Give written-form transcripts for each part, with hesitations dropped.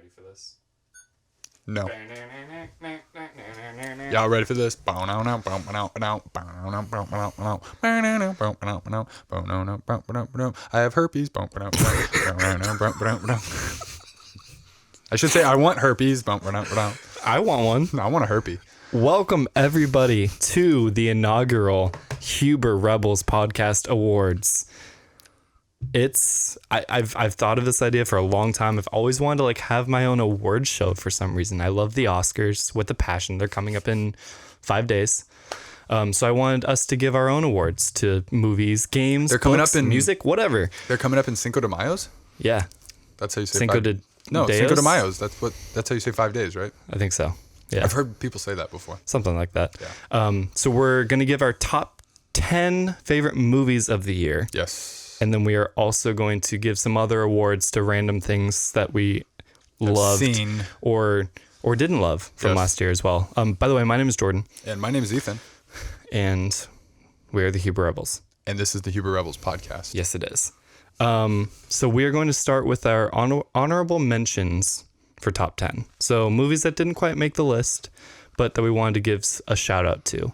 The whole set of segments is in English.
ready for this? No. Y'all ready for this? I have herpes. I should say I want herpes. I want one. I want a herpy. Welcome, everybody, to the inaugural HUBER Rebels Podcast Awards. I've thought of this idea for a long time. I've always wanted to have my own award show for some reason. I love the Oscars with a passion. They're coming up in 5 days. So I wanted us to give our own awards to movies, games, They're coming books, up in music, whatever. They're coming up in Cinco de Mayo's? Yeah. That's how you say Cinco de No, Deos? Cinco de Mayo's. That's how you say 5 days, right? I think so. Yeah. I've heard people say that before. Something like that. Yeah. So we're going to give our top 10 favorite movies of the year. Yes. And then we are also going to give some other awards to random things that we loved seen. or didn't love from last year as well. By the way, my name is Jordan. And my name is Ethan. And we are the HUBER Rebels. And this is the HUBER Rebels podcast. Yes, it is. So we are going to start with our honorable mentions for top 10. So movies that didn't quite make the list, but that we wanted to give a shout out to.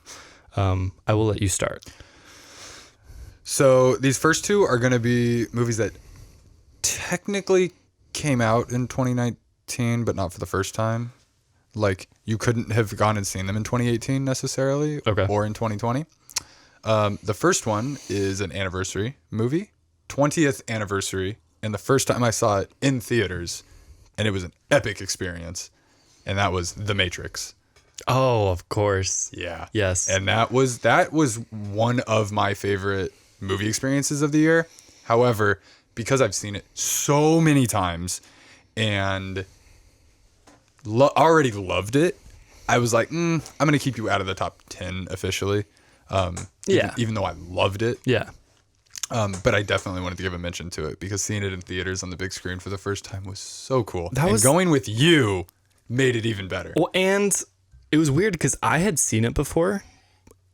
I will let you start. So these first two are going to be movies that technically came out in 2019, but not for the first time. Like, you couldn't have gone and seen them in 2018 necessarily, or in 2020. The first one is an anniversary movie, 20th anniversary, and the first time I saw it in theaters, and it was an epic experience, and that was The Matrix. Oh, of course. Yeah. Yes. And that was one of my favorite movie experiences of the year. However, because I've seen it so many times and already loved it, I was like, I'm going to keep you out of the top 10 officially. Even though I loved it. Yeah. But I definitely wanted to give a mention to it because seeing it in theaters on the big screen for the first time was so cool. Going with you made it even better. Well, and it was weird because I had seen it before,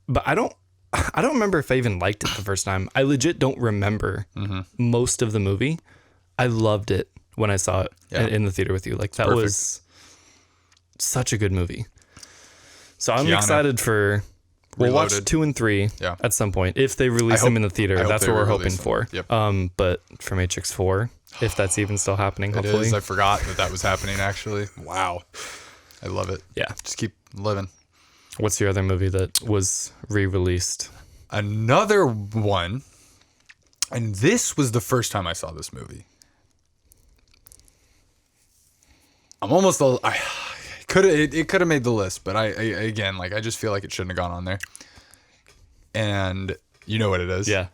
but I don't remember if I even liked it the first time. I legit don't remember most of the movie. I loved it when I saw it in the theater with you. That perfect. was such a good movie. So I'm Keanu, excited for... We'll watch 2 and 3 at some point. If they release them in the theater, that's what we're hoping for. Yep. But for Matrix 4, if that's even still happening, hopefully. It is. I forgot that was happening, actually. Wow. I love it. Yeah. Just keep living. What's your other movie that was re-released? Another one, and this was the first time I saw this movie. It could have made the list, but I just feel like it shouldn't have gone on there. And you know what it is? Yeah.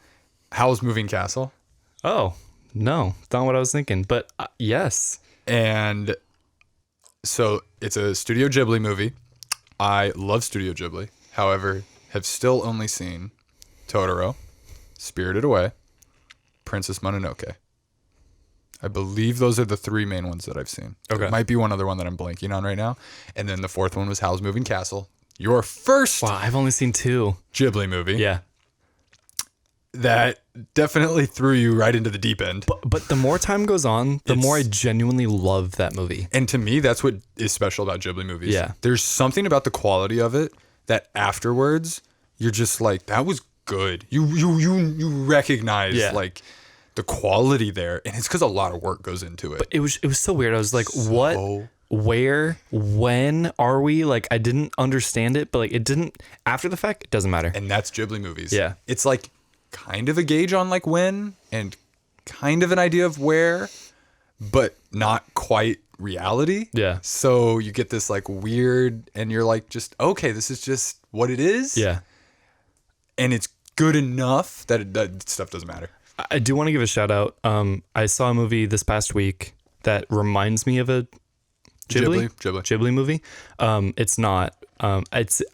Howl's Moving Castle. Oh, no. Not what I was thinking, but yes. And so it's a Studio Ghibli movie. I love Studio Ghibli. However, have still only seen Totoro, Spirited Away, Princess Mononoke. I believe those are the 3 main ones that I've seen. Okay. There might be one other one that I'm blanking on right now. And then the 4th one was Howl's Moving Castle. Your first Wow, I've only seen 2. Ghibli movie. Yeah. That definitely threw you right into the deep end. But the more time goes on, the more I genuinely love that movie. And to me, that's what is special about Ghibli movies. Yeah. There's something about the quality of it that afterwards, you're just like, that was good. You recognize the quality there. And it's because a lot of work goes into it. But it was so weird. I was like, what? Where? When are we? I didn't understand it, but it didn't. After the fact, it doesn't matter. And that's Ghibli movies. Yeah. It's kind of a gauge on when and kind of an idea of where, but not quite reality. Yeah. So you get this weird, and you're just, okay, this is just what it is. Yeah. And it's good enough that stuff doesn't matter. I do want to give a shout out. I saw a movie this past week that reminds me of a Ghibli movie. It's not. I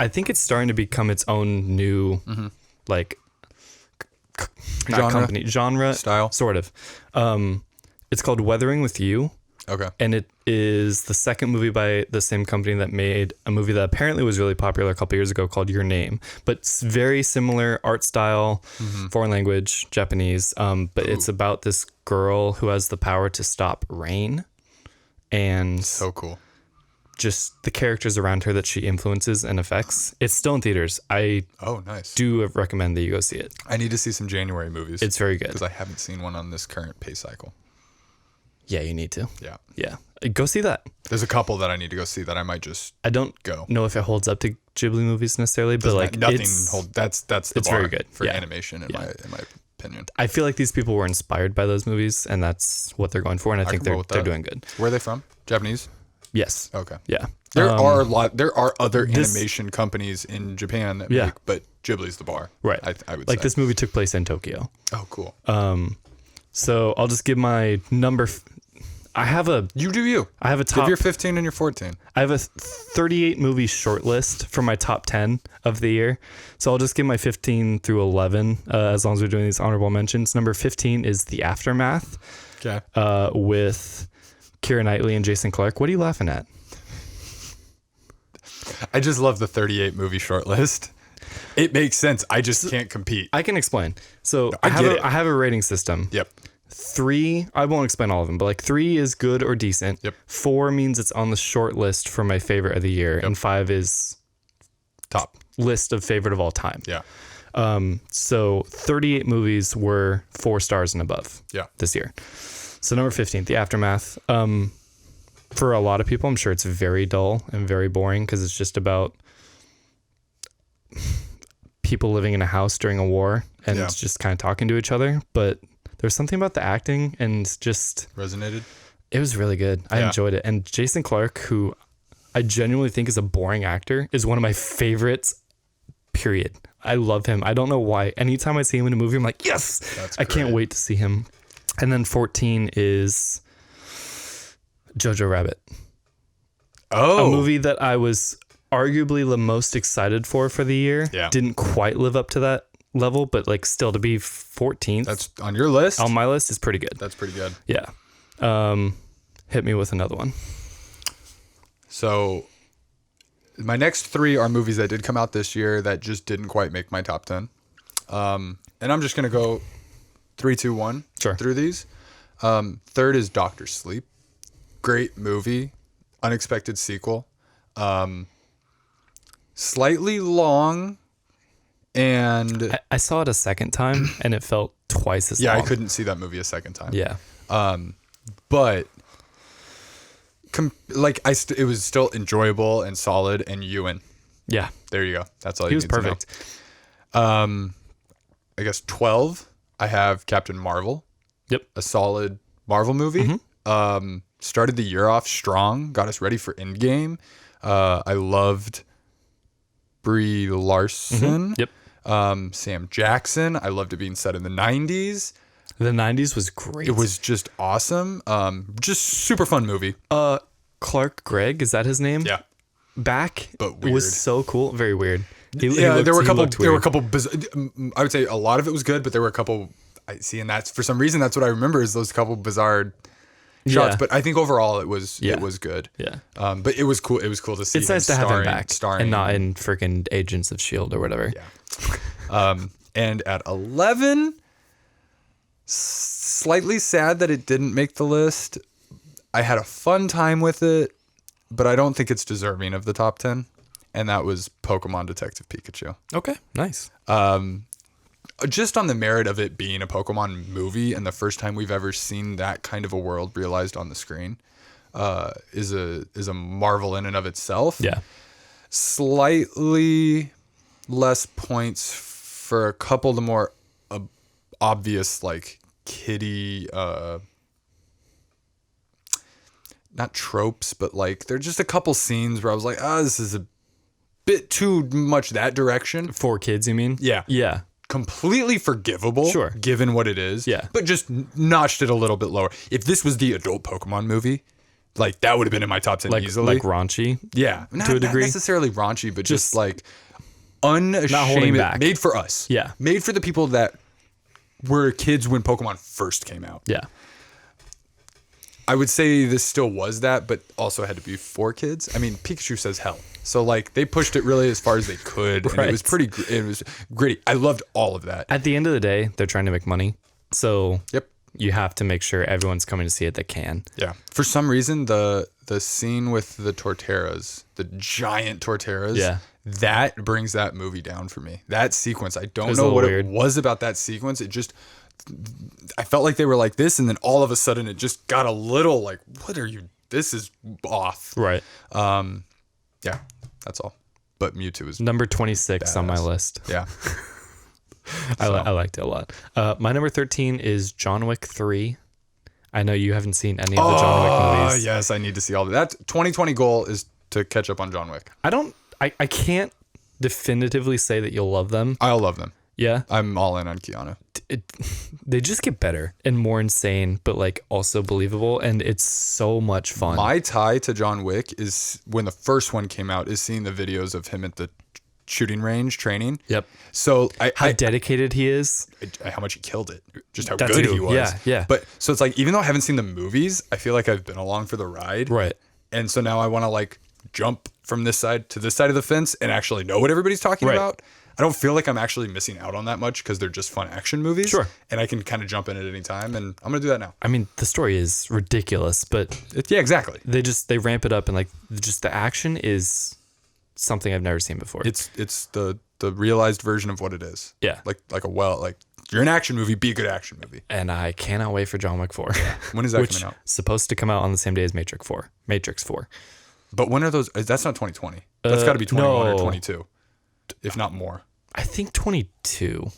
think it's starting to become its own new genre style, sort of. It's called Weathering with You. Okay. And it is the second movie by the same company that made a movie that apparently was really popular a couple years ago called Your Name, but it's very similar art style, foreign language, Japanese. But it's about this girl who has the power to stop rain. and So cool. just the characters around her that she influences and affects. It's still in theaters. I Oh, nice. do recommend that you go see it. I need to see some January movies. It's very good. Because I haven't seen one on this current pay cycle. Yeah, you need to. Yeah. Yeah. Go see that. There's a couple that I need to go see that I might just I don't go. know if it holds up to Ghibli movies necessarily, but like nothing it's, that's the it's bar very good. for Yeah. animation in my opinion. I feel like these people were inspired by those movies, and that's what they're going for, and I think can roll with they're that. doing good. Where are they from? Japanese? Yes. Okay. Yeah. There are other this- animation companies in Japan that Yeah. make, but Ghibli's the bar. Right. I would Like say. this movie took place in Tokyo. Oh, cool. So I'll just give my number. I have a You do you. Give top. your 15 and your 14. I have a 38 movie short list for my top 10 of the year. So I'll just give my 15 through 11 as long as we're doing these honorable mentions. Number 15 is The Aftermath Okay. with Keira Knightley and Jason Clarke. What are you laughing at? I just love the 38 movie short list. It makes sense. I just can't compete. I can explain. So I get it. I have a rating system. Yep. 3, I won't explain all of them, but like 3 is good or decent. Yep. 4 means it's on the short list for my favorite of the year. And 5 is Top. list of favorite of all time. Yeah. So 38 movies were 4 stars and above Yeah. this year. So number 15, The Aftermath. For a lot of people, I'm sure it's very dull and very boring because it's just about people living in a house during a war and Yeah. just kind of talking to each other. But there's something about the acting and just, Resonated. it was really good. I Yeah. enjoyed it. And Jason Clarke, who I genuinely think is a boring actor, is one of my favorites, period. I love him. I don't know why. Anytime I see him in a movie, I'm like, yes, That's I can't great. wait to see him. And then 14 is Jojo Rabbit, Oh. a movie that I was arguably the most excited for the year. Yeah. Didn't quite live up to that level, but like still to be 14th That's on your list? on my list is pretty good. That's pretty good. Yeah. Hit me with another one. So my next 3 are movies that did come out this year that just didn't quite make my top 10. And I'm just going to go 3, 2, 1 Sure. through these. Third is Doctor Sleep. Great movie. Unexpected sequel. Slightly long. And I saw it a second time and it felt twice as yeah, long. I couldn't see that movie a second time. Yeah. But it was still enjoyable and solid. And Ewan, Yeah. there you go. That's all He you was need to know. perfect. I guess 12, I have Captain Marvel, Yep. a solid Marvel movie. Started the year off strong, got us ready for Endgame. I loved Brie Larson. Yep. Sam Jackson. I loved it being set in the 90s. The 90s was great. It was just awesome. Just super fun movie. Clark Gregg, is that his name? Yeah. Back But weird. was so cool. Very weird. There were a couple. There were a couple. couple. I would say a lot of it was good, but there were a couple. I see, and that's for some reason that's what I remember is those couple bizarre shots. Yeah. But I think overall it was Yeah. good. Yeah. But it was cool. It was cool to see. It's him nice to have him back starring, and not in freaking Agents of S.H.I.E.L.D. or whatever. Yeah. And at 11, slightly sad that it didn't make the list. I had a fun time with it, but I don't think it's deserving of the top 10. And that was Pokemon Detective Pikachu. Okay. Nice. Just on the merit of it being a Pokemon movie and the first time we've ever seen that kind of a world realized on the screen is a marvel in and of itself. Yeah. Slightly less points for a couple of the more obvious like kiddie not tropes, but like there're just a couple scenes where I was like, this is a bit too much that direction. For kids, you mean? Yeah. Yeah. Completely forgivable, Sure. given what it is. Yeah. But just notched it a little bit lower. If this was the adult Pokemon movie, like that would have been in my top 10 easily. Like raunchy. Yeah. Not, to a degree. Not necessarily raunchy, but just Just like unashamed. back. Made for us. Yeah. Made for the people that were kids when Pokemon first came out. Yeah. I would say this still was that, but also had to be for kids. I mean, Pikachu says hell. So like they pushed it really as far as they could. And Right. it was gritty. I loved all of that. At the end of the day, they're trying to make money. So Yep. you have to make sure everyone's coming to see it that can. Yeah. For some reason, the scene with the torteras, the giant torteras, Yeah. that brings that movie down for me. That sequence, I don't was know a little what weird. it was about that sequence. It just, I felt like they were like this, and then all of a sudden it just got a little like, what are you? This is off. Right. Yeah, that's all. But Mewtwo is Number 26 on my badass. list. Yeah. I liked it a lot. My number 13 is John Wick 3. I know you haven't seen any of the John Wick movies. Yes, I need to see all of that. 2020 goal is to catch up on John Wick. I can't definitively say that you'll love them. I'll love them. Yeah. I'm all in on Keanu. They just get better and more insane, but like also believable. And it's so much fun. My tie to John Wick is when the first one came out is seeing the videos of him at the shooting range training. Yep. So How dedicated he is. how much he killed it, just how That good too. he was. Yeah, yeah. But so it's like, even though I haven't seen the movies, I feel like I've been along for the ride. Right. And so now I want to like jump from this side to this side of the fence and actually know what everybody's talking Right. about. I don't feel like I'm actually missing out on that much because they're just fun action movies. Sure. And I can kind of jump in at any time, and I'm going to do that now. I mean, the story is ridiculous, but Yeah, exactly. they ramp it up, and like just the action is something I've never seen before. It's the realized version of what it is. Yeah. Like you're an action movie, be a good action movie. And I cannot wait for John Wick 4. When is that Which coming out? supposed to come out on the same day as Matrix 4. Matrix 4. But when are those? That's not 2020. That's got to be 21 or no. 22, if not more. I think 22.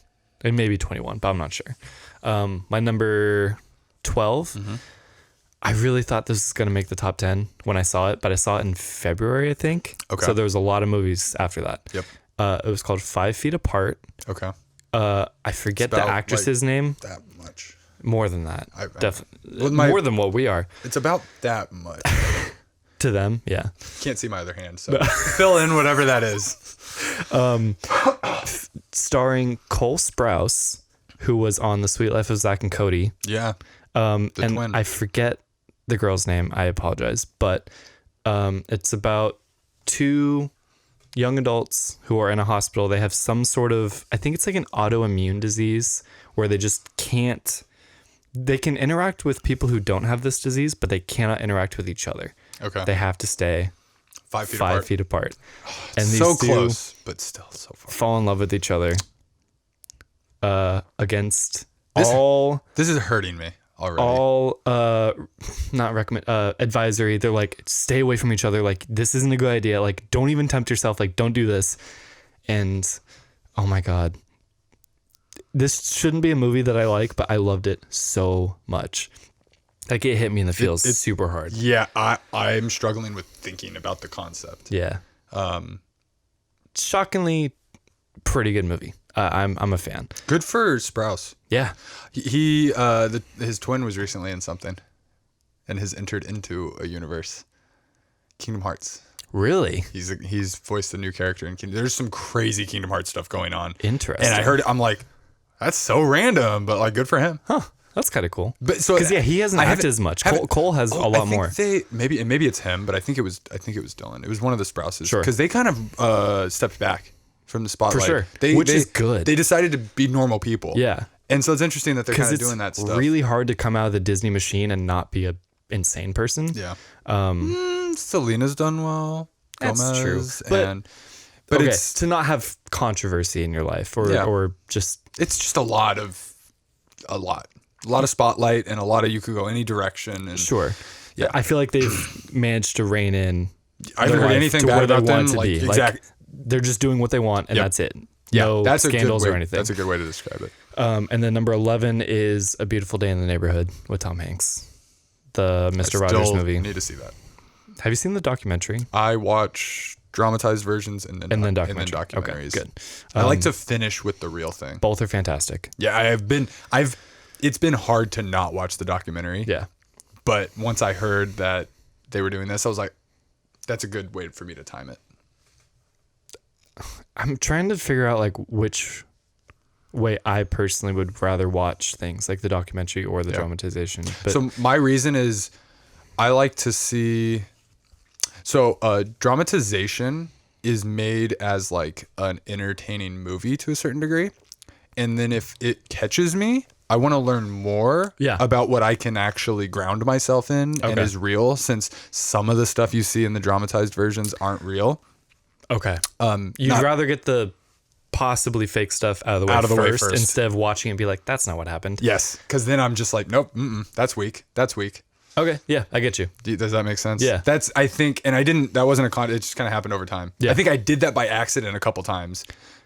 It may be 21, but I'm not sure. My number 12. Mm-hmm. I really thought this was going to make the top 10 when I saw it, but I saw it in February, I think. Okay. So there was a lot of movies after that. Yep. It was called 5 Feet Apart. Okay. I forget It's about, the actress's name. That much. More than that. Definitely. my- More than what we are. It's about that much. To them, yeah. Can't see my other hand, so fill in whatever that is. Starring Cole Sprouse, who was on The Sweet Life of Zach and Cody. Yeah. And twin. I forget the girl's name. I apologize. But it's about two young adults who are in a hospital. They have some sort of, I think it's like an autoimmune disease where they just can't, they can interact with people who don't have this disease, but they cannot interact with each other. Okay. They have to stay 5 feet 5 apart. feet apart. And these So two close, but still so far. fall in love with each other against This is hurting me already. not recommend advisory. They're like, stay away from each other. Like, this isn't a good idea. Like, don't even tempt yourself. Like, don't do this. And oh my God, this shouldn't be a movie that I like, but I loved it so much. Like, it hit me in the feels super hard. Yeah, I'm struggling with thinking about the concept. Yeah. Shockingly pretty good movie. I'm a fan. Good for Sprouse. Yeah. His twin was recently in something, and has entered into a universe. Kingdom Hearts. Really? He's voiced a new character in Kingdom. There's some crazy Kingdom Hearts stuff going on. Interesting. And I heard, I'm like, that's so random, but like, good for him. Huh. That's kind of cool. But so because he hasn't acted as much. Cole has a lot more. Maybe it's him, but I think it was Dylan. It was one of the Sprouses. Sure. Because they kind of stepped back from the spotlight. For sure. They, Which is good. They decided to be normal people. Yeah. And so it's interesting that they're kind of It's doing that stuff. really hard to come out of the Disney machine and not be a insane person. Yeah. Selena's done well. That's Gomez, true. But okay, it's to not have controversy in your life or just it's just a lot of spotlight and a lot of, you could go any direction. And sure. Yeah. I feel like they've managed to rein in. I haven't heard anything bad about them. Like, exactly. They're just doing what they want, and that's it. Yeah, No that's scandals a good way, or anything. That's a good way to describe it. And then number 11 is A Beautiful Day in the Neighborhood with Tom Hanks, the Mr. Rogers movie. I need to see that. Have you seen the documentary? I watch dramatized versions and then documentaries. Okay, good. I like to finish with the real thing. Both are fantastic. Yeah, it's been hard to not watch the documentary. Yeah. But once I heard that they were doing this, I was like, that's a good way for me to time it. I'm trying to figure out like which way I personally would rather watch things, like the documentary or the dramatization. But so my reason is I like to see, dramatization is made as like an entertaining movie to a certain degree. And then if it catches me, I want to learn more about what I can actually ground myself in and is real, since some of the stuff you see in the dramatized versions aren't real. Okay. You'd rather get the possibly fake stuff out of the way first instead of watching it and be like, that's not what happened. Yes, because then I'm just like, nope, that's weak. That's weak. Okay, yeah, I get you. Does that make sense? Yeah. That's, I think, and I didn't, that wasn't it just kind of happened over time. Yeah. I think I did that by accident a couple times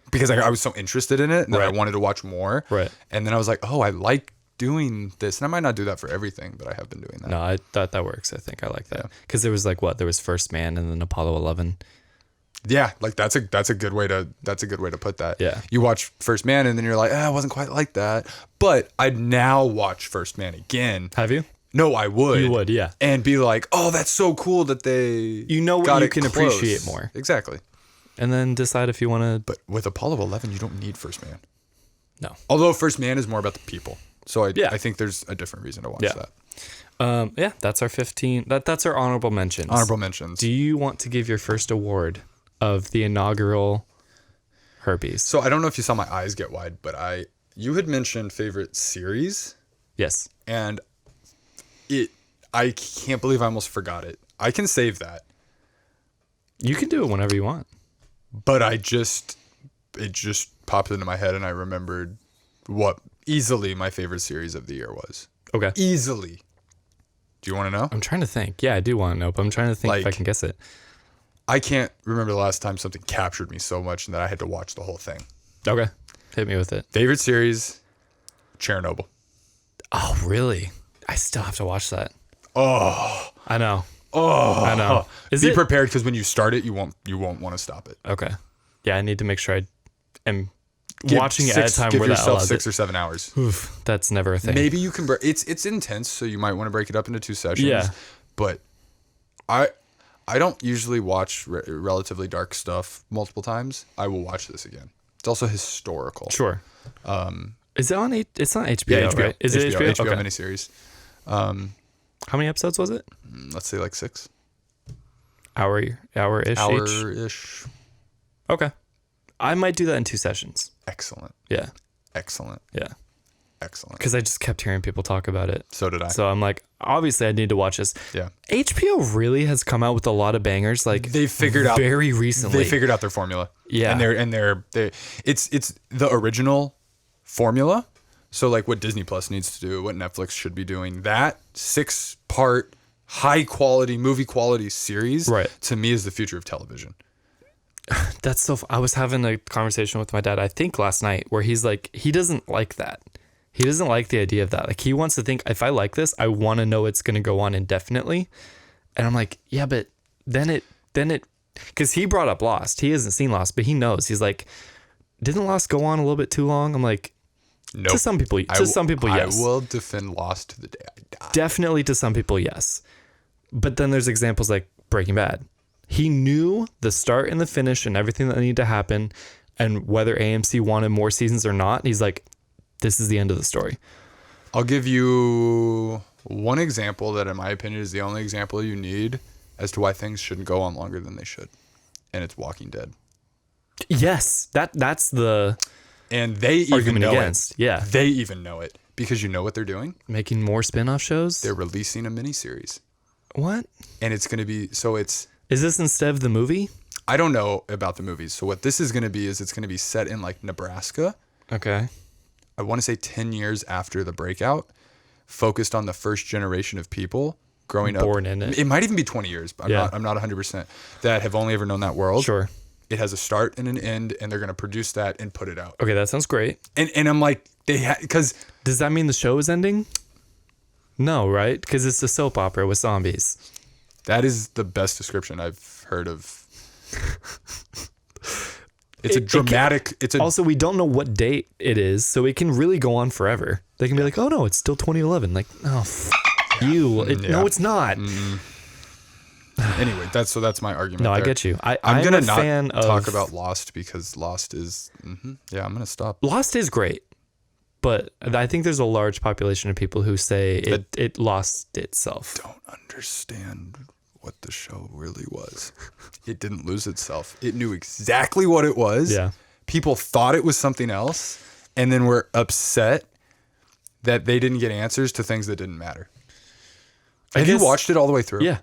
because I was so interested in it and that I wanted to watch more. Right. And then I was like, oh, I like doing this. And I might not do that for everything, but I have been doing that. No, I thought that works. I think I like that. Because there was like, there was First Man and then Apollo 11. Yeah, like that's a good way to put that. Yeah. You watch First Man and then you're like, it wasn't quite like that. But I'd now watch First Man again. Have you? No, I would. You would, yeah. And be like, oh, that's so cool that they you know what you can appreciate more. Exactly. And then decide if you want to. But with Apollo 11, you don't need First Man. No. Although First Man is more about the people. So I think there's a different reason to watch that. That's our 15. That's our honorable mentions. Honorable mentions. Do you want to give your first award of the inaugural HRPies? So I don't know if you saw my eyes get wide, but you had mentioned favorite series. Yes. And I can't believe I almost forgot it. I can save that. You can do it whenever you want. But it just popped into my head and I remembered what easily my favorite series of the year was. Okay. Easily. Do you want to know? I'm trying to think. Yeah, I do want to know, but I'm trying to think if I can guess it. I can't remember the last time something captured me so much that I had to watch the whole thing. Okay. Hit me with it. Favorite series, Chernobyl. Oh, really? I still have to watch that. Oh. I know. Oh. I know. Be prepared because when you start it, you won't want to stop it. Okay. Yeah, I need to make sure I am watching it at a time give where that yourself allows 6 or 7 hours. Oof, that's never a thing. Maybe you can it's intense, so you might want to break it up into 2 sessions. Yeah. But I don't usually watch relatively dark stuff multiple times. I will watch this again. It's also historical. Sure. Is it on? It's on HBO. Yeah, HBO. Right? Is it HBO? HBO Okay. miniseries. How many episodes was it? Let's say like 6. Hour-ish. Hour-ish. Okay. I might do that in 2 sessions. Excellent. Yeah. Excellent. Yeah. Excellent. Because I just kept hearing people talk about it. So did I. So I'm like, obviously I need to watch this. Yeah. HBO really has come out with a lot of bangers. Like they figured out very recently. They figured out their formula. Yeah. And it's the original formula. So like what Disney Plus needs to do, what Netflix should be doing, that 6-part high quality movie quality series, right, to me is the future of television. That's so. I was having a conversation with my dad, I think last night, where he's like, he doesn't like that. He doesn't like the idea of that. Like he wants to think, if I like this, I want to know it's going to go on indefinitely. And I'm like, yeah, but then it, because he brought up Lost. He hasn't seen Lost, but he knows. He's like, didn't Lost go on a little bit too long? I'm like, nope. To some people, yes. I will defend Lost to the day I die. Definitely to some people, yes. But then there's examples like Breaking Bad. He knew the start and the finish and everything that needed to happen, and whether AMC wanted more seasons or not, he's like, this is the end of the story. I'll give you one example that, in my opinion, is the only example you need as to why things shouldn't go on longer than they should, and it's Walking Dead. Yes, that's the and they even argument know against. it. Yeah, they even know it because you know what they're doing. Making more spin-off shows. They're releasing a miniseries. What? And it's going to be Is this instead of the movie? I don't know about the movies. So what this is going to be is it's going to be set in like Nebraska. Okay. I want to say 10 years after the breakout, focused on the first generation of people growing up. Born in it. It might even be 20 years, but I'm not 100%, that have only ever known that world. Sure. It has a start and an end, and they're going to produce that and put it out. Okay, that sounds great. And I'm like, because... Does that mean the show is ending? No, right? Because it's a soap opera with zombies. That is the best description I've heard of. It's a dramatic... Also, we don't know what date it is, so it can really go on forever. They can be like, oh, no, it's still 2011. Like, oh, you. No, it's not. Anyway, that's my argument. No, there. I get you. I'm going to not fan talk about Lost because Lost is... Yeah, I'm going to stop. Lost is great, but I think there's a large population of people who say it lost itself. Don't understand what the show really was. It didn't lose itself. It knew exactly what it was. Yeah. People thought it was something else, and then were upset that they didn't get answers to things that didn't matter. Have you watched it all the way through? Yeah.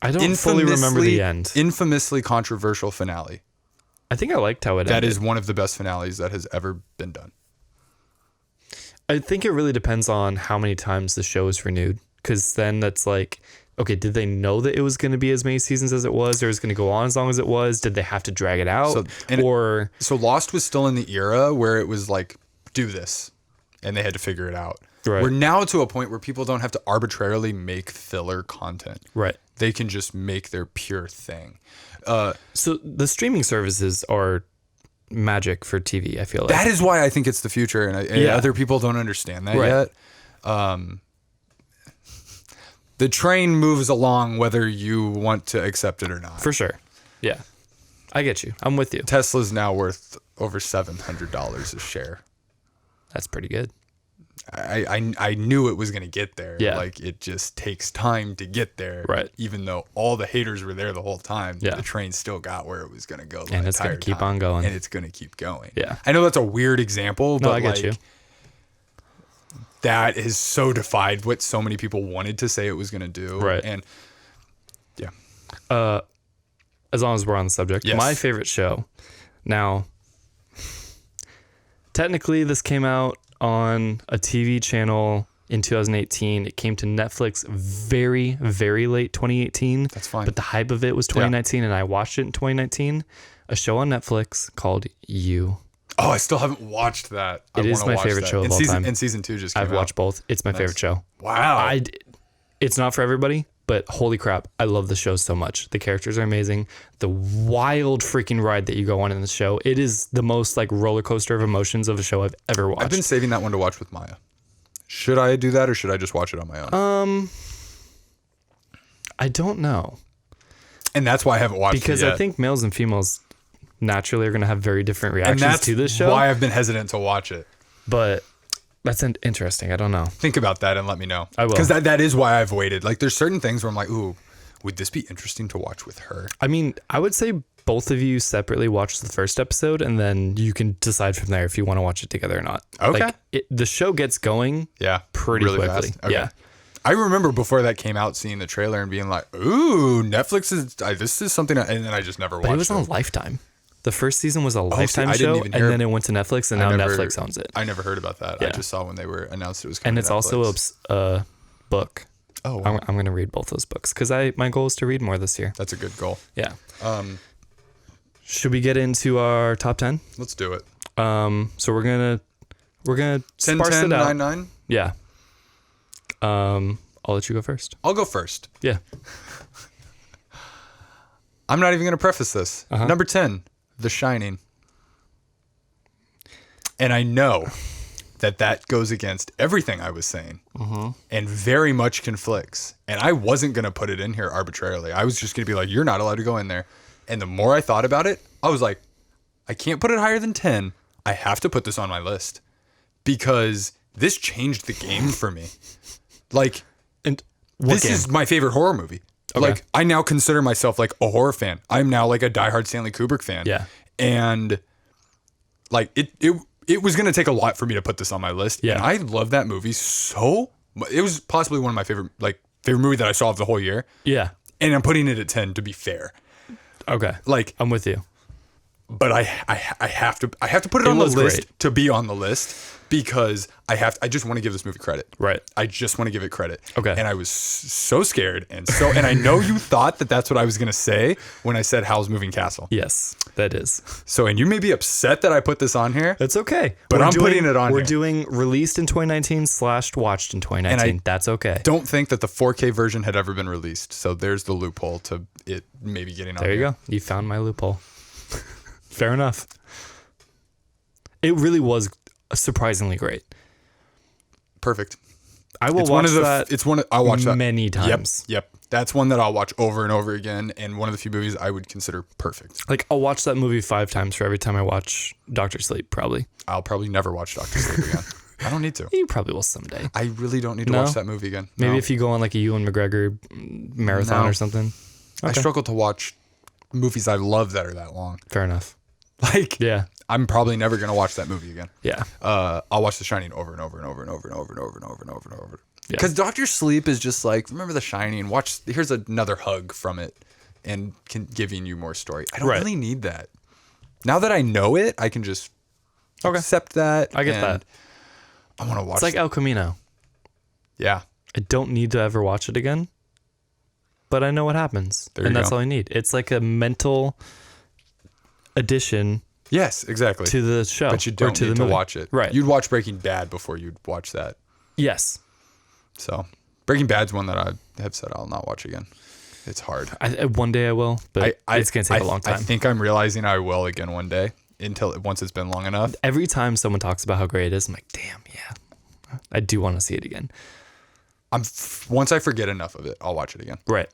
I don't fully remember the end. Infamously controversial finale. I think I liked how it ended. That is one of the best finales that has ever been done. I think it really depends on how many times the show is renewed. Because then that's like, okay, did they know that it was going to be as many seasons as it was, or is going to go on as long as it was? Did they have to drag it out? So Lost was still in the era where it was like, do this, and they had to figure it out. Right. We're now to a point where people don't have to arbitrarily make filler content. Right. They can just make their pure thing. So the streaming services are magic for TV, I feel like. That is why I think it's the future, and other people don't understand that yet. The train moves along whether you want to accept it or not. For sure. Yeah. I get you. I'm with you. Tesla's now worth over $700 a share. That's pretty good. I knew it was going to get there. Yeah. Like, it just takes time to get there. Right. Even though all the haters were there the whole time, yeah. the train still got where it was going to go. And it's going to keep on going. And it's going to keep going. Yeah. I know that's a weird example, but I get you. That is so defied what so many people wanted to say it was going to do. Right. And yeah. As long as we're on the subject, yes. My favorite show. Now, technically, this came out on a TV channel in 2018. It came to Netflix very, very late 2018. That's fine. But the hype of it was 2019, and I watched it in 2019. A show on Netflix called You. Oh, I still haven't watched that. It is my favorite show of all time. And season 2 just came out. I've watched both. It's my favorite show. Wow. It's not for everybody, but holy crap, I love the show so much. The characters are amazing. The wild freaking ride that you go on in the show. It is the most like roller coaster of emotions of a show I've ever watched. I've been saving that one to watch with Maya. Should I do that or should I just watch it on my own? I don't know. And that's why I haven't watched it because yet. I think males and females naturally are going to have very different reactions to this show. And that's why I've been hesitant to watch it. But that's interesting. I don't know. Think about that and let me know. I will. Because that is why I've waited. Like, there's certain things where I'm like, ooh, would this be interesting to watch with her? I mean, I would say both of you separately watch the first episode, and then you can decide from there if you want to watch it together or not. Okay. Like, the show gets going pretty really quickly. Fast. Okay. Yeah. I remember before that came out, seeing the trailer and being like, ooh, Netflix is, this is something, and then I just never watched it. But it was on Lifetime. The first season was a Lifetime show, and then it went to Netflix, and now Netflix owns it. I never heard about that. Yeah. I just saw when they were announced it was coming and it's to Netflix. also a book. Oh, wow. I'm going to read both those books because my goal is to read more this year. That's a good goal. Yeah. Should we get into our top 10? Let's do it. So we're gonna 10, sparse 10, it out. 9, 9? Yeah. I'll let you go first. I'll go first. Yeah. I'm not even going to preface this. Number 10, The Shining. And I know that goes against everything I was saying and very much conflicts. And I wasn't going to put it in here arbitrarily. I was just going to be like, you're not allowed to go in there. And the more I thought about it, I was like, I can't put it higher than 10. I have to put this on my list because this changed the game for me. Like, And this is my favorite horror movie. Okay. Like, I now consider myself like a horror fan. I'm now like a diehard Stanley Kubrick fan. Yeah. And like it was going to take a lot for me to put this on my list. Yeah. And I love that movie so much. It was possibly one of my favorite movie that I saw of the whole year. Yeah. And I'm putting it at 10 to be fair. Okay. Like, I'm with you. but I have to put it on the list to be on the list because I just want to give this movie credit. Right. I just want to give it credit. Okay. And I was so scared and I know you thought that that's what I was going to say when I said Howl's Moving Castle. Yes, that is. So, and you may be upset that I put this on here. That's okay. But I'm putting it on We're here. doing released in 2019 / watched in 2019. That's okay. Don't think that the 4K version had ever been released. So there's the loophole to it maybe getting on There you here. go. You found my loophole. Fair enough. It really was surprisingly great. Perfect. I will watch that. I'll watch that many times. Yep. That's one that I'll watch over and over again, and one of the few movies I would consider perfect. Like, I'll watch that movie 5 times for every time I watch Dr. Sleep, probably. I'll probably never watch Dr. Sleep again. I don't need to. You probably will someday. I really don't need to watch that movie again. Maybe No. if you go on like a Ewan McGregor marathon No. or something. I struggle to watch movies I love that are that long. Fair enough. Like, Yeah. I'm probably never gonna watch that movie again. Yeah. I'll watch The Shining over and over and over and over and over and over and over and over and over. Yeah. Because Doctor Sleep is just like, remember The Shining? Watch. Here's another hug from it, and giving you more story. I don't Right. really need that. Now that I know it, I can just accept that. I get and that. I want to watch. It's like El Camino. Yeah. I don't need to ever watch it again, but I know what happens, and that's all I need. It's like a mental addition. Yes, exactly. To the show, but you don't need to watch it. Right. You'd watch Breaking Bad before you'd watch that. Yes. So, Breaking Bad's one that I have said I'll not watch again. It's hard. One day I will, but it's gonna take a long time. I think I'm realizing I will again one day once it's been long enough. Every time someone talks about how great it is, I'm like, damn, yeah, I do want to see it again. Once I forget enough of it, I'll watch it again. Right.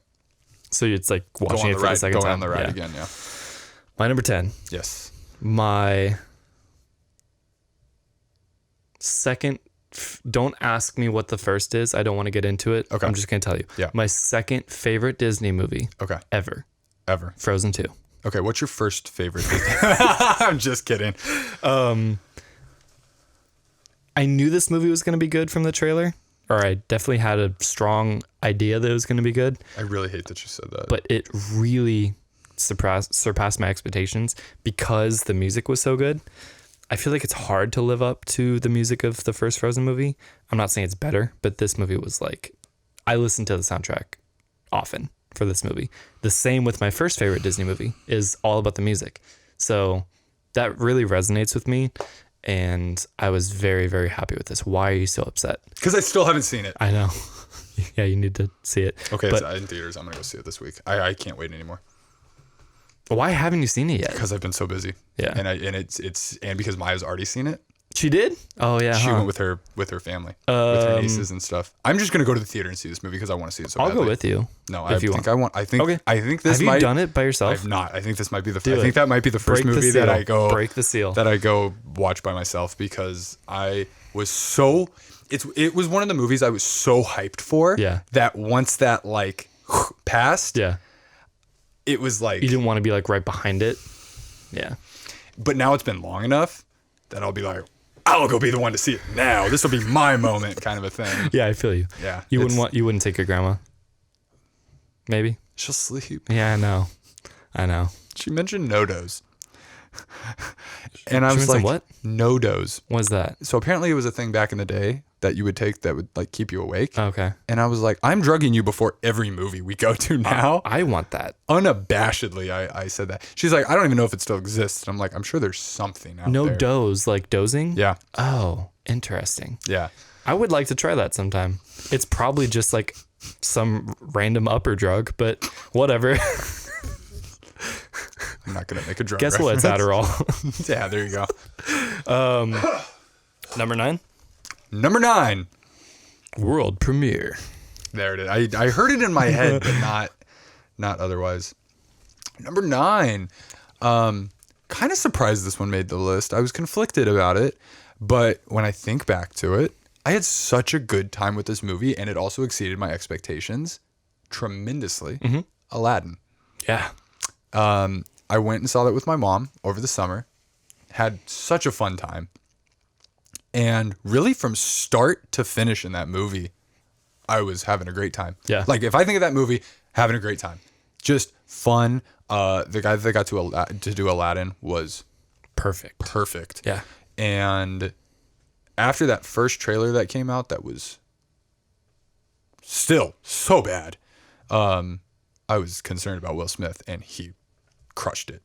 So it's like watching it for the second time. Going on the ride again, yeah. My number 10. Yes. My second. Don't ask me what the first is. I don't want to get into it. Okay. I'm just going to tell you. Yeah. My second favorite Disney movie. Okay. Ever. Frozen 2. Okay. What's your first favorite Disney? I'm just kidding. I knew this movie was going to be good from the trailer, or I definitely had a strong idea that it was going to be good. I really hate that you said that. But it really surpassed my expectations because the music was so good. I feel like it's hard to live up to the music of the first Frozen movie. I'm not saying it's better, but this movie was like, I listened to the soundtrack often for this movie. The same with my first favorite Disney movie is all about the music. So that really resonates with me. And I was very, very happy with this. Why are you so upset? Because I still haven't seen it. I know. Yeah, you need to see it. Okay, but it's in theaters. I'm going to go see it this week. I can't wait anymore. Why haven't you seen it yet? Because I've been so busy. Yeah. And because Maya's already seen it. She did? Oh yeah. She went with her family, with her nieces and stuff. I'm just gonna go to the theater and see this movie because I want to see it so badly. I'll go with you. No, if you want. I think Okay. I think this Have might. you done it by yourself? I've not. I think this might be the. Do I think it. that might be the first Break the movie that seal. I go Break the seal. that I go watch by myself because I was so. It was one of the movies I was so hyped for. Yeah. That once that like passed. Yeah. It was like You didn't want to be like right behind it. Yeah. But now it's been long enough that I'll be like, I'll go be the one to see it now. This will be my moment, kind of a thing. Yeah, I feel you. Yeah, You wouldn't take your grandma. Maybe. She'll sleep. Yeah, I know. She mentioned no-dos. And I She was mentioned like, what? No-dos. What is that? So apparently it was a thing back in the day that you would take that would like keep you awake. Okay. And I was like, I'm drugging you before every movie we go to now. I want that. Unabashedly, I said that. She's like, I don't even know if it still exists. And I'm like, I'm sure there's something out No there. doze, like dozing? Yeah. Oh, interesting. Yeah. I would like to try that sometime. It's probably just like some random upper drug, but whatever. I'm not going to make a drug Guess what? It's reference. Adderall. Yeah, there you go. Number 9. Number 9. World premiere. There it is. I heard it in my head, but not otherwise. Number 9. Kind of surprised this one made the list. I was conflicted about it, but when I think back to it, I had such a good time with this movie, and it also exceeded my expectations tremendously. Mm-hmm. Aladdin. Yeah. I went and saw that with my mom over the summer. Had such a fun time. And really from start to finish in that movie, I was having a great time. Yeah. Like if I think of that movie, having a great time. Just fun. The guy that got to do Aladdin was perfect. Yeah. And after that first trailer that came out that was still so bad, I was concerned about Will Smith, and he crushed it.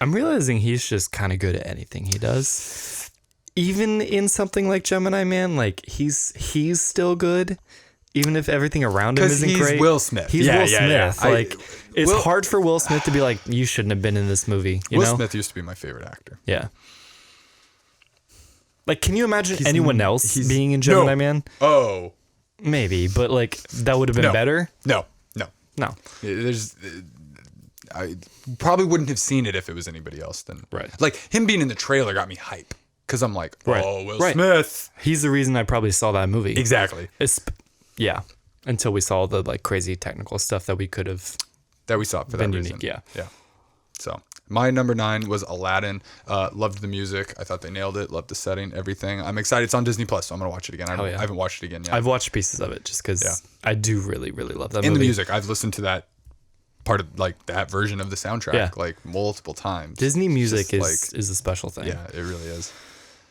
I'm realizing he's just kind of good at anything he does. Even in something like Gemini Man, like he's still good, even if everything around him isn't great. He's Will Smith. He's Will Smith. Yeah. Like it's hard for Will Smith to be like, you shouldn't have been in this movie. You Will know? Smith used to be my favorite actor. Yeah. Like, can you imagine anyone else being in Gemini Man? Oh, maybe, but like that would have been better. No. I probably wouldn't have seen it if it was anybody else. Then Right. Like him being in the trailer got me hype because I'm like, Right. oh, Will Right. Smith. He's the reason I probably saw that movie. Exactly. Yeah. Until we saw the like crazy technical stuff that we could have. That we saw for Been that unique, reason. yeah. So My number 9 was Aladdin. Loved the music. I thought they nailed it. Loved the setting, everything. I'm excited. It's on Disney Plus, so I'm gonna watch it again. I haven't watched it again yet. I've watched pieces of it just because I do really, really love that movie. And the music. I've listened to that part of like that version of the soundtrack like multiple times. Disney music is a special thing. Yeah, it really is.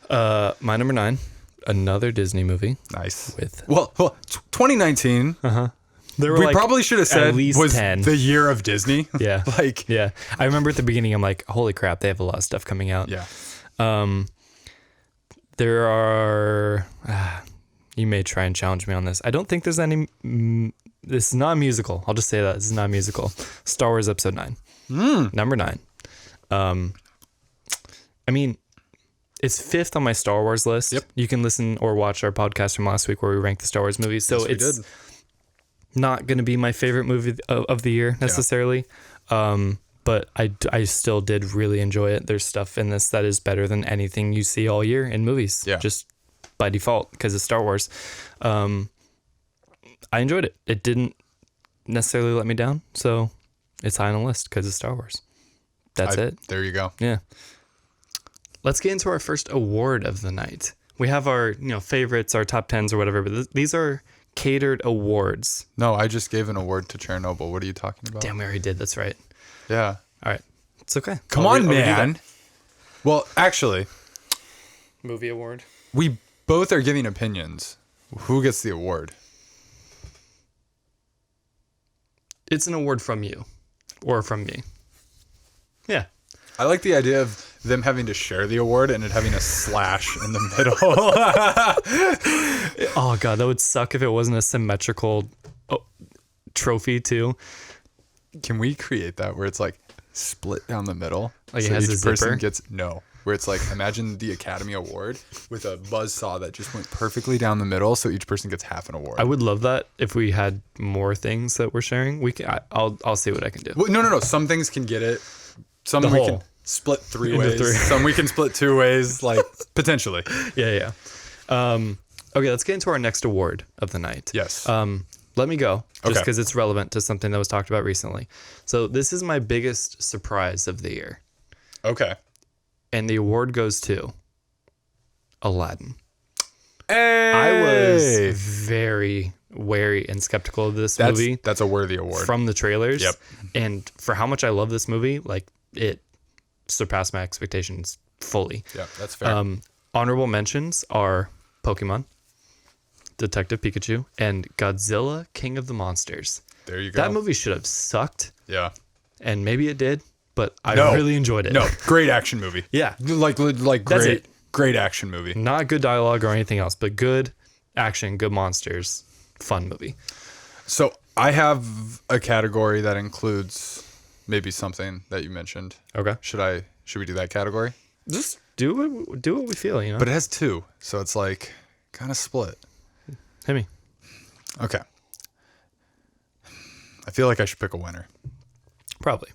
My number 9, another Disney movie. Nice. With 2019. We probably should have said at least was 10. the year of Disney. Yeah. Like, yeah. I remember at the beginning, I'm like, holy crap, they have a lot of stuff coming out. yeah. There are, you may try and challenge me on this. I don't think there's any, this is not a musical. I'll just say that. This is not a musical. Star Wars Episode 9. Number 9. I mean, it's 5th on my Star Wars list. Yep. You can listen or watch our podcast from last week where we ranked the Star Wars movies. So it's not going to be my favorite movie of the year necessarily. But I still did really enjoy it. There's stuff in this that is better than anything you see all year in movies. Yeah. Just by default because it's Star Wars. I enjoyed it. It didn't necessarily let me down. So it's high on the list because it's Star Wars. That's it. There you go. Yeah. Let's get into our first award of the night. We have our favorites, our top 10s or whatever, but these are catered awards. No, I just gave an award to Chernobyl. What are you talking about? Damn, we already did. That's right. Yeah. All right. It's okay. Come on, man. Well, actually, movie award. we both are giving opinions. Who gets the award? It's an award from you or from me. Yeah. I like the idea of them having to share the award and it having a slash in the middle. Oh, God, that would suck if it wasn't a symmetrical trophy, too. Can we create that where it's like split down the middle? Like it has a person zipper? gets where it's like imagine the Academy Award with a buzzsaw that just went perfectly down the middle, so each person gets half an award. I would love that if we had more things that we're sharing. I'll see what I can do. Well, no. Some things can get it. Some The we whole. can split 3 Into ways. 3. Some we can split 2 ways, like potentially. Yeah. Okay, let's get into our next award of the night. Yes. Let me go, just Okay. because it's relevant to something that was talked about recently. So this is my biggest surprise of the year. Okay. And the award goes to Aladdin. Hey! I was very wary and skeptical of this movie That's a worthy award. from the trailers. Yep. And for how much I love this movie, like it surpassed my expectations fully. Yeah, that's fair. Honorable mentions are Pokemon, Detective Pikachu, and Godzilla, King of the Monsters. There you go. That movie should have sucked, Yeah. and maybe it did, but I No. really enjoyed it. No, great action movie. Yeah. Like That's great, it. great action movie. Not good dialogue or anything else, but good action, good monsters, fun movie. So I have a category that includes maybe something that you mentioned. Okay. Should we do that category? Just do what we feel, But it has 2, so it's like kind of split. Hit me. Okay. I feel like I should pick a winner. Probably.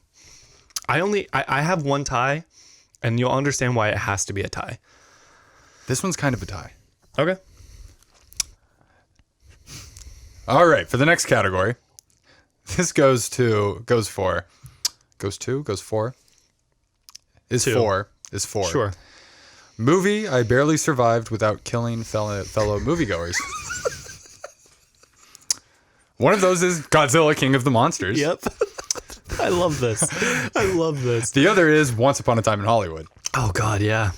I have one tie, and you'll understand why it has to be a tie. This one's kind of a tie. Okay. All right, for the next category, this goes for is 4 is 4. Sure. Movie I barely survived without killing fellow moviegoers. One of those is Godzilla, King of the Monsters. Yep. I love this. I love this. The other is Once Upon a Time in Hollywood. Oh God, yeah.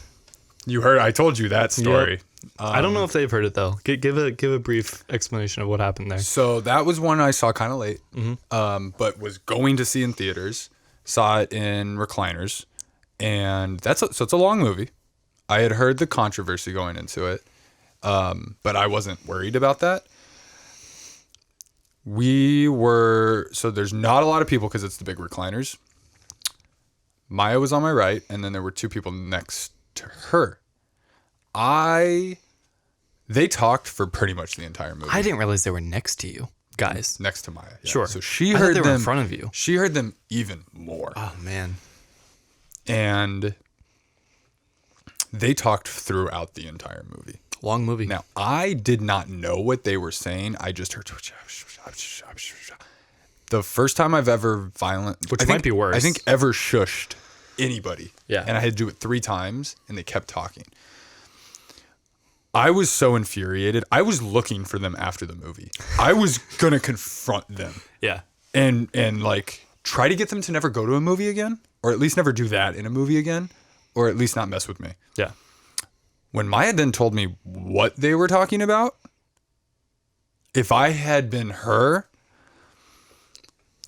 I told you that story. Yep. I don't know if they've heard it though. Give a brief explanation of what happened there. So that was one I saw kind of late, but was going to see in theaters. Saw it in recliners, and so it's a long movie. I had heard the controversy going into it, but I wasn't worried about that. So there's not a lot of people because it's the big recliners. Maya was on my right, and then there were 2 people next to her. They talked for pretty much the entire movie. I didn't realize they were next to you guys. Next to Maya. Yeah. Sure. So she I thought heard they them were in front of you. She heard them even more. Oh man. And they talked throughout the entire movie. Long movie. Now, I did not know what they were saying. I just heard the first time I've ever Which might be worse. I think ever shushed anybody. Yeah. And I had to do it 3 times, and they kept talking. I was so infuriated. I was looking for them after the movie. I was going to confront them. Yeah. And like try to get them to never go to a movie again, or at least never do that in a movie again, or at least not mess with me. Yeah. When Maya then told me what they were talking about, if I had been her,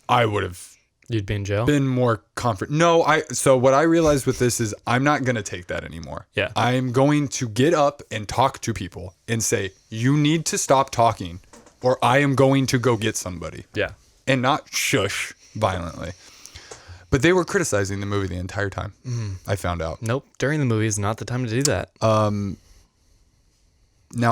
I would have You'd be in jail? been more confident. No, so what I realized with this is I'm not going to take that anymore. Yeah. I'm going to get up and talk to people and say, you need to stop talking or I am going to go get somebody. Yeah. And not shush violently. But they were criticizing the movie the entire time. I found out. Nope. During the movie is not the time to do that. Now,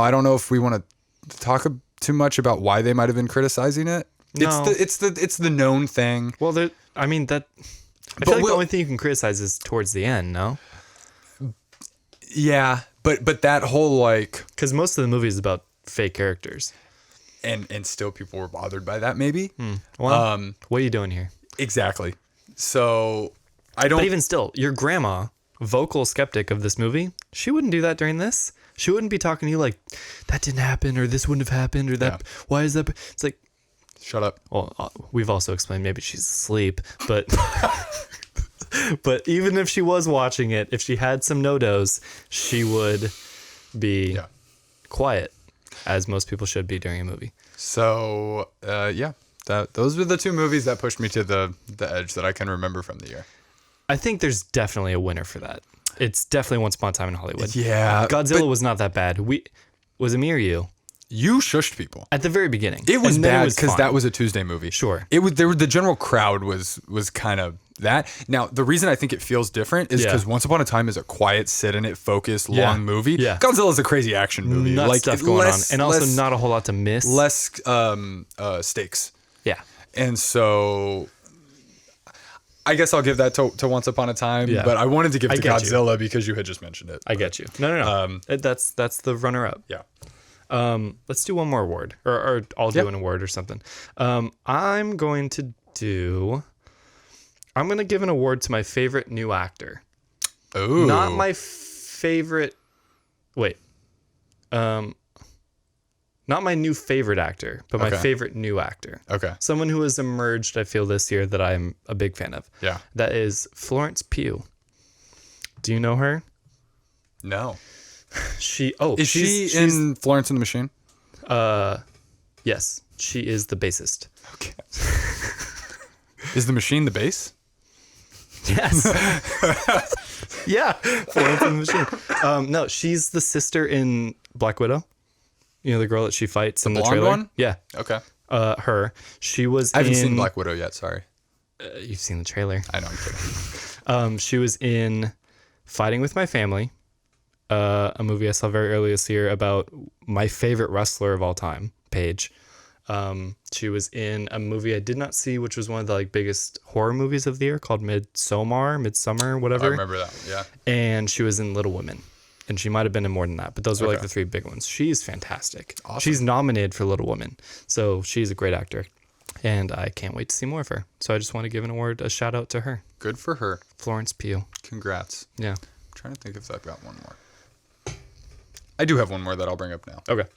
I don't know if we want to talk too much about why they might have been criticizing it. No. It's the known thing. Well, I feel like the only thing you can criticize is towards the end, no? Yeah, but that whole like, Because most of the movie is about fake characters. and still people were bothered by that maybe. Well, what are you doing here? Exactly. So I don't. But even still, your grandma, vocal skeptic of this movie, she wouldn't do that during this. She wouldn't be talking to you like, that didn't happen, or this wouldn't have happened, or that, why is that? It's like, Shut up. well, we've also explained maybe she's asleep, but but even if she was watching it, if she had some no-dos, she would be quiet, as most people should be during a movie. So those were the 2 movies that pushed me to the edge that I can remember from the year. I think there's definitely a winner for that. It's definitely Once Upon a Time in Hollywood. Yeah, Godzilla was not that bad. Was it me or you? You shushed people. At the very beginning. It was And then bad was because fine. that was a Tuesday movie. Sure. It was the general crowd was kind of that. Now the reason I think it feels different is because Once Upon a Time is a quiet, sit in it, focused, long movie. Yeah. Godzilla's a crazy action movie. Nuts like stuff going on, and also less, not a whole lot to miss. less stakes. Yeah. And so I guess I'll give that to Once Upon a Time. Yeah. But I wanted to give to get you. Godzilla because you had just mentioned it. I get you. No. That's the runner-up. Yeah. Let's do one more award, or I'll do an award or something. I'm going to give an award to my favorite new actor. Oh. Not my favorite. Wait. Not my new favorite actor, but my favorite new actor. Okay. Someone who has emerged, I feel, this year that I'm a big fan of. Yeah. That is Florence Pugh. Do you know her? No. Is she in Florence and the Machine? Yes, she is the bassist. Okay. Is the machine the bass? Yes. Yeah, Florence and the Machine. No, she's the sister in Black Widow. You know, the girl that she fights in the blonde trailer? one? Yeah. Okay. Her. She was I haven't seen Black Widow yet, sorry. You've seen the trailer. I know, I'm kidding. She was in Fighting with My Family, a movie I saw very early this year about my favorite wrestler of all time, Paige. She was in a movie I did not see, which was one of the biggest horror movies of the year called Midsummer, whatever. I remember that one, yeah. And she was in Little Women. And she might have been in more than that, but those were the 3 big ones. She's fantastic. Awesome. She's nominated for Little Women, so she's a great actor. And I can't wait to see more of her. So I just want to give a shout out to her. Good for her. Florence Pugh. Congrats. Yeah. I'm trying to think if I've got one more. I do have one more that I'll bring up now. Okay.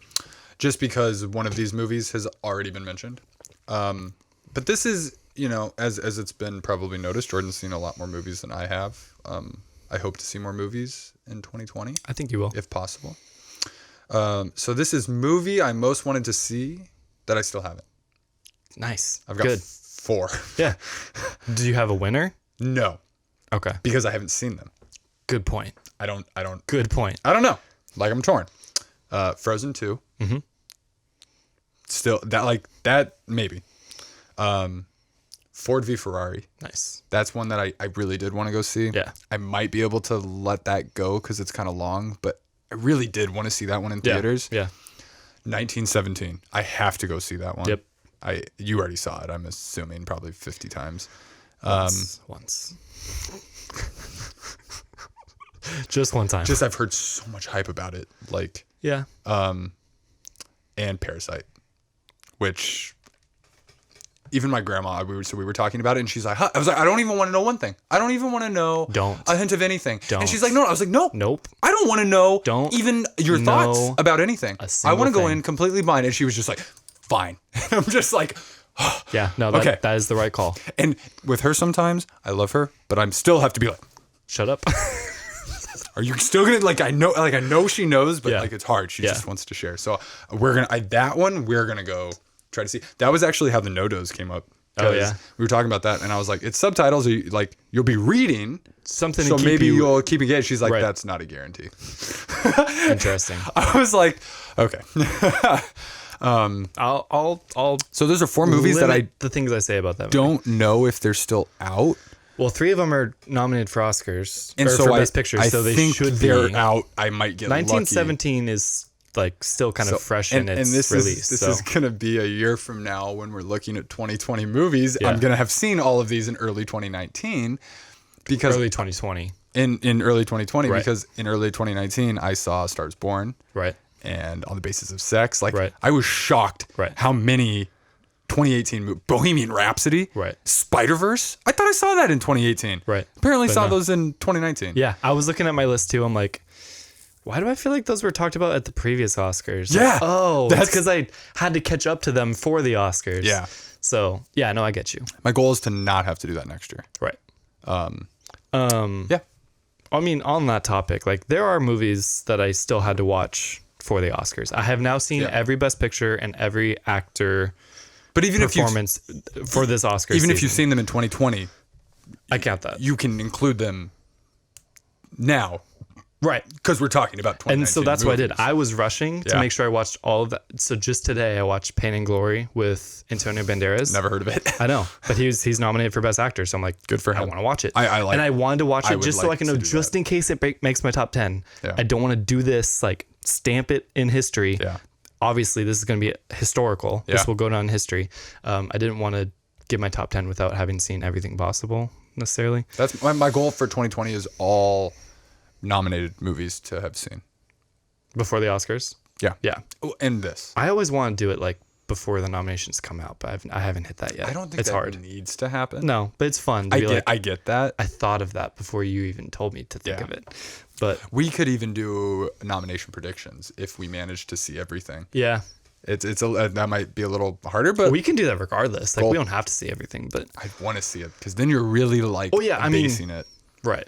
Just because one of these movies has already been mentioned. But this is, as it's been probably noticed, Jordan's seen a lot more movies than I have. I hope to see more movies in 2020. I think you will. If possible. So this is movie I most wanted to see that I still haven't. Nice. I've got Good. 4. Yeah. Do you have a winner? No, Okay. because I haven't seen them. Good point. I don't Good point. I don't know. I'm torn. Frozen 2. Mm-hmm. Still that maybe. Ford v Ferrari. Nice. That's one that I really did want to go see. Yeah. I might be able to let that go because it's kind of long, but I really did want to see that one in theaters. Yeah. 1917. I have to go see that one. Yep. You already saw it, I'm assuming, probably 50 times. Once. Just one time. Just I've heard so much hype about it. Yeah. And Parasite, which even my grandma, we were talking about it, and she's like, huh. I was like, I don't even want to know one thing. I don't even want to know a hint of anything. And she's like, no. I was like, no. Nope. I don't want to know even your thoughts about anything. I want to go in completely blind. And she was just like, fine. And I'm just like, yeah, no, that is the right call. And with her sometimes, I love her, but I'm still have to be like, shut up. Are you still gonna I know she knows, but like it's hard. She just wants to share. So we're gonna go try to see. That was actually how the no-dos came up. Oh yeah, we were talking about that, and I was like, it's subtitles. Like you'll be reading something, so maybe you'll keep engaged. She's like, that's not a guarantee. Interesting. I was like, okay. I'll. So those are 4 movies that the things I say about that don't know if they're still out. Well, 3 of them are nominated for Oscars and for Best Picture, so they think should they're be out. I might get 1917 lucky. Is like still kind of fresh in its release. This is gonna be a year from now when we're looking at 2020 movies. I'm gonna have seen all of these in early 2019 because early 2020 in early 2020 because in early 2019 I saw Stars Born and On the Basis of Sex. I was shocked how many 2018 Bohemian Rhapsody, Spider-Verse. I thought I saw that in 2018. Apparently saw those in 2019. Yeah, I was looking at my list too. I'm like, why do I feel like those were talked about at the previous Oscars? Yeah. That's because I had to catch up to them for the Oscars. Yeah. So yeah, no, I get you. My goal is to not have to do that next year. Right. Yeah. I mean, on that topic, like there are movies that I still had to watch for the Oscars. I have now seen every Best Picture and every actor. But even performance for this Oscar even season. if you've seen them in 2020, I count that. You can include them now. Right. Because we're talking about 2019 And so that's movies. what I did. I was rushing to make sure I watched all of that. So just today I watched Pain and Glory with Antonio Banderas. Never heard of it. I know. But he's nominated for Best Actor. So I'm like, good for him. I want to watch it. And I wanted to watch it just so I can know, just in case it makes my top 10. Yeah. I don't want to do this, like stamp it in history. Yeah. Obviously, this is going to be historical. Yeah. This will go down in history. I didn't want to give my top 10 without having seen everything possible necessarily. That's my goal for 2020 is all nominated movies to have seen. Before the Oscars? Yeah. Yeah. And this. I always want to do it like before the nominations come out, but I haven't hit that yet. I don't think it's that hard. Needs to happen. No, but it's fun. I get that. I thought of that before you even told me to think of it. But we could even do nomination predictions if we manage to see everything. Yeah. That might be a little harder, but we can do that regardless. Like we don't have to see everything, but I want to see it because then you're really like basing it. Right.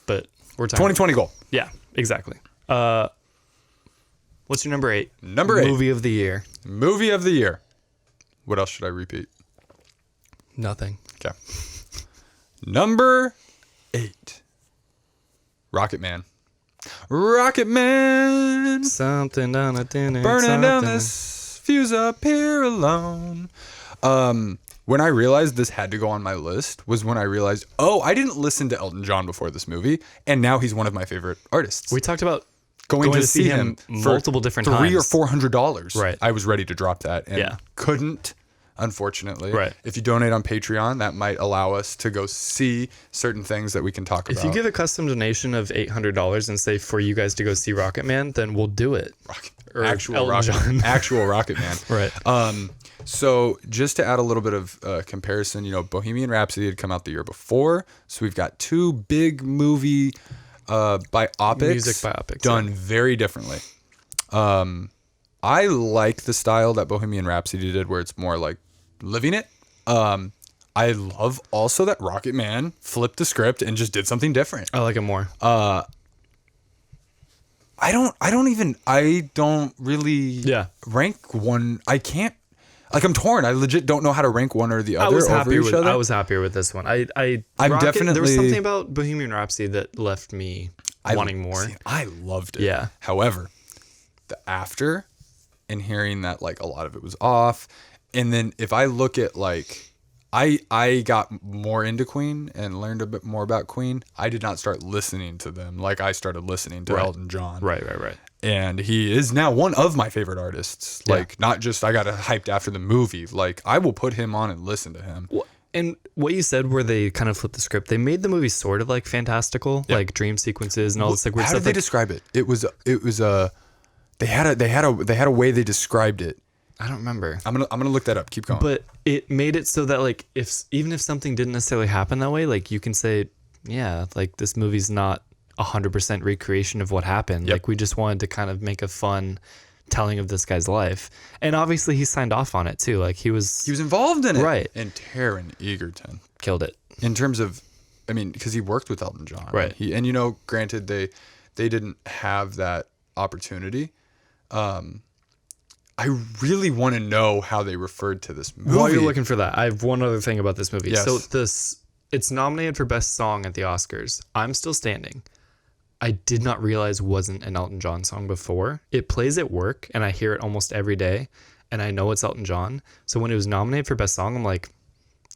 But we're talking 2020 goal. Yeah, exactly. What's your number 8? Number 8. Movie of the year. Movie of the year. What else should I repeat? Nothing. Okay. Number 8. Rocket Man. Rocket Man. Something down a dinner. Burning down this fuse up here alone. When I realized this had to go on my list was when I realized, I didn't listen to Elton John before this movie, and now he's one of my favorite artists. We talked about going to see him multiple different times. $300 or $400. Right. I was ready to drop that and couldn't, unfortunately. Right. If you donate on Patreon, that might allow us to go see certain things that we can talk about. If you give a custom donation of $800 and say for you guys to go see Rocket Man, then we'll do it. Actual Rocket Man. Right. So just to add a little bit of comparison, Bohemian Rhapsody had come out the year before. So we've got 2 big movie biopics. Music biopics. Done very differently. I like the style that Bohemian Rhapsody did where it's more like living it. I love also that Rocket Man flipped the script and just did something different. I like it more. I don't really rank one. I can't. Like I'm torn. I legit don't know how to rank one or the other over each other. I was happier with this one. I'm definitely. There was something about Bohemian Rhapsody that left me wanting more. I loved it. Yeah. However, the after and hearing that like a lot of it was off, and then if I look at like I got more into Queen and learned a bit more about Queen. I did not start listening to them like I started listening to Elton John. Right. And he is now one of my favorite artists. Like, not just I got hyped after the movie. Like, I will put him on and listen to him. And what you said where they kind of flipped the script, they made the movie sort of like fantastical, like dream sequences and all this like weird stuff. How did they describe it? It was they had a way they described it I don't remember. I'm gonna look that up. Keep going. But it made it so that like even if something didn't necessarily happen that way, like you can say, yeah, like this movie's not 100% recreation of what happened. Yep. Like we just wanted to kind of make a fun telling of this guy's life, and obviously he signed off on it too. Like he was involved in it, right? And Taron Egerton Killed it in terms of, I mean, because he worked with Elton John, right? And you know, granted, they didn't have that opportunity. I really want to know how they referred to this movie. While you're looking for that, I have one other thing about this movie. Yes. So it's nominated for Best Song at the Oscars. I'm Still Standing. I did not realize wasn't an Elton John song before. It plays at work, and I hear it almost every day, and I know it's Elton John. So when it was nominated for Best Song, I'm like,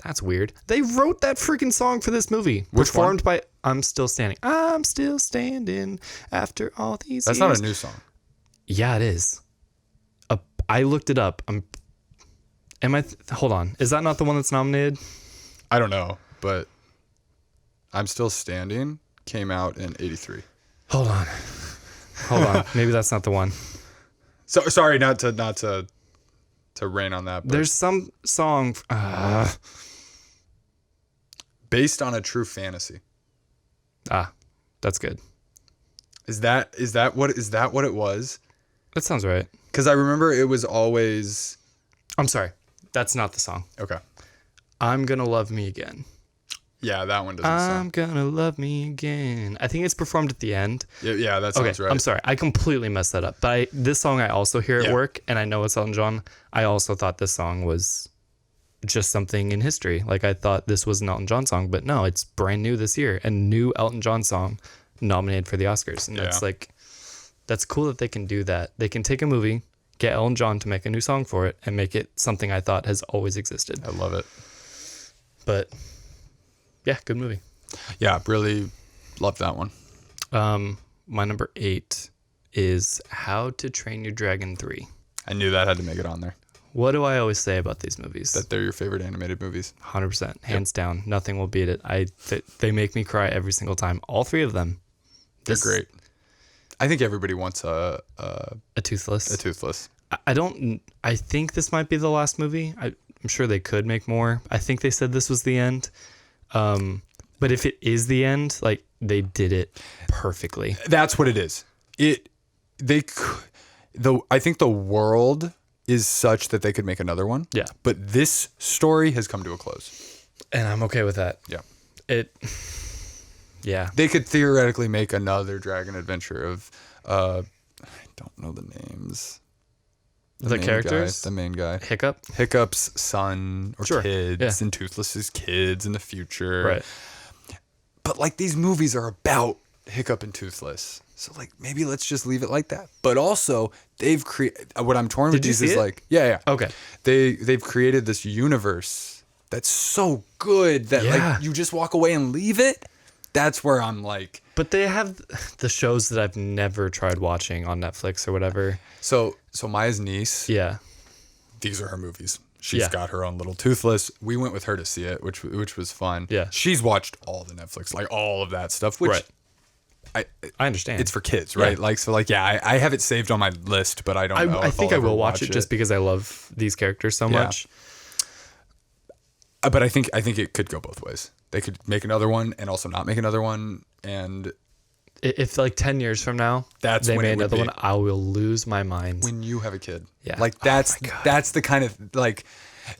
that's weird. They wrote that freaking song for this movie. Which performed by I'm Still Standing. I'm still standing after all these That's years. not a new song. Yeah, it is. I looked it up. Hold on. Is that not the one that's nominated? I don't know, but I'm Still Standing came out in '83. Hold on. Maybe that's not the one. So sorry, not to rain on that. But There's some song based on a true fantasy. That's good. Is that what it was? That sounds right. Because I remember it was always. I'm sorry. That's not the song. Okay. I'm Gonna Love Me Again. Yeah, that one doesn't I'm sound. gonna love me again. I think it's performed at the end. Yeah, that sounds right. I'm sorry. I completely messed that up. But this song I also hear at work, and I know it's Elton John. I also thought this song was just something in history. Like I thought this was an Elton John song, but no, it's brand new this year. A new Elton John song nominated for the Oscars. And that's cool that they can do that. They can take a movie, get Elton John to make a new song for it, and make it something I thought has always existed. I love it. But yeah, good movie. Yeah, really loved that one. My number 8 is How to Train Your Dragon 3. I knew that had to make it on there. What do I always say about these movies? That they're your favorite animated movies. 100%, hands down. Nothing will beat it. They make me cry every single time. All 3 of them. They're great. I think everybody wants a Toothless. A Toothless. I think this might be the last movie. I'm sure they could make more. I think they said this was the end. But if it is the end, like they did it perfectly. That's what it is. I think the world is such that they could make another one. Yeah. But this story has come to a close. And I'm okay with that. Yeah. Yeah. They could theoretically make another dragon adventure of I don't know the names. The characters? The main guy. Hiccup's son or Sure. kids, Yeah. and Toothless's kids in the future. Right. But like these movies are about Hiccup and Toothless. So like maybe let's just leave it like that. But also they've created what I'm torn with Did you these see is it? like yeah. Okay. They've created this universe that's so good that Yeah. like you just walk away and leave it. That's where I'm like. But they have the shows that I've never tried watching on Netflix or whatever. So Maya's niece. Yeah. These are her movies. She's got her own little Toothless. We went with her to see it, which was fun. Yeah. She's watched all the Netflix, like all of that stuff, which I understand. it's for kids, right? Yeah. Like so like yeah, I have it saved on my list, but I don't know. I if think I'll I will ever watch it just because I love these characters so much. But I think it could go both ways. They could make another one and also not make another one, and If like 10 years from now That's they when made it would another be. one, I will lose my mind. when you have a kid, Yeah. like Oh that's my God. that's the kind of like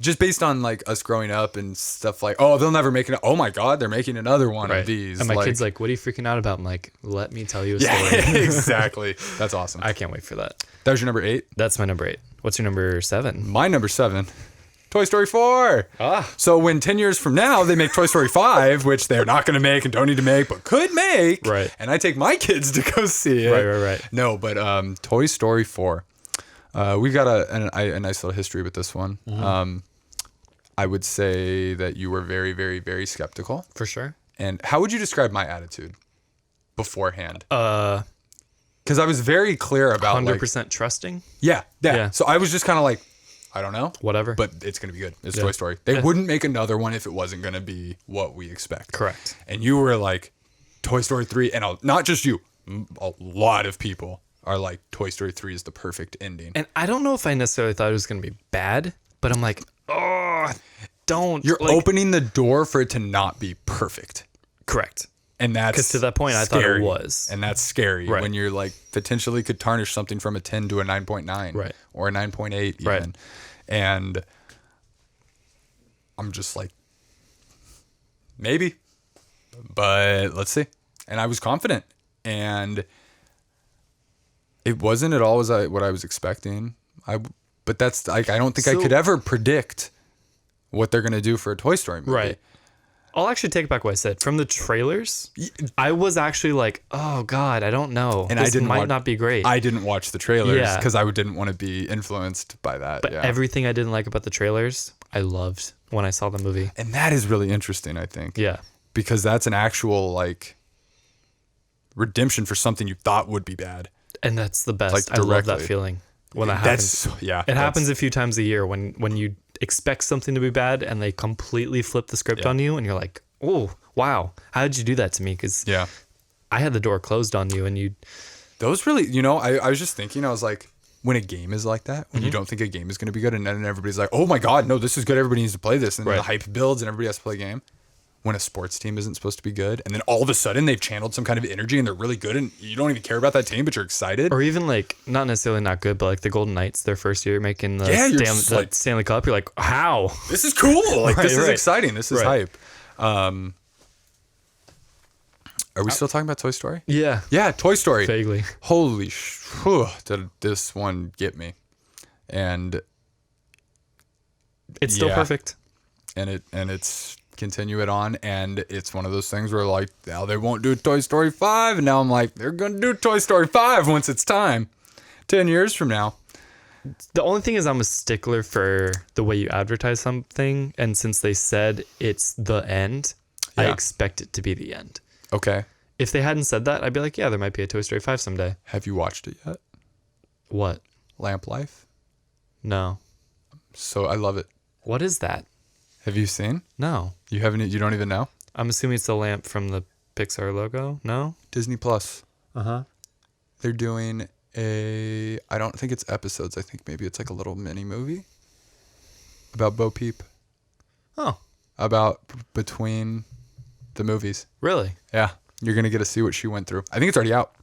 just based on like us growing up and stuff like they'll never make it. Oh my God, they're making another one of these. And my kid's like, what are you freaking out about? I'm like, let me tell you a story. yeah, exactly. That's awesome. I can't wait for that. That was your number 8. That's my number 8. What's your number 7? My number 7, Toy Story 4. So when 10 years from now they make Toy Story 5, which they're not going to make and don't need to make, but could make, Right. and I take my kids to go see it. Right. No, but Toy Story 4. We've got a nice little history with this one. Mm-hmm. I would say that you were very, very, very skeptical. For sure. And how would you describe my attitude beforehand? 100% Because I was very clear about like, trusting. yeah. Yeah. So I was just kind of like, I don't know. Whatever. But it's going to be good. It's Yeah. Toy Story. They Yeah. wouldn't make another one if it wasn't going to be what we expect. Correct. And you were like, Toy Story 3, and not just you, a lot of people are like Toy Story 3 is the perfect ending. And I don't know if I necessarily thought it was going to be bad, but I'm like, oh, don't. You're like, opening the door for it to not be perfect. correct. And that's Because to that point, I thought it was. And that's scary Right. when you're like potentially could tarnish something from a 10 to a 9.9 Right. or a 9.8 even. Right. And I'm just like, maybe, but let's see. And I was confident, and it wasn't at all what I was expecting. But that's like, I don't think I could ever predict what they're going to do for a Toy Story movie. Right. I'll actually take back what I said. From the trailers, I was actually like, oh, God, I don't know. And this might not be great. I didn't watch the trailers Yeah. because I didn't want to be influenced by that. But everything I didn't like about the trailers, I loved when I saw the movie. And that is really interesting, I think. Yeah. Because that's an actual like redemption for something you thought would be bad. And that's the best. Like, I love that directly. feeling when that happens. It happens a few times a year when you expect something to be bad and they completely flip the script on you and you're like, oh, wow, how did you do that to me? Because I had the door closed on you and you... Those really, I was just thinking, I was like, when a game is like that, when you don't think a game is going to be good and then everybody's like, oh my God, no, this is good, everybody needs to play this. And then the hype builds and everybody has to play a game. When a sports team isn't supposed to be good, and then all of a sudden they've channeled some kind of energy and they're really good, and you don't even care about that team, but you're excited. Or even like, not necessarily not good, but like the Golden Knights, their first year making the, Stanley Cup, you're like, how? This is cool. Like, this is exciting. This is hype. Are we still talking about Toy Story? Yeah. Yeah, Toy Story. Vaguely. Holy did this one get me. And it's still perfect. And it's continue it on, and it's one of those things where like, now they won't do Toy Story 5, and now I'm like, they're gonna do Toy Story 5 once it's time, 10 years from now. The only thing is I'm a stickler for the way you advertise something, and since they said it's the end, I expect it to be the end. Okay. If they hadn't said that, I'd be like, yeah, there might be a Toy Story 5 someday. Have you watched it yet? What? Lamp Life? No. So I love it. What is that? Have you seen? No. You don't even know? I'm assuming it's the lamp from the Pixar logo. No? Disney Plus. Uh-huh. They're doing I don't think it's episodes. I think maybe it's like a little mini movie about Bo Peep. Oh. About between the movies. Really? Yeah. You're going to get to see what she went through. I think it's already out.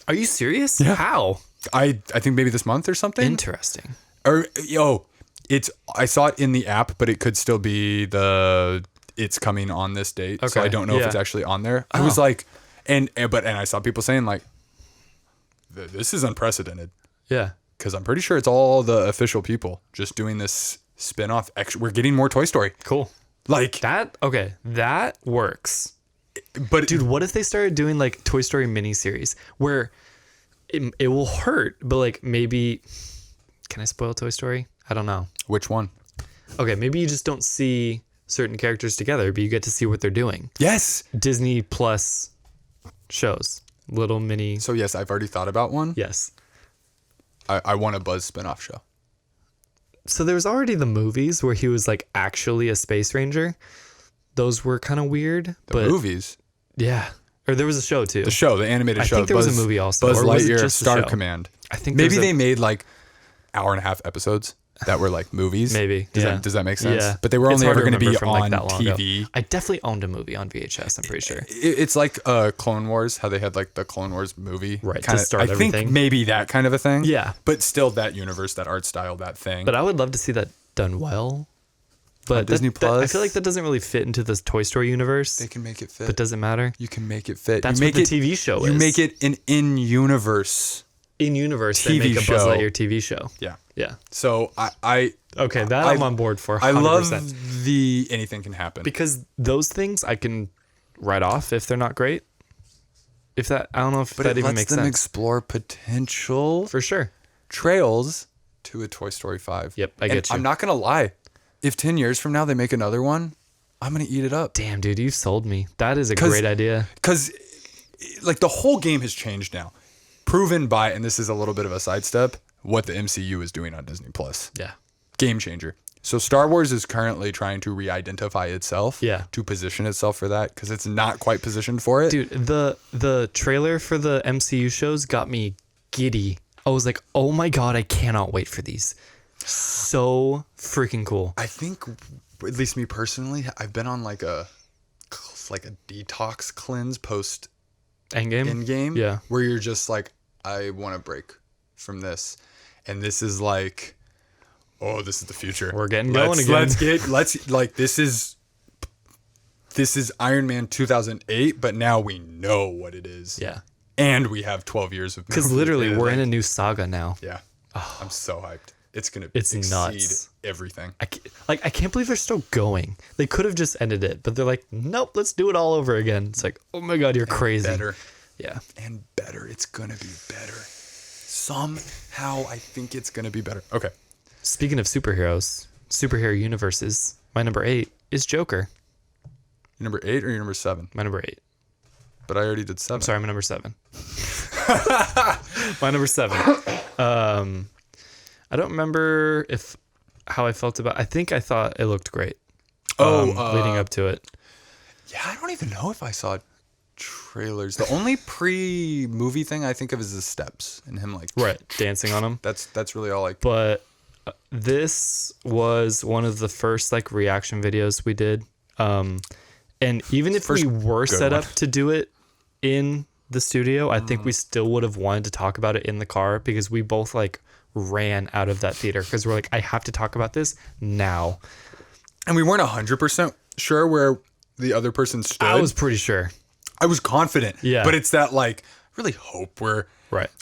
Are you serious? Yeah. How? I think maybe this month or something. Interesting. Or, I saw it in the app, but it could still be it's coming on this date. So I don't know if it's actually on there. I was like, and I saw people saying like, this is unprecedented. Yeah. Because I'm pretty sure it's all the official people just doing this spin-off. We're getting more Toy Story. Cool. Like that. Okay. That works. But dude, what if they started doing like Toy Story miniseries where it will hurt, but like maybe, can I spoil Toy Story? I don't know. Which one? Okay, maybe you just don't see certain characters together, but you get to see what they're doing. Yes. Disney Plus shows. Little mini. So yes, I've already thought about one. Yes. I want a Buzz spinoff show. So there's already the movies where he was like actually a space ranger. Those were kind of weird. The movies? Yeah. Or there was a show too. The animated show. I think there was a movie also. Buzz or was it Lightyear just Star Command. I think maybe they made like hour and a half episodes that were like movies. Maybe. Does that make sense? Yeah. But they were only ever going to be on like TV. I definitely owned a movie on VHS, I'm pretty sure. It's like Clone Wars, how they had like the Clone Wars movie. Right, kinda, to start I everything. think maybe that kind of a thing. Yeah. But still that universe, that art style, that thing. But I would love to see that done well. But Disney Plus. I feel like that doesn't really fit into this Toy Story universe. They can make it fit. But does it matter? You can make it fit. That's you make what the TV show is. You make it an in-universe. In-universe, TV they make a Buzz show. Lightyear TV show. Yeah. Yeah. So Okay, I'm on board for 100%. I love the anything can happen. Because those things I can write off if they're not great. I don't know if that even makes sense. But it lets them explore potential. For sure. Trails to a Toy Story 5. Yep, I get you. I'm not going to lie. If 10 years from now they make another one, I'm going to eat it up. Damn, dude, you sold me. That is a great idea. Because, like, the whole game has changed now. Proven by, and this is a little bit of a sidestep, what the MCU is doing on Disney Plus. Yeah. Game changer. So Star Wars is currently trying to re-identify itself. Yeah. To position itself for that, because it's not quite positioned for it. Dude, the trailer for the MCU shows got me giddy. I was like, oh my God, I cannot wait for these. So freaking cool. I think, at least me personally, I've been on like a detox cleanse post Endgame? Yeah. where you're just like, I want to break from this. And this is like, oh, this is the future. We're getting going again. This is Iron Man 2008, but now we know what it is. Yeah. And we have 12 years of Because literally we're in a new saga now. Yeah. Oh, I'm so hyped. It's going to exceed nuts. Everything. I can't believe they're still going. They could have just ended it, but they're like, nope, let's do it all over again. It's like, oh my God, you're crazy. Better. Yeah. And better. It's going to be better. Somehow I think it's going to be better. Okay. Speaking of superheroes, superhero universes, my number 8 is Joker. Your number 8 or your number 7? My number 8. But I already did 7. I'm sorry, my number 7. My number 7. I don't remember how I felt about. I think I thought it looked great. Leading up to it. Yeah, I don't even know if I saw trailers. The only pre-movie thing I think of is the steps and him like dancing on them. That's really all. But this was one of the first like reaction videos we did. And even if we were set up to do it in the studio, I think we still would have wanted to talk about it in the car because we both like ran out of that theater because we're like, I have to talk about this now. And we weren't 100% sure where the other person stood. I was pretty sure. I was confident. Yeah. But it's that like, really hope what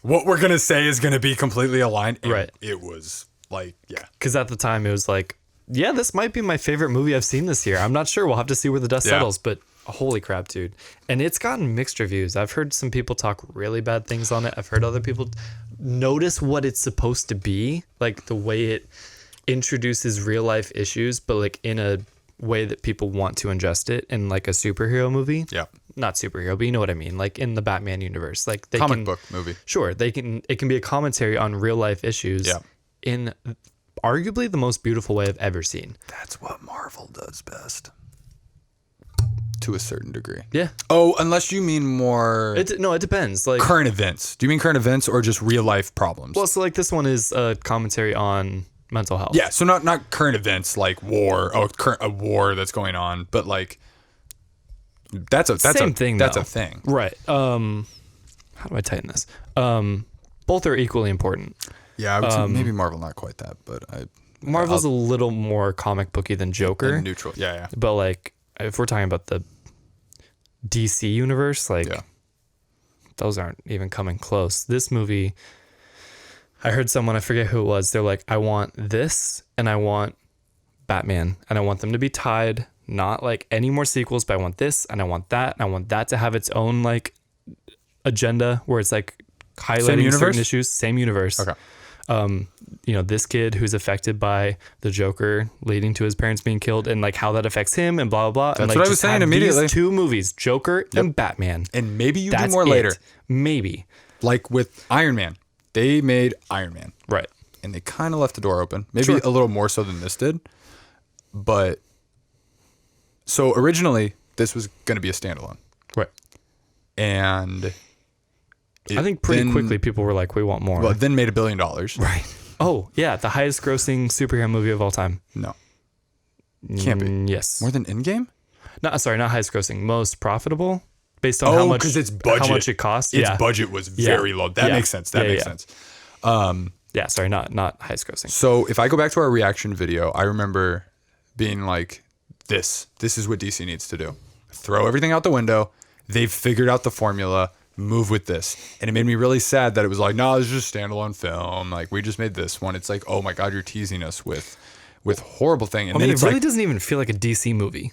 we're going to say is going to be completely aligned. And it was like, yeah. Because at the time it was like, yeah, this might be my favorite movie I've seen this year. I'm not sure. We'll have to see where the dust settles, but holy crap, dude. And it's gotten mixed reviews. I've heard some people talk really bad things on it. I've heard other people notice what it's supposed to be, like the way it introduces real life issues, but like in a way that people want to ingest it in like a superhero movie. Yeah. Not superhero, but you know what I mean? Like in the Batman universe. Like they comic book movie. Sure. It can be a commentary on real life issues in arguably the most beautiful way I've ever seen. That's what Marvel does best. To a certain degree. Yeah. Oh, unless you mean more... It depends. Like current events. Do you mean current events or just real life problems? Well, so like this one is a commentary on mental health. Yeah, so not current events like war, a war that's going on, but like that's a thing. That's a thing. Right. How do I tighten this? Both are equally important. Yeah, I would say maybe Marvel not quite that, but Marvel's a little more comic booky than Joker. Neutral. Yeah. But like if we're talking about the DC universe, like those aren't even coming close. This movie, I heard someone, I forget who it was, they're like, I want this and I want Batman and I want them to be tied, not like any more sequels, but I want this and I want that and I want that to have its own like agenda where it's like highlighting certain issues. Same universe. Okay. This kid who's affected by the Joker leading to his parents being killed and like how that affects him and blah, blah, blah. That's and like what I was saying immediately. These two movies, Joker and Batman. And maybe you do more later. Maybe. Like with Iron Man. They made Iron Man. Right. And they kind of left the door open. Maybe a little more so than this did. But so originally this was going to be a standalone. Right. And I think pretty quickly people were like, we want more. Well, it then made $1 billion. Right. Oh, yeah. The highest grossing superhero movie of all time. No. Can't be. Yes. More than Endgame? Not highest grossing. Most profitable based on how much its budget. How much it cost. Its budget was very low. That makes sense. That makes sense. Not highest grossing. So if I go back to our reaction video, I remember being like, this is what DC needs to do. Throw everything out the window. They've figured out the formula. Move with this. And it made me really sad that it was like, no, this is just a standalone film. Like, we just made this one. It's like, oh my God, you're teasing us with horrible thing. And then it really doesn't even feel like a DC movie.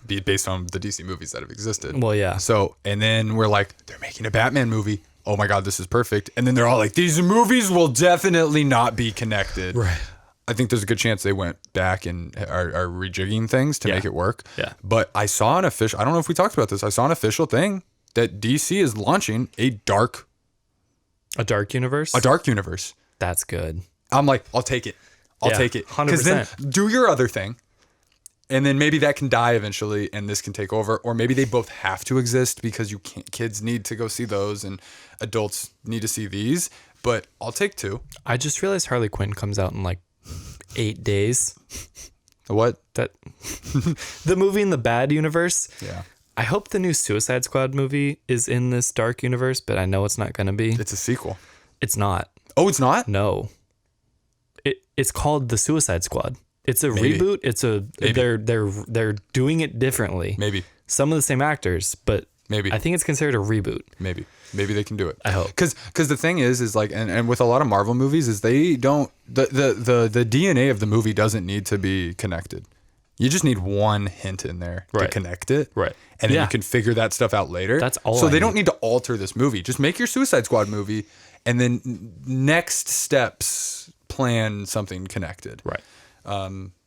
Based on the DC movies that have existed. Well, yeah. So, and then we're like, they're making a Batman movie. Oh my God, this is perfect. And then they're all like, these movies will definitely not be connected. Right. I think there's a good chance they went back and are rejigging things to make it work. Yeah. But I saw an official, I don't know if we talked about this. I saw an official thing that DC is launching a dark universe. A dark universe. That's good. I'm like, I'll take it. I'll take it. 100%. Because then do your other thing And then maybe that can die eventually and this can take over. Or maybe they both have to exist because you can't, kids need to go see those and adults need to see these. But I'll take 2. I just realized Harley Quinn comes out in like 8 days. What? That the movie in the bad universe. Yeah. I hope the new Suicide Squad movie is in this dark universe, but I know it's not going to be. It's a sequel. It's not. Oh, it's not? No. It's called The Suicide Squad. It's a Maybe. reboot. It's a Maybe. they're doing it differently. Maybe. Some of the same actors, but Maybe. I think it's considered a reboot. Maybe they can do it. I hope. Because the thing is like, and with a lot of Marvel movies is they don't, the DNA of the movie doesn't need to be connected. You just need one hint in there to Right. connect it. Right. And then Yeah. you can figure that stuff out later. That's all So I they don't need. need to alter this movie. Just make your Suicide Squad movie and then next steps plan something connected. Right.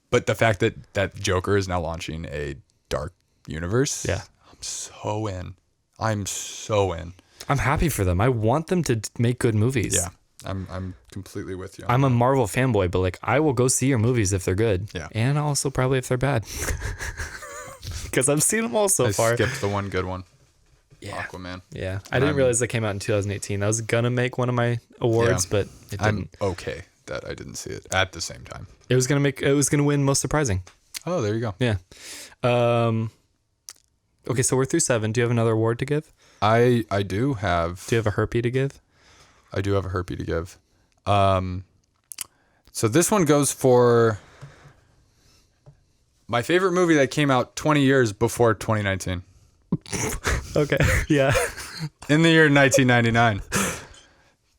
But the fact that Joker is now launching a dark universe. Yeah. I'm so in. I'm so in. I'm happy for them. I want them to make good movies. Yeah. I'm completely with you. on I'm a that. Marvel fanboy, but like I will go see your movies if they're good. Yeah. And also probably if they're bad. Because I've seen them all so I far. skipped the one good one. Yeah. Aquaman. Yeah. I didn't realize that came out in 2018. I was gonna make one of my awards, Yeah. but it I'm didn't. okay that I didn't see it at the same time. It was gonna win most surprising. Oh, there you go. Yeah. Okay, so we're through 7. Do you have another award to give? I do have Do you have a HRPie to give? I do have a HRPie to give. So this one goes for my favorite movie that came out 20 years before 2019. Okay. Yeah. In the year 1999.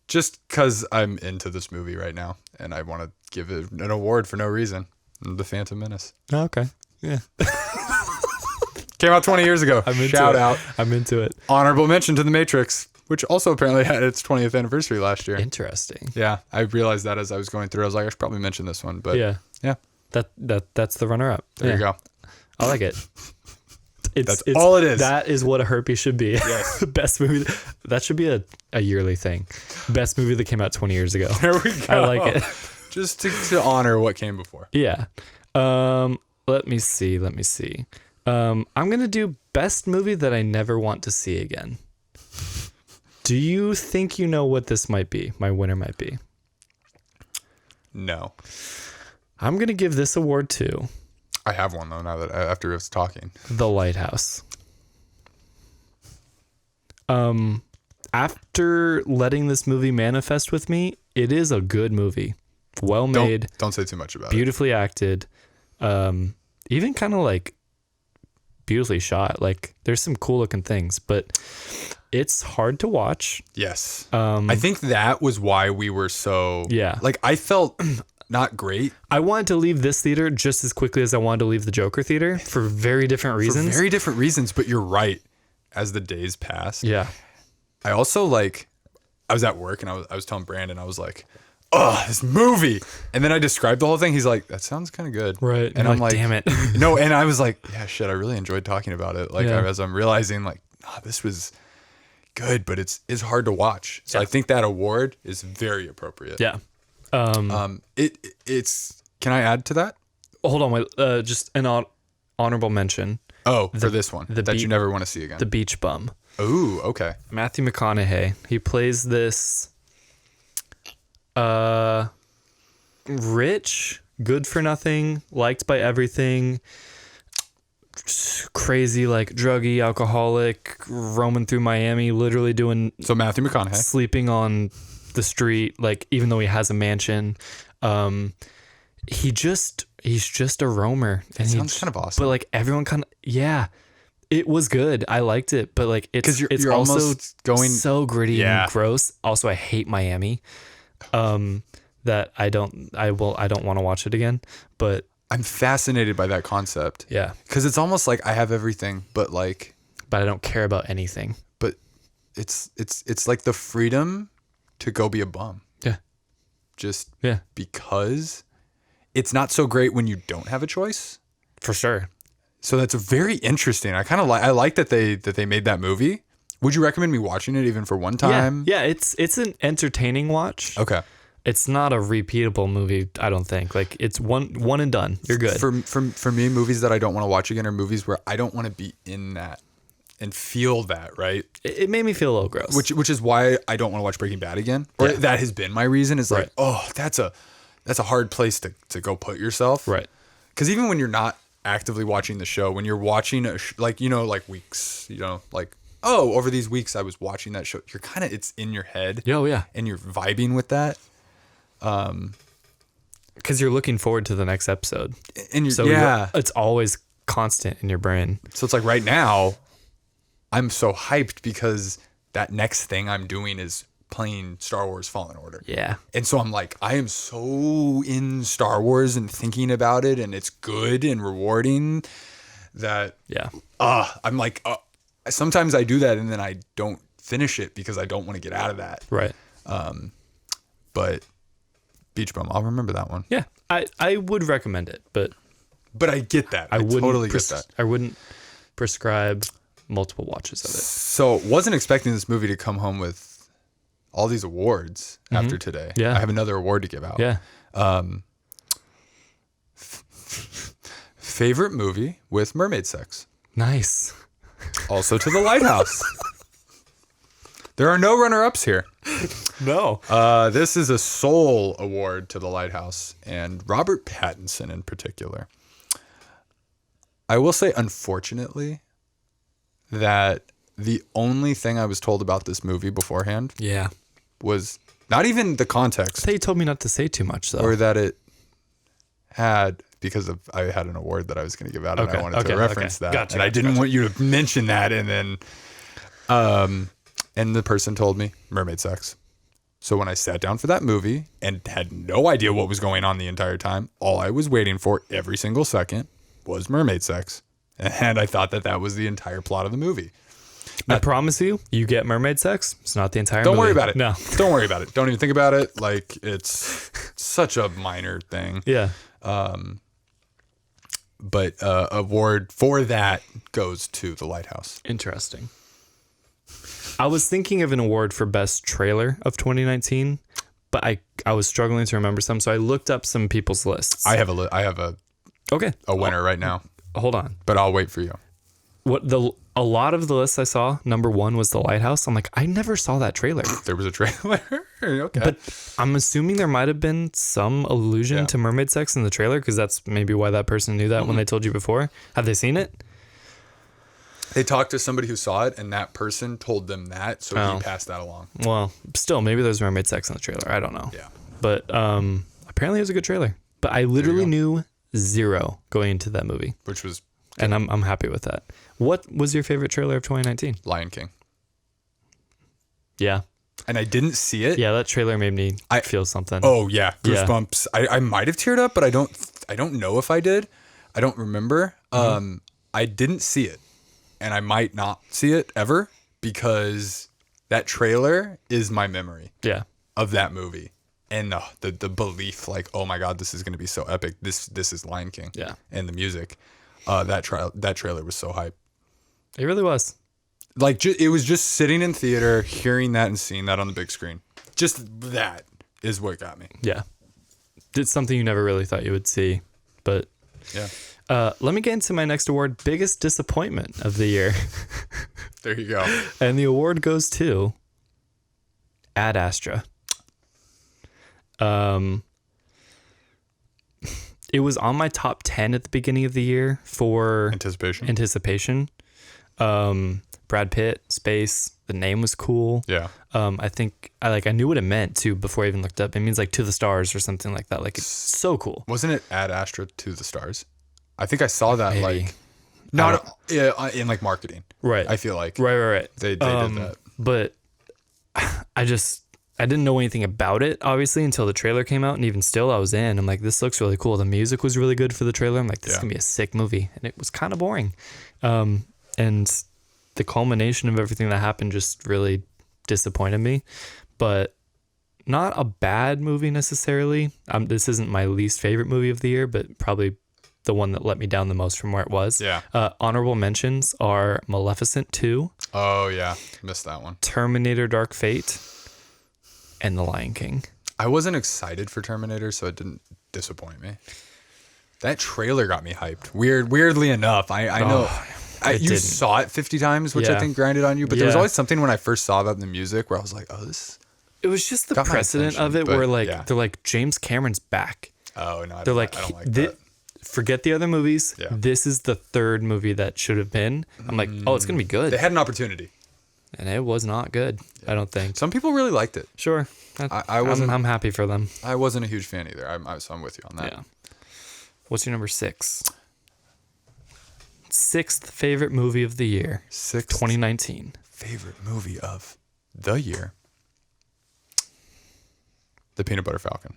Just because I'm into this movie right now and I want to give it an award for no reason. The Phantom Menace. Okay. Yeah. Came out 20 years ago. Shout out. I'm into it. Honorable mention to The Matrix, which also apparently had its 20th anniversary last year. Interesting. Yeah, I realized that as I was going through. I was like, I should probably mention this one, but Yeah. yeah, That's the runner up. there you go. I like it. That's all it is. That is what a HRPie should be. Yes. Best movie. That should be a yearly thing. Best movie that came out 20 years ago. There we go. I like it. Just to honor what came before. Yeah. Let me see. I'm going to do best movie that I never want to see again. Do you think you know what this might be? My winner might be. No. I'm going to give this award to I have one, though, now that after I was talking. The Lighthouse. After letting this movie manifest with me, it is a good movie. Well made, Don't say too much about it. beautifully acted, even kind of like beautifully shot. Like there's some cool looking things, but it's hard to watch. Yes. I think that was why we were so... Yeah. Like, I felt not great. I wanted to leave this theater just as quickly as I wanted to leave the Joker theater for very different reasons. For very different reasons, but you're right. As the days passed. Yeah. I also, like... I was at work, and I was telling Brandon, I was like... Oh, this movie. And then I described the whole thing. He's like, that sounds kind of good. Right. And You're I'm like, damn it. No, and I was like, yeah, shit, I really enjoyed talking about it. Like, Yeah. as I'm realizing, like, this was good, but it's hard to watch. So Yeah. I think that award is very appropriate. Yeah. It's, can I add to that? Hold on. Wait. Just an honorable mention. Oh, for this one, that you never want to see again. The Beach Bum. Ooh, okay. Matthew McConaughey. He plays this rich, good for nothing, liked by everything, crazy like druggy, alcoholic, roaming through Miami, literally doing So Matthew McConaughey. sleeping on the street, like even though he has a mansion. He's just a roamer. And Sounds kind of awesome. But like everyone kind of, yeah. It was good. I liked it, but like it's 'Cause it's you're also almost going- so gritty Yeah. and gross. Also, I hate Miami. That I don't want to watch it again. But I'm fascinated by that concept. yeah, Because it's almost like I have everything, but like, but I don't care about anything. but it's like the freedom to go be a bum. Yeah, Just yeah, because it's not so great when you don't have a choice. for sure. So that's very interesting. I kind of I like that they made that movie. Would you recommend me watching it even for one time? Yeah, it's an entertaining watch. Okay. It's not a repeatable movie, I don't think. Like, it's one and done. You're good. For me, movies that I don't want to watch again are movies where I don't want to be in that and feel that, right? It made me feel a little gross. Which is why I don't want to watch Breaking Bad again. Or that has been my reason. Is like, Right. oh, that's a hard place to go put yourself. Right. Because even when you're not actively watching the show, when you're watching like weeks, like, oh, over these weeks I was watching that show. You're kind of, it's in your head. Oh, yeah. And you're vibing with that. Because you're looking forward to the next episode. And it's always constant in your brain. So it's like right now, I'm so hyped because that next thing I'm doing is playing Star Wars Fallen Order. Yeah. And so I'm like, I am so in Star Wars and thinking about it, and it's good and rewarding that I'm like, sometimes I do that and then I don't finish it because I don't want to get out of that. Right. But Beach Bum, I'll remember that one. Yeah. I would recommend it, but I get that. I wouldn't totally get that. I wouldn't prescribe multiple watches of it. So wasn't expecting this movie to come home with all these awards after today. Yeah. I have another award to give out. Yeah. Favorite movie with mermaid sex. Nice. Also to The Lighthouse. There are no runner-ups here. No. This is a sole award to The Lighthouse and Robert Pattinson in particular. I will say, unfortunately, that the only thing I was told about this movie beforehand was not even the context. I thought you told me not to say too much, though. Or that it had, because I had an award that I was going to give out and I wanted to reference that. Gotcha, and I didn't want you to mention that. And then, and the person told me mermaid sex. So when I sat down for that movie and had no idea what was going on the entire time, all I was waiting for every single second was mermaid sex. And I thought that was the entire plot of the movie. I promise you get mermaid sex. It's not the entire movie. Don't worry about it. No. Don't worry about it. Don't even think about it. Like, it's such a minor thing. Yeah. But award for that goes to The Lighthouse. Interesting. I was thinking of an award for best trailer of 2019, but I was struggling to remember some, so I looked up some people's lists. I have a winner right now. Hold on. But I'll wait for you. A lot of the lists I saw, number one was The Lighthouse. I'm like, I never saw that trailer. There was a trailer. Okay. But I'm assuming there might have been some allusion to mermaid sex in the trailer, because that's maybe why that person knew that when they told you before. Have they seen it? They talked to somebody who saw it, and that person told them that, so he passed that along. Well, still, maybe there's mermaid sex in the trailer. I don't know. Yeah. But apparently it was a good trailer. But I literally knew zero going into that movie. Which was... And I'm happy with that. What was your favorite trailer of 2019? Lion King. Yeah. And I didn't see it. Yeah, that trailer made me feel something. Oh, yeah. Goosebumps. Yeah. I might have teared up, but I don't know if I did. I don't remember. I didn't see it. And I might not see it ever, because that trailer is my memory of that movie. And the belief, like, oh my God, this is going to be so epic. This is Lion King. Yeah. And the music. That trailer was so hype. It really was. Like, it was just sitting in theater, hearing that and seeing that on the big screen. Just that is what got me. Yeah. It's something you never really thought you would see. But yeah. Let me get into my next award, biggest disappointment of the year. There you go. And the award goes to Ad Astra. It was on my top 10 at the beginning of the year for anticipation. Brad Pitt, space, the name was cool. Yeah. I think I knew what it meant too before I even looked up. It means like to the stars or something like that. Like, it's so cool. Wasn't it Ad Astra to the stars? I think I saw that. Maybe. Like, not in like marketing. Right. I feel like right. They did that. But I didn't know anything about it, obviously, until the trailer came out. And even still, I was in. I'm like, this looks really cool. The music was really good for the trailer. I'm like, this is going to be a sick movie. And it was kind of boring. And the culmination of everything that happened just really disappointed me. But not a bad movie necessarily. This isn't my least favorite movie of the year, but probably the one that let me down the most from where it was. Yeah. Honorable mentions are Maleficent 2. Oh, yeah. Missed that one. Terminator Dark Fate. And The Lion King. I wasn't excited for Terminator, so it didn't disappoint me. That trailer got me hyped. Weirdly enough, I know you saw it 50 times, which I think grinded on you. But there was always something when I first saw about the music where I was like, oh, this. It was just the precedent of it, where like they're like, James Cameron's back. Oh no, they're like, I don't like that. Forget the other movies. Yeah. This is the third movie that should have been. I'm like, oh, it's gonna be good. They had an opportunity, and it was not good. I don't think. Some people really liked it. Sure, I wasn't. I'm happy for them. I wasn't a huge fan either. So I'm with you on that. Yeah. What's your number 6? Sixth favorite movie of the year. 2019. Favorite movie of the year. The Peanut Butter Falcon.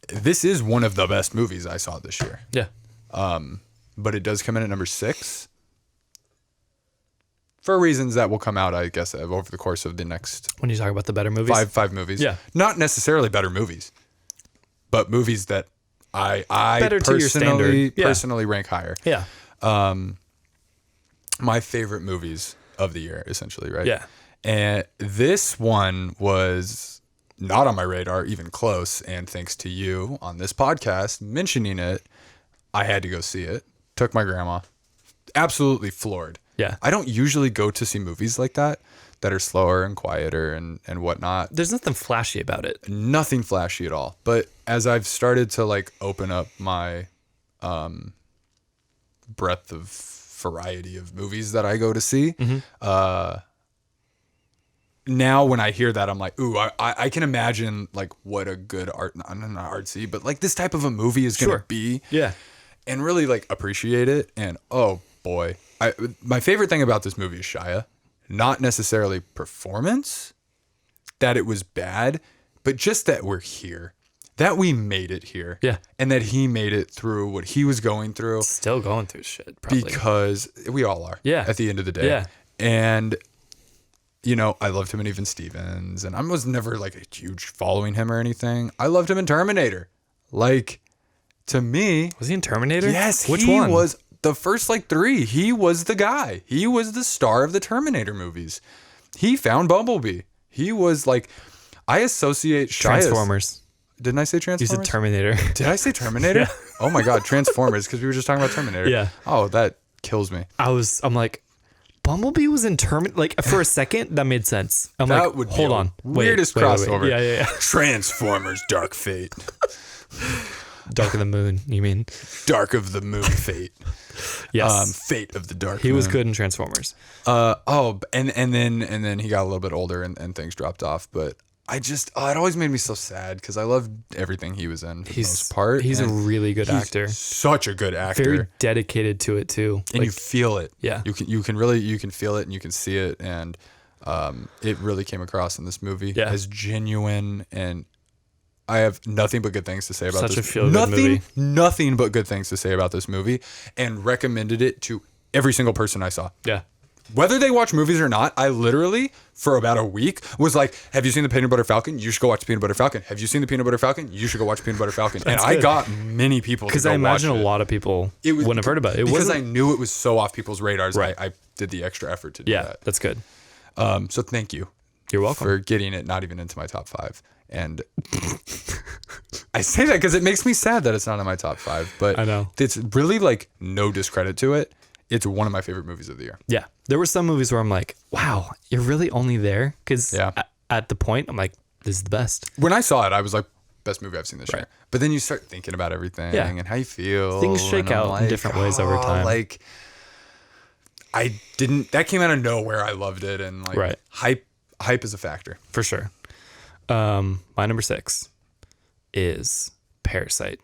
This is one of the best movies I saw this year. Yeah. But it does come in at number 6. For reasons that will come out, I guess, over the course of the next... When you talk about the better movies? Five movies. Yeah. Not necessarily better movies, but movies that I better to your standard. Personally rank higher. Yeah. My favorite movies of the year, essentially, right? Yeah. And this one was not on my radar, even close. And thanks to you on this podcast mentioning it, I had to go see it. Took my grandma. Absolutely floored. Yeah. I don't usually go to see movies like that are slower and quieter and whatnot. There's nothing flashy about it. Nothing flashy at all. But as I've started to like open up my breadth of variety of movies that I go to see, now when I hear that, I'm like, ooh, I can imagine like what a good not artsy, but like this type of a movie is going to be. Yeah. And really like appreciate it. And oh boy, my favorite thing about this movie is Shia. Not necessarily performance, that it was bad, but just that we're here, that we made it here. Yeah. And that he made it through what he was going through. Still going through shit, probably. Because we all are. Yeah. At the end of the day. Yeah. And, you know, I loved him in Even Stevens, and I was never like a huge following him or anything. I loved him in Terminator. Like, to me. Was he in Terminator? Yes. Which he one? Was the first like 3. He was the guy. He was the star of the Terminator movies. He found Bumblebee. He was like, I associate Shia's. Transformers. Didn't I say Transformers? You said Terminator. Did I say Terminator? Yeah. Oh my God, Transformers, because we were just talking about Terminator. Yeah. Oh, that kills me. I'm like, Bumblebee was in Terminator. Like for a second, that made sense. I'm that like, would be hold on. Weirdest crossover. Yeah. Transformers Dark Fate. Dark of the Moon, you mean? Dark of the Moon Fate. Yes. Fate of the Dark He Moon. was good in Transformers. And then he got a little bit older and things dropped off. But it always made me so sad because I loved everything he was in for the most part. He's a really good actor. Such a good actor. Very dedicated to it too. And you feel it. Yeah. You can feel it and you can see it. And it really came across in this movie as genuine, and I have nothing but good things to say about Such this. a feel-good movie. Nothing but good things to say about this movie, and recommended it to every single person I saw. Yeah. Whether they watch movies or not, I literally, for about a week, was like, have you seen the Peanut Butter Falcon? You should go watch the Peanut Butter Falcon. Have you seen the Peanut Butter Falcon? You should go watch Peanut Butter Falcon. And I got many people to go watch it. Because I imagine a lot of people wouldn't have heard about it. Because I knew it was so off people's radars. Right. I did the extra effort to do that. Yeah, that's good. So thank you. You're welcome. For getting it not even into my top 5. And I say that because it makes me sad that it's not in my top 5. But I know. It's really like no discredit to it. It's one of my favorite movies of the year. Yeah. There were some movies where I'm like, wow, you're really only there? Because at the point, I'm like, this is the best. When I saw it, I was like, best movie I've seen this year. But then you start thinking about everything and how you feel. Things shake out in different ways over time. Like, that came out of nowhere. I loved it. And like, hype is a factor. For sure. My number 6 is Parasite.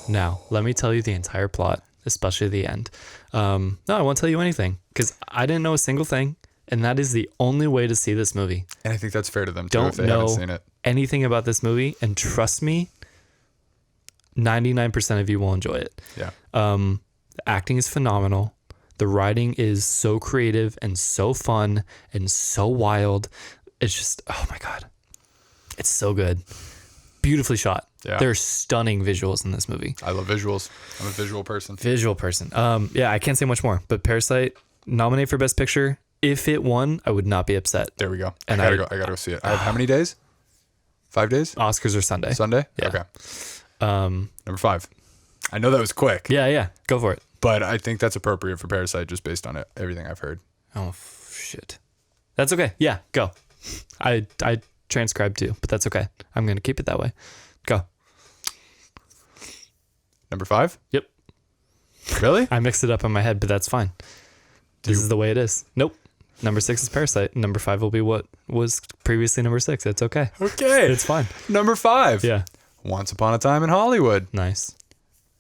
Now, let me tell you the entire plot, especially the end. No, I won't tell you anything because I didn't know a single thing, and that is the only way to see this movie. And I think that's fair to them too if they haven't seen it. Anything about this movie, and trust me, 99% of you will enjoy it. Yeah. The acting is phenomenal. The writing is so creative and so fun and so wild. It's just, oh my God. It's so good. Beautifully shot. Yeah. There are stunning visuals in this movie. I love visuals. I'm a visual person. Yeah, I can't say much more. But Parasite, nominated for Best Picture, if it won, I would not be upset. There we go. And I gotta go see it. I have how many days? 5 days? Oscars are Sunday. Sunday? Yeah. Okay. Number 5. I know that was quick. Yeah. Go for it. But I think that's appropriate for Parasite just based on everything I've heard. Oh, shit. That's okay. Yeah, go. I transcribed too, but that's okay. I'm going to keep it that way. Go. Number 5? Yep. Really? I mixed it up in my head, but that's fine. This is the way it is. Nope. Number 6 is Parasite. Number 5 will be what was previously number 6. It's okay. Okay. It's fine. Number 5. Yeah. Once Upon a Time in Hollywood. Nice.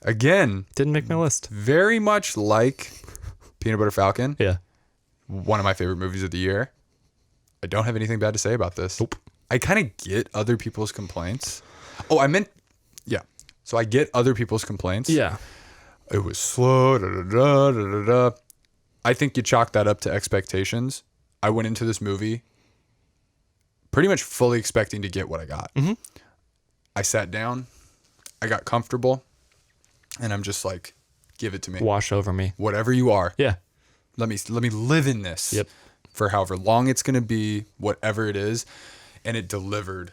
Again, Didn't make my list. very much like Peanut Butter Falcon. Yeah. One of my favorite movies of the year. I don't have anything bad to say about this. Nope. I kind of get other people's complaints. Oh, I meant, yeah. So I get other people's complaints. Yeah. It was slow. I think you chalk that up to expectations. I went into this movie pretty much fully expecting to get what I got. Mm-hmm. I sat down. I got comfortable. And I'm just like, give it to me. Wash over me. Whatever you are. Yeah. Let me live in this. Yep. For however long it's going to be, whatever it is. And it delivered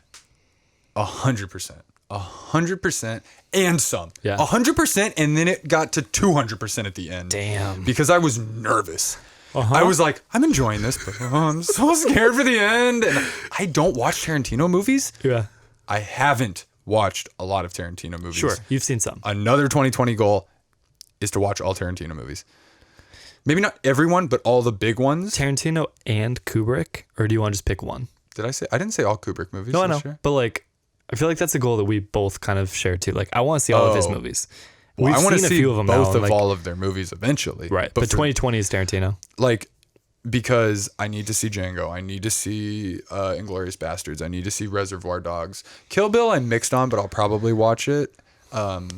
100%. 100% and some. Yeah. 100%, and then it got to 200% at the end. Damn. Because I was nervous. Uh-huh. I was like, I'm enjoying this, but I'm so scared for the end. And I don't watch Tarantino movies. Yeah. I haven't watched a lot of Tarantino movies. Sure. You've seen some. Another 2020 goal is to watch all Tarantino movies. Maybe not everyone, but all the big ones. Tarantino and Kubrick, or do you want to just pick one? Did I say? I didn't say all Kubrick movies. No, I know. this year. But like, I feel like that's a goal that we both kind of share too. Like, I want to see all of his movies. Well, We've I want to seen a see few of them both now, of like, all of their movies eventually. right. But 2020 is Tarantino. Like, because I need to see Django. I need to see Inglourious Bastards. I need to see Reservoir Dogs. Kill Bill I'm mixed on, but I'll probably watch it. And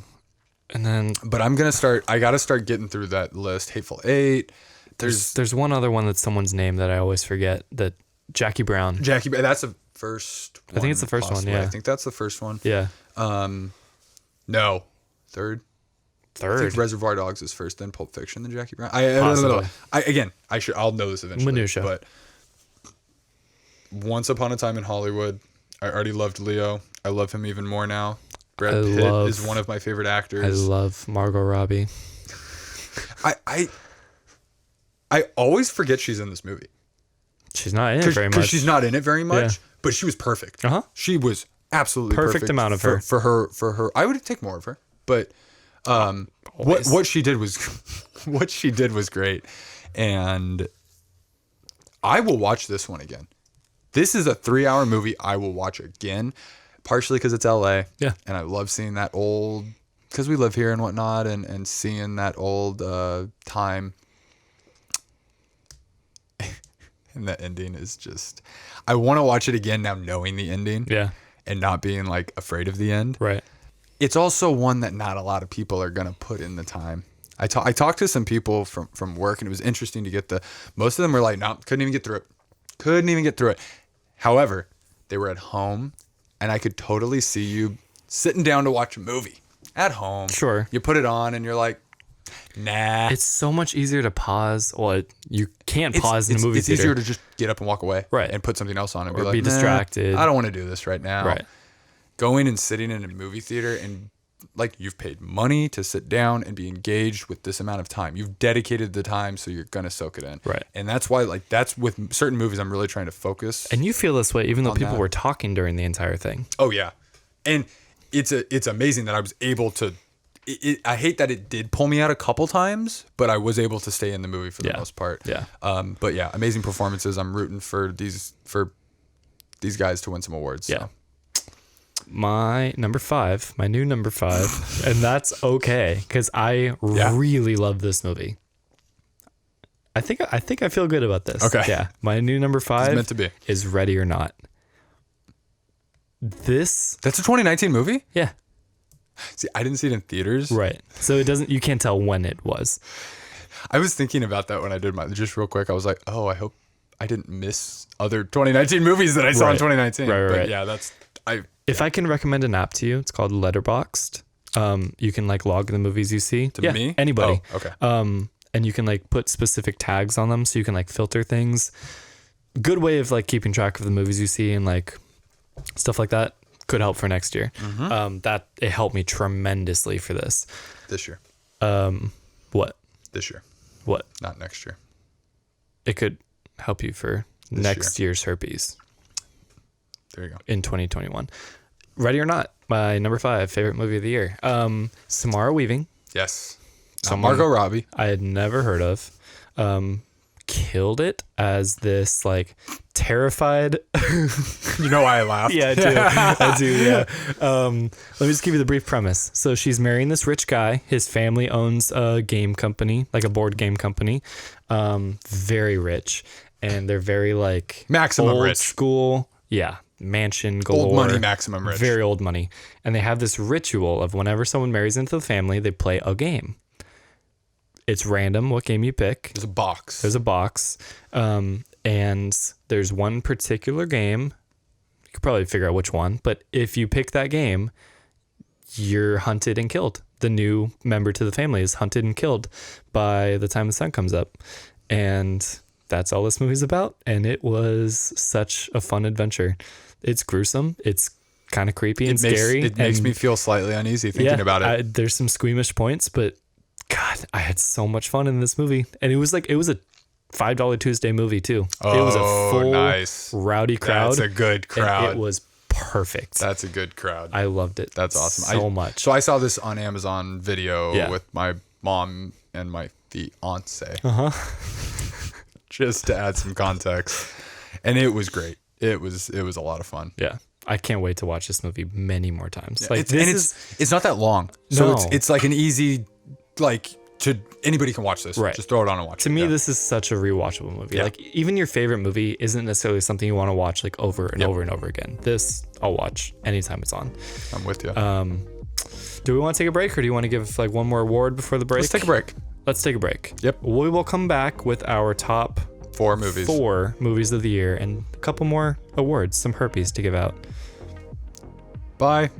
then But I'm going to start, I got to start getting through that list. Hateful Eight. there's one other one that's someo's name that I always forget, that Jackie Brown. Jackie, that's the first one. I think it's the first one, possibly. yeah. I think that's the first one. Yeah. No. Third. I Third. think Reservoir Dogs is first, then Pulp Fiction, then Jackie Brown. Possibly. I'll know this eventually. Minutia. But Once Upon a Time in Hollywood, I already loved Leo. I love him even more now. Brad Pitt is one of my favorite actors. I love Margot Robbie. I always forget she's in this movie. She's not in it very much. Because she's not in it very much, Yeah. but she was perfect. Uh-huh. She was absolutely Perfect amount of her. For her. I would take more of her, but what she did was what she did was great. And I will watch this one again. This is a 3-hour movie I will watch again, partially because it's LA. Yeah. And I love seeing that old, because we live here and whatnot, and seeing that old time. And the ending is just, I want to watch it again now knowing the ending. Yeah. And not being like afraid of the end. Right. It's also one that not a lot of people are going to put in the time. I talked to some people from work, and it was interesting to get most of them were like, no, couldn't even get through it. However, they were at home, and I could totally see you sitting down to watch a movie at home. Sure. You put it on and you're like, nah. It's so much easier to pause. Well, you can't pause in the movie it's theater. easier to just get up and walk away. Right. And put something else on and Or be like, be distracted. I don't want to do this right now. Right. Going and sitting in a movie theater, and like, you've paid money to sit down and be engaged with this amount of time. You've dedicated the time, so you're going to soak it in. Right. And that's why, like, that's with certain movies I'm really trying to focus. And you feel this way even though on people that. were talking during the entire thing. Oh yeah. And it's amazing that I was able to, I hate that it did pull me out a couple times, but I was able to stay in the movie for the most part. Yeah. But yeah, amazing performances. I'm rooting for these guys to win some awards. Yeah. So. My new number 5, and that's okay because I really love this movie. I think I feel good about this. Okay. Yeah. My new number 5 It's meant to be. is Ready or Not. That's a 2019 movie? Yeah. See, I didn't see it in theaters. Right. So you can't tell when it was. I was thinking about that when I did just real quick. I was like, oh, I hope I didn't miss other 2019 movies that I saw in 2019. Right. Yeah, If I can recommend an app to you, it's called Letterboxd. You can like log the movies you see. To me? Anybody. Oh, okay. and you can like put specific tags on them so you can like filter things. Good way of like keeping track of the movies you see and like stuff like that. Could help for next year. That it helped me tremendously for this. This year. What? This year. What? Not next year. It could help you for next year's herpes. There you go. In 2021. Ready or Not, my number 5 favorite movie of the year. Samara Weaving. Yes. Someone Margot Robbie. I had never heard of. Killed it as this like terrified. You know why I laughed? Yeah, I do. I do. Yeah. Let me just give you the brief premise. So she's marrying this rich guy. His family owns a game company, like a board game company. Very rich, and they're very like Maximum old rich. School. Yeah, mansion galore. Old money, maximum rich. Very old money, and they have this ritual of whenever someone marries into the family, they play a game. It's random what game you pick. There's a box. There's a box. And there's one particular game. You could probably figure out which one. But if you pick that game, you're hunted and killed. The new member to the family is hunted and killed by the time the sun comes up. And that's all this movie's about. And it was such a fun adventure. It's gruesome. It's kind of creepy and scary. It makes me feel slightly uneasy thinking about it. There's some squeamish points, but God, I had so much fun in this movie. And it was a $5 Tuesday movie too. It was a full rowdy crowd. That's a good crowd. It was perfect. That's a good crowd. I loved it. That's awesome. So much. So I saw this on Amazon Video Yeah. with my mom and my fiance. Uh-huh. Just to add some context. And it was great. It was a lot of fun. Yeah. I can't wait to watch this movie many more times. Yeah, it's not that long. So No. it's like an easy, like, anybody can watch this. Right. Just throw it on and watch it. To me, this is such a rewatchable movie. Yeah. Like even your favorite movie isn't necessarily something you want to watch like over and over and over again. This I'll watch anytime it's on. I'm with you. Do we want to take a break or do you want to give like one more award before the break? Let's take a break. Let's take a break. Yep. We will come back with our top 4 movies. 4 movies of the year and a couple more awards, some herpes to give out. Bye.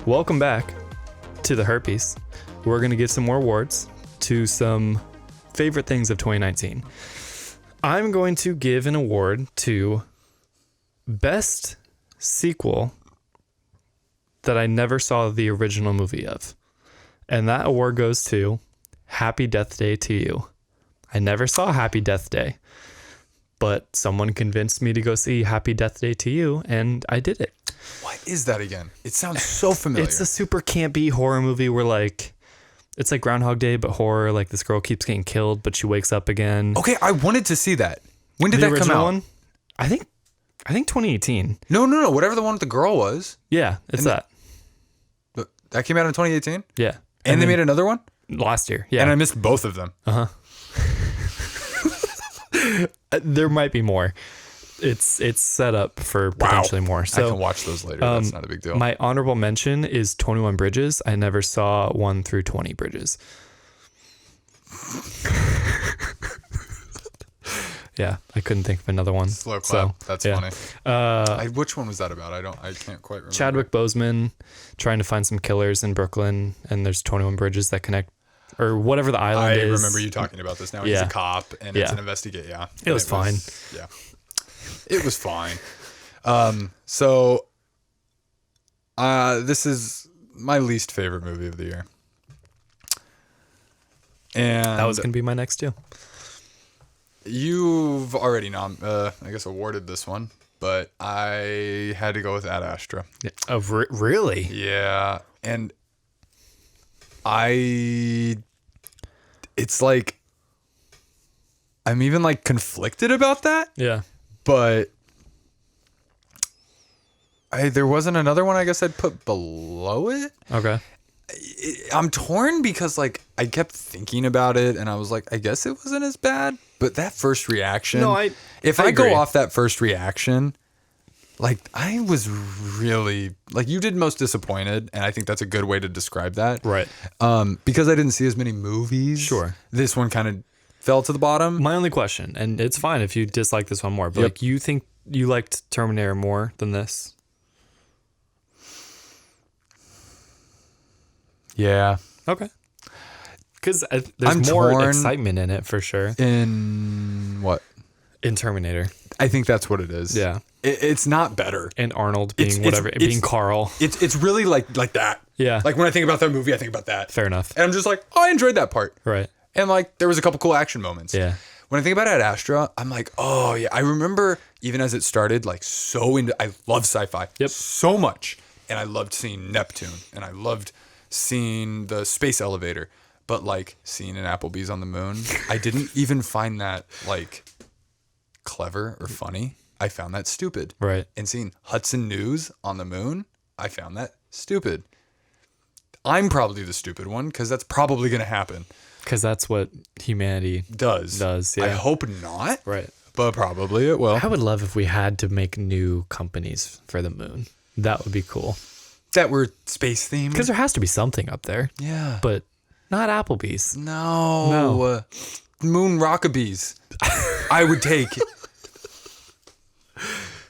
Welcome back to the herpes. We're going to give some more awards to some favorite things of 2019. I'm going to give an award to best sequel that I never saw the original movie of. And that award goes to Happy Death Day to You. I never saw Happy Death Day, but someone convinced me to go see Happy Death Day to You, and I did it. What is that again? It sounds so familiar. It's a super campy horror movie where like it's like Groundhog Day but horror. Like this girl keeps getting killed but she wakes up again. Okay, I wanted to see that. When did The that come original out? one? I think 2018. No. Whatever the one with the girl was. Yeah, it's And that. That came out in 2018? Yeah. And they made another one? last year. Yeah. And I missed both of them. There might be more. It's set up for potentially more. So I can watch those later. That's not a big deal. My honorable mention is 21 Bridges. I never saw 1 through 20 Bridges. Yeah, I couldn't think of another one. Slow clap. So, That's yeah. funny. Which one was that about? I can't quite remember. Chadwick Boseman trying to find some killers in Brooklyn, and there's 21 bridges that connect, or whatever the island I is. remember you talking about this now. He's Yeah. a cop, and it's an investigate. Yeah. It was fine. Yeah. It was fine. So this is my least favorite movie of the year. And That was going to be my next too. You've already I guess awarded this one, but I had to go with Ad Astra. Yeah. Oh, really? Yeah, and it's like I'm even like conflicted about that, Yeah. but there wasn't another one I guess I'd put below it. Okay. I'm torn because like I kept thinking about it and I was like, I guess it wasn't as bad, But that first reaction, if I I go agree. off that first reaction, like I was really like you did most disappointed, and I think that's a good way to describe that. Right. Because I didn't see as many movies. Sure. This one kind of fell to the bottom. My only question, and it's fine if you dislike this one more, but Yep. like you think you liked Terminator more than this? Yeah. Okay. Because there's I'm more torn. excitement in it for sure. In what? In Terminator. I think that's what it is. Yeah. It's not better. And Arnold It's- being whatever, being Carl. It's really like that. Yeah. Like when I think about that movie, I think about that. Fair enough. And I'm just like, oh, I enjoyed that part. Right. And like there was a couple cool action moments. Yeah. When I think about Ad Astra, I'm like, oh yeah. I remember even as it started, like so into. I love sci-fi. Yep. So much, and I loved seeing Neptune, and I loved seeing the space elevator. But like seeing an Applebee's on the moon, I didn't even find that like clever or funny. I found that stupid. Right. And seeing Hudson News on the moon, I found that stupid. I'm probably the stupid one because that's probably going to happen. Because that's what humanity Does. yeah. I hope not. Right. But probably it will. I would love if we had to make new companies for the moon. That would be cool. That were space themed. Because there has to be something up there. Yeah. But not Applebee's. No. Moon Rockabees. I would take.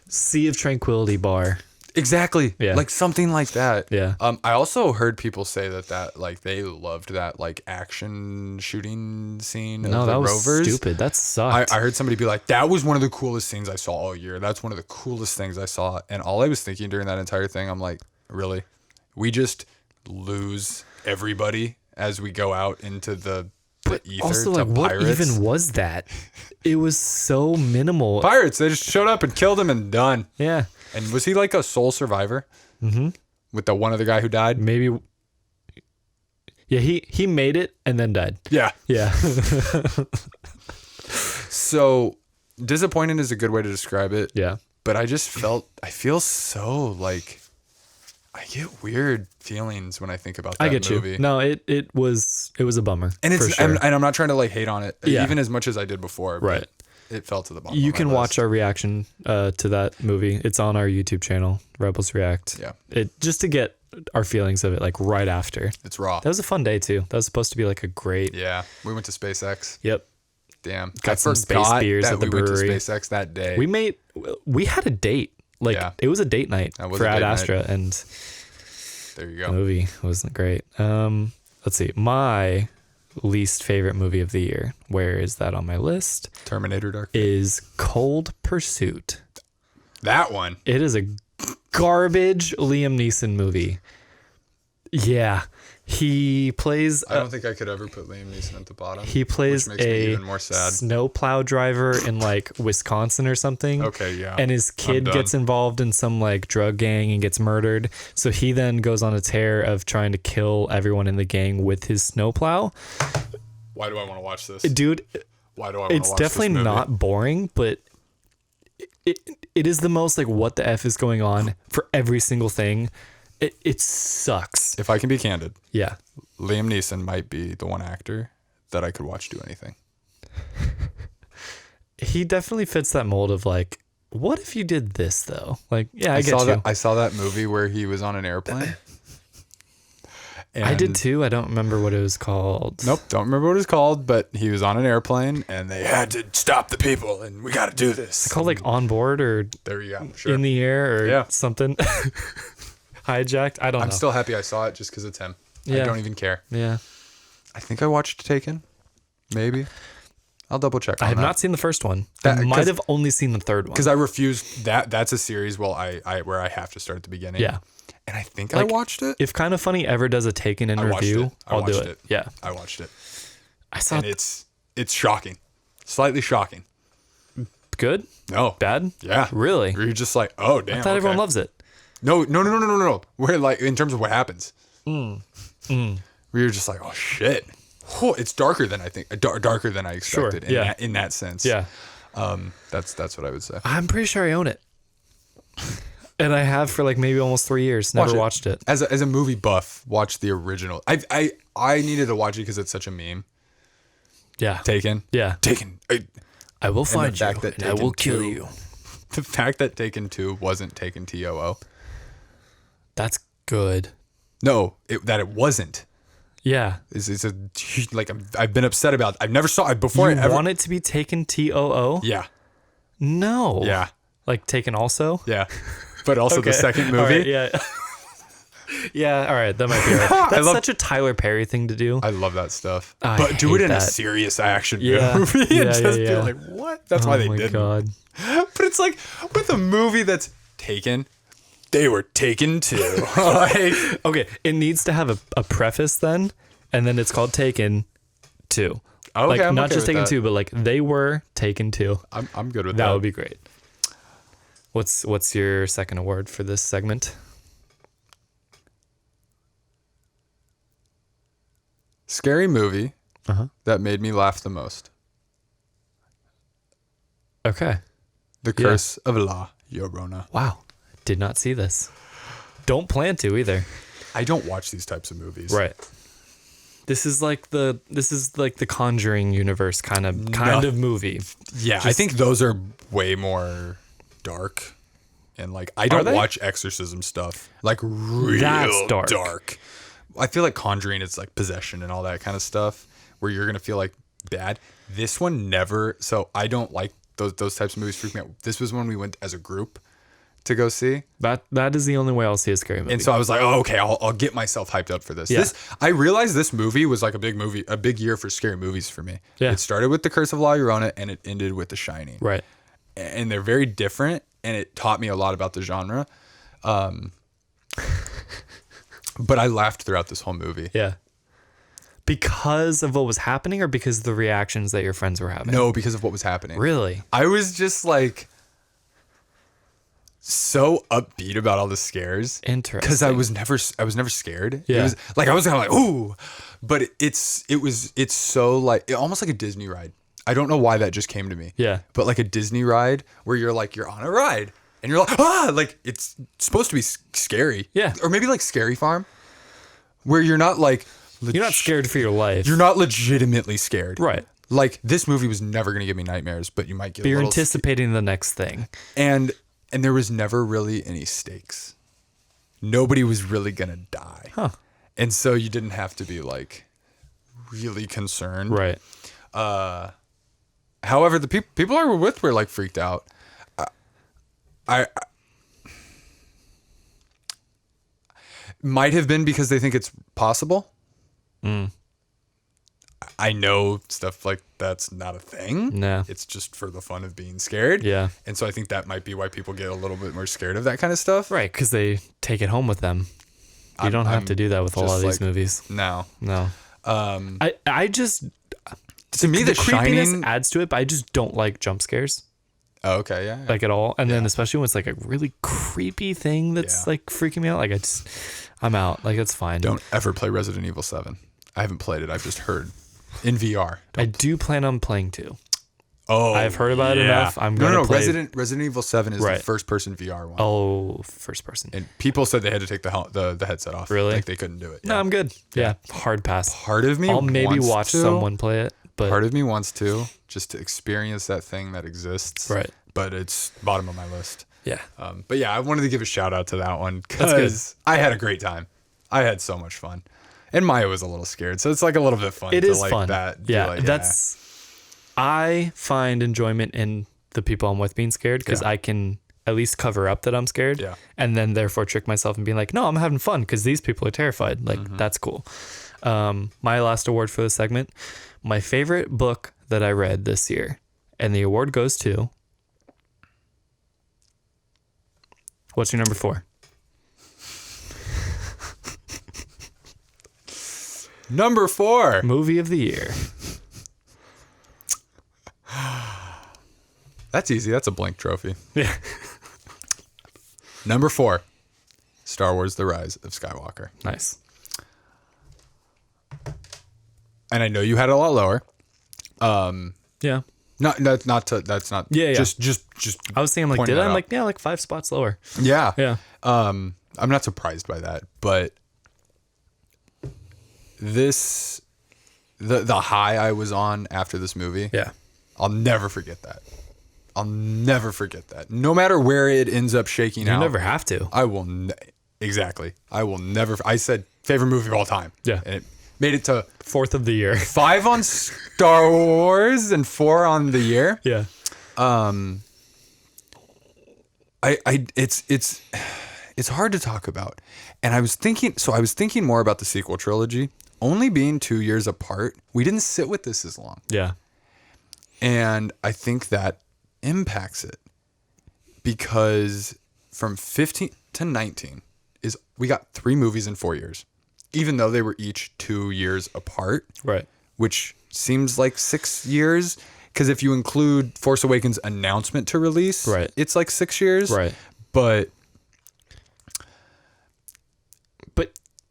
Sea of Tranquility Bar. Exactly. Yeah. Like something like that. Yeah. I also heard people say that like they loved that like action shooting scene No, of the that was rovers. stupid. That sucked. I heard somebody be like, that was one of the coolest scenes I saw all year. That's one of the coolest things I saw. And all I was thinking during that entire thing, I'm like, really? We just lose everybody as we go out into the ether also, to like, what pirates. even was that? It was so minimal. Pirates, they just showed up and killed him and done. Yeah. And was he like a sole survivor? Mm-hmm. With the one other guy who died? Maybe. Yeah, he made it and then died. Yeah. Yeah. So disappointed is a good way to describe it. Yeah. But I feel so like, I get weird feelings when I think about that I get movie. you. No, it was a bummer. And for it's sure. and I'm not trying to like hate on it, Yeah. even as much as I did before. But Right. It fell to the bottom. You of my can list. watch our reaction to that movie. It's on our YouTube channel, Rebels React. Yeah. It just to get our feelings of it like right after. It's raw. That was a fun day too. That was supposed to be like a great. Yeah. We went to SpaceX. Yep. Damn. Got I some space forgot beers that at the we brewery. went to SpaceX that day. We had a date. Like Yeah. it was a date night That was for a Ad date night. Astra, and There you the go. movie wasn't great. Let's see. My least favorite movie of the year, where is that on my list? Terminator Dark. Is Cold Pursuit. That one. It is a garbage Liam Neeson movie. Yeah. He plays I don't think I could ever put Liam Neeson at the bottom. he plays which makes me a even more sad. snowplow driver in like Wisconsin or something. Okay, yeah. And his kid done. gets involved in some like drug gang and gets murdered. So he then goes on a tear of trying to kill everyone in the gang with his snowplow. Why do I want to watch this? Dude, Why do I want to watch it's this definitely movie? not boring, but it is the most like what the F is going on for every single thing. It sucks. If I can be candid, Yeah. Liam Neeson might be the one actor that I could watch do anything. He definitely fits that mold of like, what if you did this though? Like, yeah, I get saw you. that. I saw that movie where he was on an airplane. I did And- too. I don't remember what it was called. Nope, don't remember what it's called, but he was on an airplane and they had to stop the people and we got to do this. It's called like On Board or There you go. Sure. In the Air or Yeah. something. Hijacked. I don't know. I'm still happy I saw it just because it's him. Yeah. I don't even care. Yeah. I think I watched Taken. Maybe. I'll double check. I have not seen the first one. That- I might 'cause- have only seen the third one. because I refuse that. That's a series. Well, I where I have to start at the beginning. Yeah. And I think Like, I watched it. If Kind of Funny ever does a Taken in I watched review, it. I I'll do watched it. it. Yeah. I watched it, I saw and it's shocking, slightly shocking. good, No, bad. yeah, Really? Where you're just like, oh damn. I thought everyone loves it. No. Where like in terms of what happens. Where you're just like, oh shit. Oh, it's darker than I think. Darker than I expected. Sure, yeah. In that sense. Yeah. That's what I would say. I'm pretty sure I own it. And I have for like maybe almost 3 years. Never watched it. As a movie buff, watch the original. I needed to watch it because it's such a meme. Yeah. Taken. Yeah. Taken. I will find you fact that and I will Taken kill 2 you. The fact that Taken 2 wasn't Taken TOO. That's good. No, that it wasn't. Yeah. It's a like I've been upset about. I've never saw it before. You want it to be Taken TOO? Yeah. No. Yeah. Like Taken also? Yeah. But also the second movie. All right, yeah. Yeah, all right, that might be right. That's such a Tyler Perry thing to do. I love that stuff. I But do it hate in a that. serious action Yeah. movie and Yeah, just yeah. be like, what? That's why they Oh my didn't. God. But it's like with a movie that's Taken, they were Taken too. Like, Okay, it needs to have a preface then, and then it's called Taken 2. Okay, like I'm not okay just with Taken that. 2, but like they were Taken 2. I'm good with That that. would be great. What's your second award for this segment? Scary movie Uh-huh. that made me laugh the most. Okay. The Curse of La Llorona. Wow. Did not see this. Don't plan to either. I don't watch these types of movies. Right. This is like the Conjuring universe kind of movie. Yeah, I think those are way more dark. And like I don't they? watch exorcism stuff. Like real That's dark. dark. I feel like Conjuring is like possession and all that kind of stuff where you're going to feel like bad. This one never. So I don't like those types of movies freak me out. This was when we went as a group to go see. That is the only way I'll see a scary movie. And so I was like, oh, okay, I'll get myself hyped up for this. Yeah. I realized this movie was like a big year for scary movies for me. Yeah. It started with The Curse of La Llorona and it ended with The Shining. right. And they're very different and it taught me a lot about the genre. But I laughed throughout this whole movie. Yeah. Because of what was happening or because of the reactions that your friends were having? No, because of what was happening. Really? I was just like so upbeat about all the scares. Interesting. Because I was never scared. Yeah. It was like I was kind of like, ooh. But it's so like almost like a Disney ride. I don't know why that just came to me. Yeah. But like a Disney ride where you're on a ride and you're like, like it's supposed to be scary. Yeah. Or maybe like Scary Farm where you're not like You're not scared for your life. You're not legitimately scared. Right. Like this movie was never going to give me nightmares, but you might get But you're a little anticipating the next thing. and there was never really any stakes. Nobody was really going to die. Huh. And so you didn't have to be like really concerned. Right. However, the people I were with were like freaked out. I might have been because they think it's possible. I know stuff like that's not a thing. No. It's just for the fun of being scared. Yeah. And so I think that might be why people get a little bit more scared of that kind of stuff. Right, because they take it home with them. You don't have to do that with a lot of these movies. No. No. I just To me, the creepiness Shining adds to it, but I just don't like jump scares. Oh, okay, yeah. Like at all. And then especially when it's like a really creepy thing that's Yeah. like freaking me out. Like I'm out. Like it's fine. Don't ever play Resident Evil 7. I haven't played it. I've just heard in VR. I do plan on playing too. Oh, I've heard about it enough. I'm gonna play. Resident Evil 7 is Right. the first person VR one. Oh, first person. And people said they had to take the headset off. Really? Like they couldn't do it. No, Yeah. I'm good. Yeah. Hard pass. Part of me I'll maybe wants watch to. someone play it, but Part of me wants to just to experience that thing that exists. Right. But it's bottom of my list. yeah. But yeah, I wanted to give a shout out to that one That's good. because I had a great time. I had so much fun. And Maya was a little scared. So it's like a little bit fun It to is like fun. that. be Yeah. like, I find enjoyment in the people I'm with being scared because Yeah. I can at least cover up that I'm scared. Yeah. And then therefore trick myself and being like, no, I'm having fun because these people are terrified. Like that's cool. My last award for this segment, my favorite book that I read this year, and the award goes to. What's your number 4? Number 4. Movie of the year. That's easy. That's a blank trophy. Yeah. Number 4. Star Wars: The Rise of Skywalker. Nice. And I know you had it a lot lower. Yeah. That's not. Yeah, yeah. Just. I was thinking like, pointing did I? that I'm out. like, yeah, like 5 spots lower. Yeah. Yeah. I'm not surprised by that, but this the high I was on after this movie. Yeah. I'll never forget that. I'll never forget that. No matter where it ends up shaking out. You never have to. I will. Exactly. I will never. I said favorite movie of all time. Yeah. And it made it to 4th of the year. 5 on Star Wars and 4 on the year. Yeah. It's hard to talk about. And I was thinking more about the sequel trilogy. Only being 2 years apart, we didn't sit with this as long. Yeah. And I think that impacts it because from 15 to 19 we got 3 movies in 4 years, even though they were each 2 years apart. Right. Which seems like 6 years. Because if you include Force Awakens' announcement to release, right, it's like 6 years. Right. But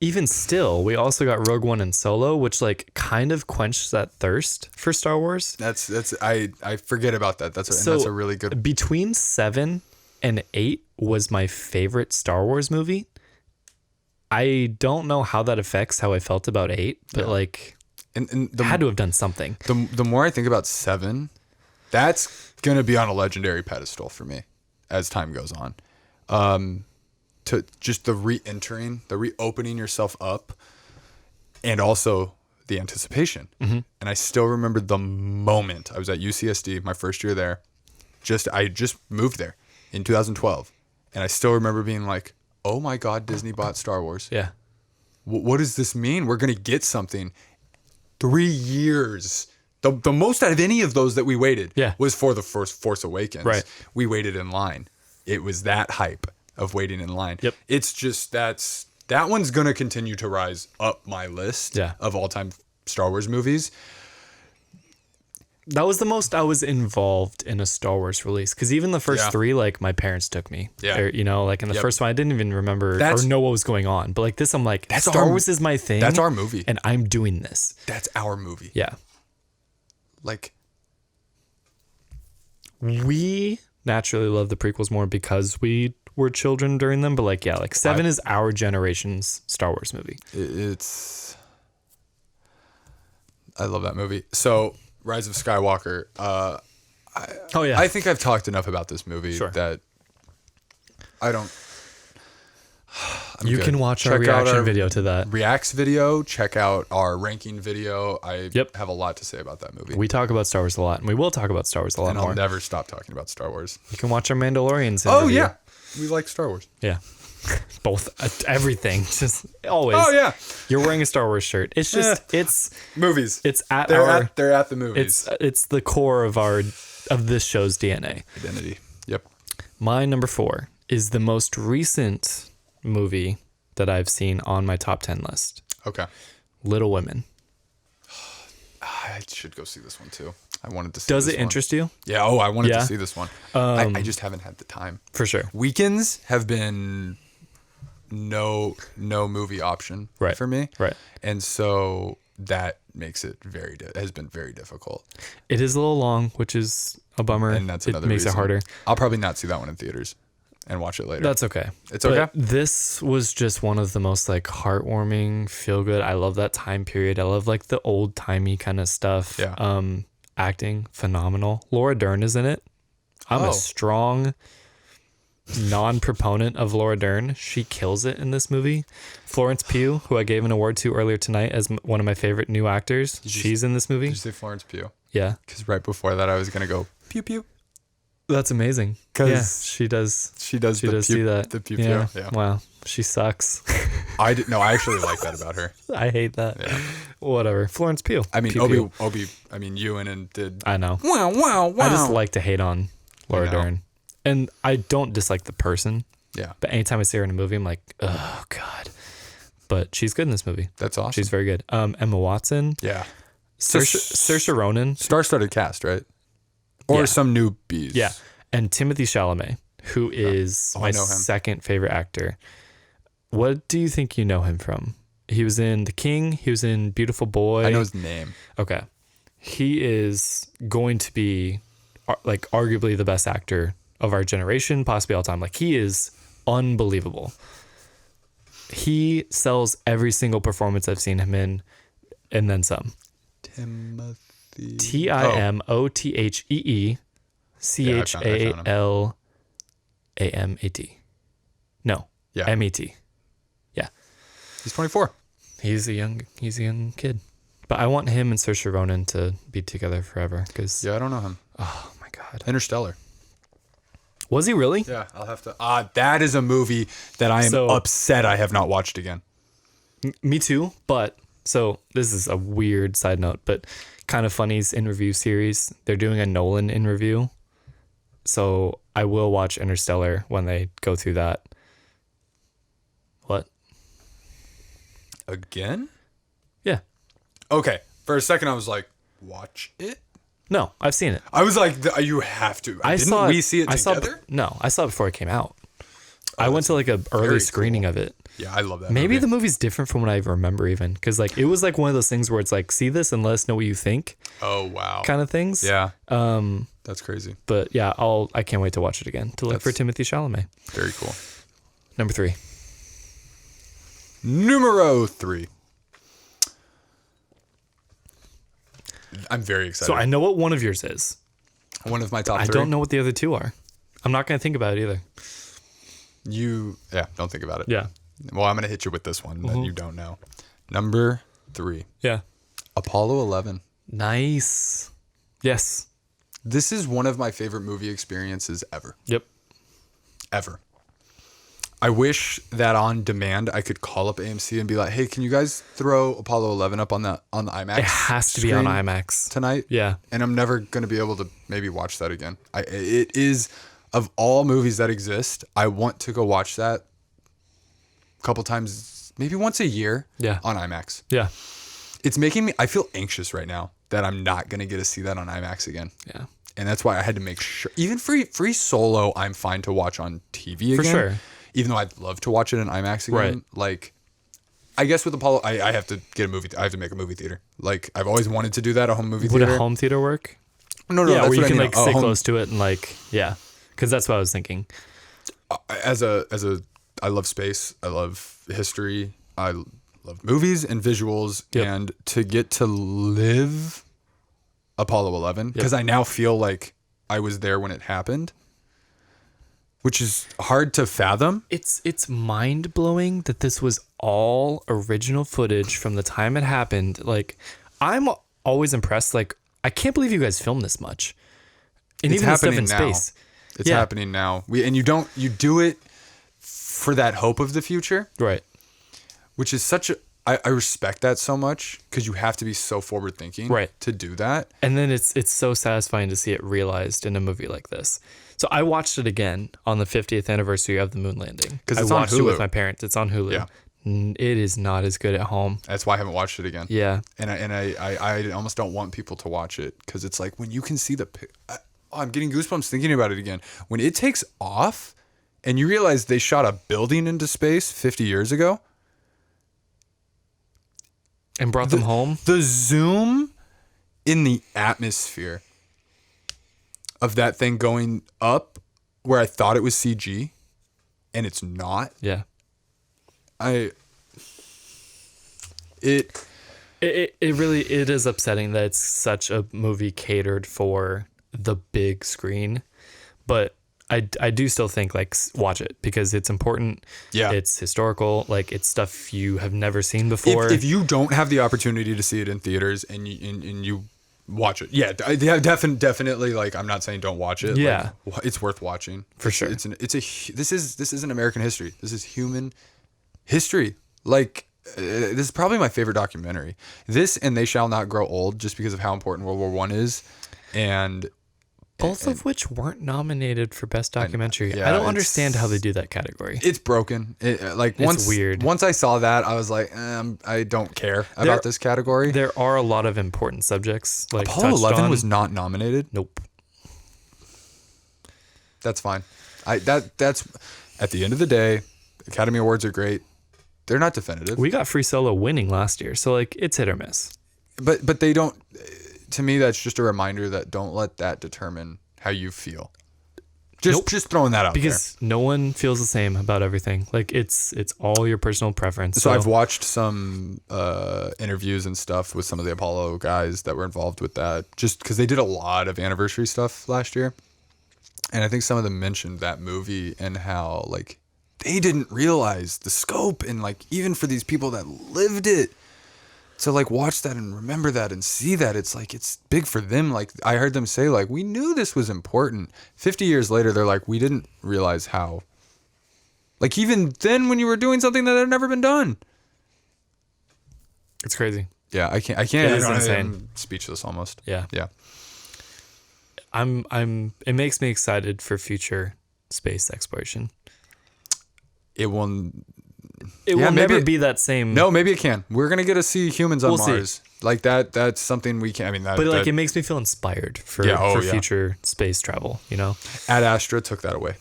even still, we also got Rogue One and Solo, which like kind of quenched that thirst for Star Wars. I forget about that. That's a really good. Between 7 and 8 was my favorite Star Wars movie. I don't know how that affects how I felt about 8, but like, and had to have done something. The more I think about 7, that's gonna be on a legendary pedestal for me as time goes on. To just the re-entering, the reopening yourself up, and also the anticipation. Mm-hmm. And I still remember the moment I was at UCSD, my first year there. I just moved there in 2012, and I still remember being like, "Oh my God, Disney bought Star Wars. Yeah, What does this mean? We're gonna get something." 3 years. The most out of any of those that we waited was for the first Force Awakens. Right. We waited in line. It was that hype of waiting in line. Yep. It's just that one's going to continue to rise up my list of all-time Star Wars movies. That was the most I was involved in a Star Wars release, because even the first 3, like my parents took me. Yeah. Or, like in the first one, I didn't even remember or know what was going on. But like this, I'm like, Star Wars is my thing. That's our movie. And I'm doing this. That's our movie. Yeah. Like, we naturally love the prequels more because we were children during them. But like, 7 is our generation's Star Wars movie. I love that movie. So, Rise of Skywalker. I think I've talked enough about this movie that I don't. You can watch our reaction video to that. Reacts video. Check out our ranking video. I have a lot to say about that movie. We talk about Star Wars a lot, and we will talk about Star Wars a lot more. I'll never stop talking about Star Wars. You can watch our Mandalorians. Oh yeah, we like Star Wars. Yeah, both everything. Just always. Oh yeah, you're wearing a Star Wars shirt. It's just it's movies. It's they're at the movies. It's the core of this show's DNA. Identity. Yep. My number 4 is the most recent movie that I've seen on my top 10 list. Okay. Little Women. I should go see this one too. I wanted to see Does this it interest you? Yeah. Oh, I wanted to see this one. I just haven't had the time. For sure. Weekends have been no movie option for me. Right. And so that makes it has been very difficult. It is a little long, which is a bummer. And that's another makes reason. it harder. I'll probably not see that one in theaters and watch it later. That's okay. It's okay. But this was just one of the most like heartwarming, feel good. I love that time period. I love like the old timey kind of stuff. Yeah. Acting phenomenal. Laura Dern is in it. I'm a strong non-proponent of Laura Dern. She kills it in this movie. Florence Pugh, who I gave an award to earlier tonight as one of my favorite new actors, she's in this movie. Did you say Florence Pugh? Yeah. Because right before that, I was gonna go pew pew. That's amazing. Because she does. She does do that. The pew pew. Yeah. Wow. She sucks. I actually like that about her. I hate that. Yeah. Whatever. Florence Pugh. I mean, Pew. Obi. I mean, Ewan did. I know. Wow. I just like to hate on Laura Dern, and I don't dislike the person. Yeah. But anytime I see her in a movie, I'm like, oh God. But she's good in this movie. That's awesome. She's very good. Emma Watson. Yeah. Saoirse Ronan. Star-studded cast, right? Or some newbies. Yeah. And Timothée Chalamet, who is my second favorite actor. What do you think you know him from? He was in The King. He was in Beautiful Boy. I know his name. Okay. He is going to be like arguably the best actor of our generation, possibly all time. Like he is unbelievable. He sells every single performance I've seen him in and then some. Timothy. TimothyChallamat. No. Yeah. MET. Yeah. He's 24. He's a young kid. But I want him and Saoirse Ronan to be together forever because Yeah, I don't know him. oh my god. Interstellar. Was he really? Yeah, I'll have to. That is a movie that I am upset I have not watched again. Me too, but so this is a weird side note, but Kind of Funny's in review series, they're doing a Nolan in review. So I will watch Interstellar when they go through that. What? Again? Yeah. Okay. For a second, I was like, watch it? No, I've seen it. I was like, you have to. Didn't we see it together? I saw it before it came out. I went to like a early screening of it. Yeah, I love that Maybe movie. the movie's different from what I remember even. Because like it was like one of those things where it's like, see this and let us know what you think. Oh, wow. Kind of things. Yeah. That's crazy. But yeah, I can't wait to watch it again to look for Timothy Chalamet. Very cool. Number 3. Numero 3. I'm very excited. So I know what one of yours is. One of my top 3. I don't know what the other 2 are. I'm not going to think about it either. Don't think about it. Yeah. Well, I'm going to hit you with this one that you don't know. Number 3. Yeah. Apollo 11. Nice. Yes. This is one of my favorite movie experiences ever. Yep. Ever. I wish that on demand I could call up AMC and be like, "Hey, can you guys throw Apollo 11 up on the IMAX? It has to be on IMAX tonight." Yeah. And I'm never going to be able to maybe watch that again. It is, of all movies that exist, I want to go watch that a couple times, maybe once a year. Yeah. On IMAX. Yeah. It's making me, I feel anxious right now that I'm not going to get to see that on IMAX again. Yeah. And that's why I had to make sure, even free Solo, I'm fine to watch on TV again. For sure. Even though I'd love to watch it in IMAX again. Right. Like, I guess with Apollo, I have to get a movie. I have to make a movie theater. Like, I've always wanted to do that, a home movie theater. Would a home theater work? No, yeah, that's where you what can I mean. like sit close to it and like, yeah. Because that's what I was thinking. I love space. I love history. I love movies and visuals. Yep. And to get to live Apollo 11, because I now feel like I was there when it happened, which is hard to fathom. It's mind-blowing that this was all original footage from the time it happened. Like, I'm always impressed. Like, I can't believe you guys filmed this much. And It's even the stuff happening in now. space. It's happening now. You do it for that hope of the future, Right. which is such a, I respect that so much, because you have to be so forward thinking to do that. And then it's so satisfying to see it realized in a movie like this. So I watched it again on the 50th anniversary of the moon landing. Because I it's on watched it with Hulu. my parents. It's on Hulu. Yeah. It is not as good at home. That's why I haven't watched it again. Yeah. And I almost don't want people to watch it, because it's like when you can see I'm getting goosebumps thinking about it again. When it takes off and you realize they shot a building into space 50 years ago. And brought them home. The zoom in the atmosphere of that thing going up where I thought it was CG and it's not. Yeah. It really is upsetting that it's such a movie catered for the big screen, but I do still think like watch it because it's important. Yeah. It's historical. Like it's stuff you have never seen before. If you don't have the opportunity to see it in theaters and you watch it, definitely. Like, I'm not saying don't watch it. Yeah. Like, it's worth watching for sure. This isn't American history. This is human history. Like, this is probably my favorite documentary. This and They Shall Not Grow Old, just because of how important World War I is, and both of which weren't nominated for best documentary. Yeah, I don't understand how they do that category. It's broken. It's weird. Once I saw that, I was like, I don't care about this category. There are a lot of important subjects. Like Apollo 11 was not nominated. Nope. That's fine. That's at the end of the day, Academy Awards are great. They're not definitive. We got Free Solo winning last year, so like it's hit or miss. But they don't. To me, that's just a reminder that don't let that determine how you feel. Just throwing that out because no one feels the same about everything. Like it's all your personal preference. So I've watched some interviews and stuff with some of the Apollo guys that were involved with that, just because they did a lot of anniversary stuff last year. And I think some of them mentioned that movie and how like they didn't realize the scope, and like even for these people that lived it, to like watch that and remember that and see that, it's like it's big for them. Like I heard them say like, we knew this was important. 50 years later, they're like, we didn't realize how. Like even then when you were doing something that had never been done. It's crazy. Yeah, I can't. It is insane. I'm speechless almost. Yeah. Yeah. It makes me excited for future space exploration. It will. It will never be that same. No, maybe it can. We're gonna get to see humans on Mars. See. Like that. That's something we can. I mean, that. But like, it makes me feel inspired for future space travel. You know, Ad Astra took that away.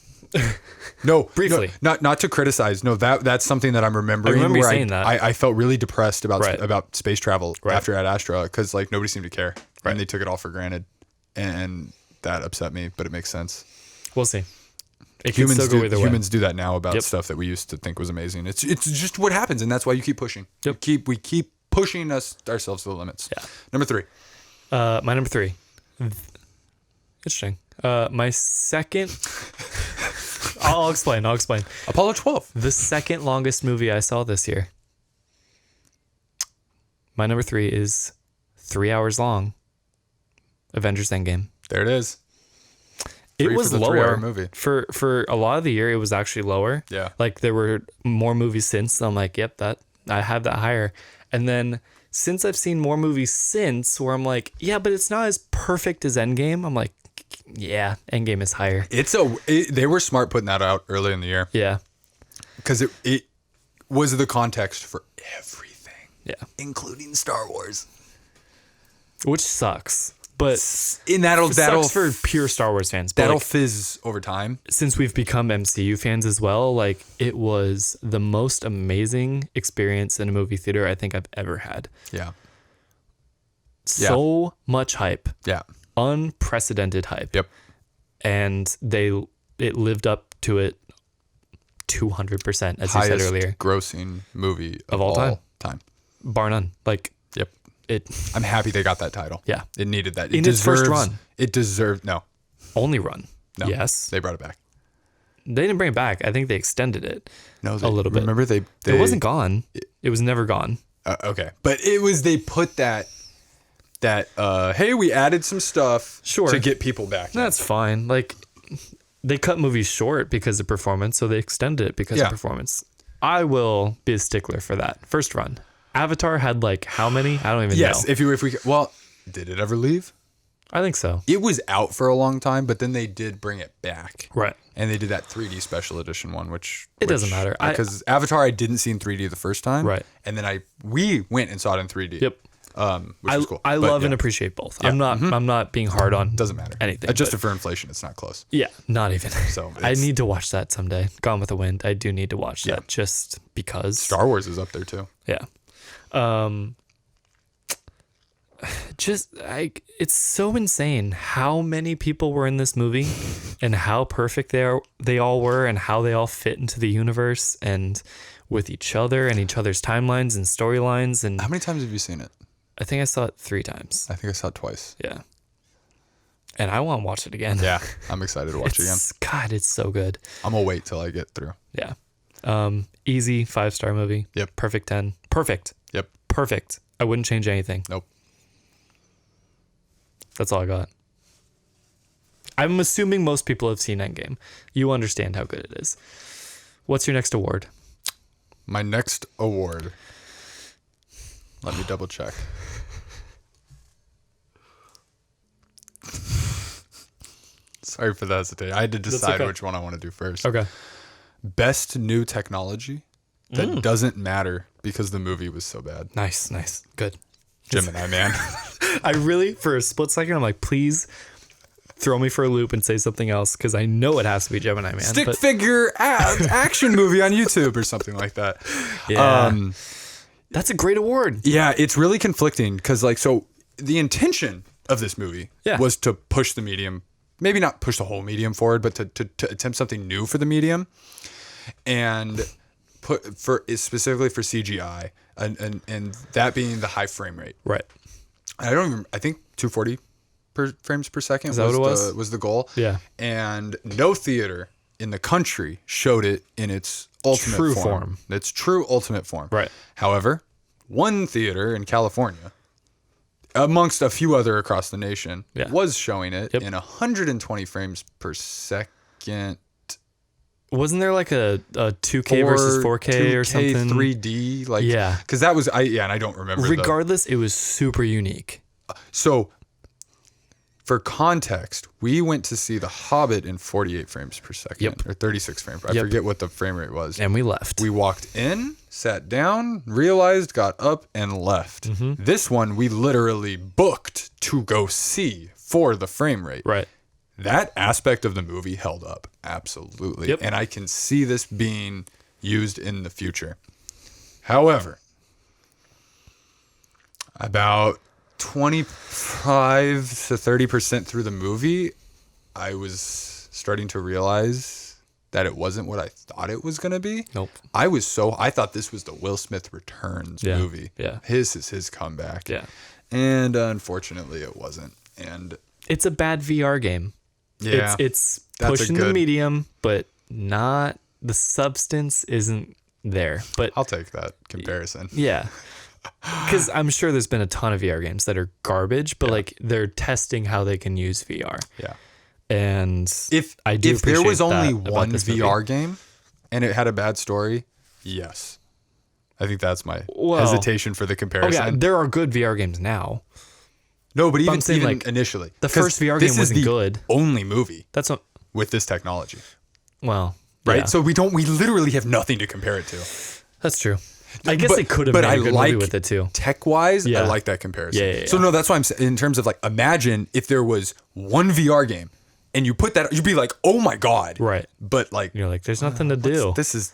No, briefly. No, not to criticize. No, that's something that I'm remembering. I remember you saying that. I felt really depressed about Right. about space travel Right. after Ad Astra because like nobody seemed to care, Right. and they took it all for granted, and that upset me. But it makes sense. We'll see. It can still go either way. Humans do that now about Yep. stuff that we used to think was amazing. It's just what happens, and that's why you keep pushing. Yep. We keep pushing ourselves to the limits. Yeah. Number 3. My number 3. Interesting. My second. I'll explain. Apollo 12. The second longest movie I saw this year. My number 3 is 3 hours long. Avengers Endgame. There it is. It Three was for the lower 3-hour movie. for a lot of the year. It was actually lower. Yeah. Like there were more movies since. So I'm like, yep, that I have that higher. And then since I've seen more movies since, where I'm like, yeah, but it's not as perfect as Endgame. I'm like, yeah, Endgame is higher. They were smart putting that out early in the year Yeah. because it was the context for everything. Yeah. Including Star Wars. Which sucks. But In that'll sucks for pure Star Wars fans. But that'll like, fizz over time. since we've become MCU fans as well, like it was the most amazing experience in a movie theater I think I've ever had. Yeah. So much hype. Yeah. Unprecedented hype. Yep. And it lived up to it 200%, as you said Highest earlier. grossing movie Of all time. Bar none. Like Yep. it I'm happy they got that title. Yeah. It needed that. In its first run. It deserved only run. No. Yes. They brought it back. They didn't bring it back. I think they extended it No, a little bit. Remember they It wasn't gone. It was never gone. okay. But they put that hey, we added some stuff Sure. to get people back. That's fine. Like they cut movies short because of performance, so they extended it because of performance. I will be a stickler for that. First run. Avatar had like how many? I don't even know. Yes, if we did it ever leave? I think so. It was out for a long time, but then they did bring it back. Right. And they did that 3D special edition one, which doesn't matter. Because Avatar I didn't see in 3D the first time. Right. And then we went and saw it in 3D. Yep. Which was cool. I But, love yeah, and appreciate both. I'm not being hard on doesn't matter. anything. Adjusted for inflation, it's not close. Yeah, not even. So I it's- need to watch that someday. Gone with the Wind. I do need to watch that just because. Star Wars is up there too. Yeah. Just like it's so insane how many people were in this movie and how perfect they all were and how they all fit into the universe and with each other and each other's timelines and storylines. And How many times have you seen it? I think I saw it 3 times. I think I saw it twice. Yeah. And I want to watch it again. Yeah, I'm excited to watch it again. God, it's so good. I'm gonna wait till I get through. Yeah. Easy 5-star movie. Yep. Perfect 10. Perfect. Yep. Perfect. I wouldn't change anything. Nope. That's all I got. I'm assuming most people have seen Endgame. You understand how good it is. What's your next award? My next award. Let me double check. Sorry for the hesitation. I had to decide okay. which one I want to do first. Okay. Best new technology that doesn't matter because the movie was so bad. Nice. Good. Gemini Man. I really, for a split second, I'm like, please throw me for a loop and say something else because I know it has to be Gemini Man. Stick but figure action movie on YouTube or something like that. Yeah. That's a great award. Yeah, it's really conflicting because so the intention of this movie Yeah. was to push the medium maybe not push the whole medium forward, but to attempt something new for the medium, and specifically for CGI, and that being the high frame rate. Right. I think 240 frames per second was the goal. Yeah. And no theater in the country showed it in its ultimate True form. form. Its true ultimate form. Right. However, one theater in California, amongst a few other across the nation, was showing it in 120 frames per second. Wasn't there like a 2K versus 4K or something? 3D, like yeah, because that was and I don't remember. Regardless, it was super unique. So, for context, we went to see The Hobbit in 48 frames per second, or 36 frames. I forget what the frame rate was. And we left. We walked in, sat down, realized, got up, and left. This one we literally booked to go see for the frame rate. Right. That aspect of the movie held up, absolutely. And I can see this being used in the future. However, about 25 to 30% through the movie, I was starting to realize that it wasn't what I thought it was going to be. Nope. I thought this was the Will Smith Returns movie. Yeah. His is his comeback. Yeah. And unfortunately it wasn't. And it's a bad VR game. Yeah. It's pushing the medium, but not the substance isn't there. But I'll take that comparison. Yeah. Because I'm sure there's been a ton of VR games that are garbage, but like they're testing how they can use VR. Yeah. And if there was only one VR game and it had a bad story, yes. I think that's my hesitation for the comparison. Oh yeah, there are good VR games now. No, but even like, initially. The first VR game wasn't good. Only movie that's not with this technology. Well, right? Yeah. So we literally have nothing to compare it to. That's true. I guess they could have made a good movie with it too. Tech-wise, I like that comparison. Yeah. So no, that's why I'm saying, in terms of like, imagine if there was one VR game and you put that, you'd be like, oh my God. Right. But like, you're like, there's nothing to do. This is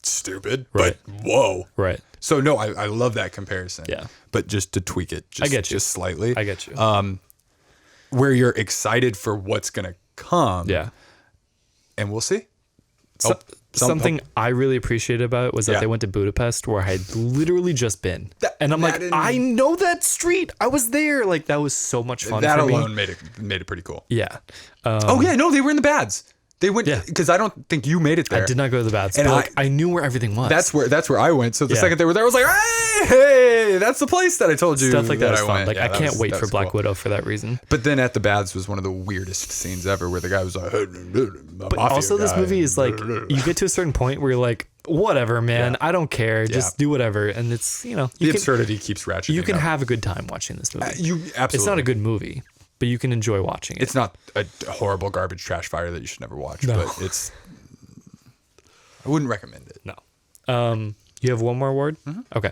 stupid, right. But whoa. Right. So no, I love that comparison. Yeah. But just to tweak it, I get you. Just slightly. I get you. Where you're excited for what's going to come. Yeah. And we'll see. Something I really appreciated about it was that they went to Budapest, where I had literally just been. And I'm like, I know that street. I was there. Like, that was so much fun that for me. alone made it pretty cool. Yeah. No, they were in the Bads. They went because I don't think you made it there. I did not go to the Bads, and but I knew where everything was. That's where I went. So the second they were there, I was like, hey, that's the place that I told you. Stuff like that is fun. Went. Like, I can't wait for Black Widow for that reason. But then at the Bads was one of the weirdest scenes ever, where the guy was like, but also this movie is like, you get to a certain point where you're like, whatever, man, I don't care, just do whatever. And it's, the absurdity keeps ratcheting. You can have a good time watching this movie. Absolutely. It's not a good movie, but you can enjoy watching it. It's not a horrible garbage trash fire that you should never watch, but it's. I wouldn't recommend it. No. You have one more award? Mm-hmm. Okay.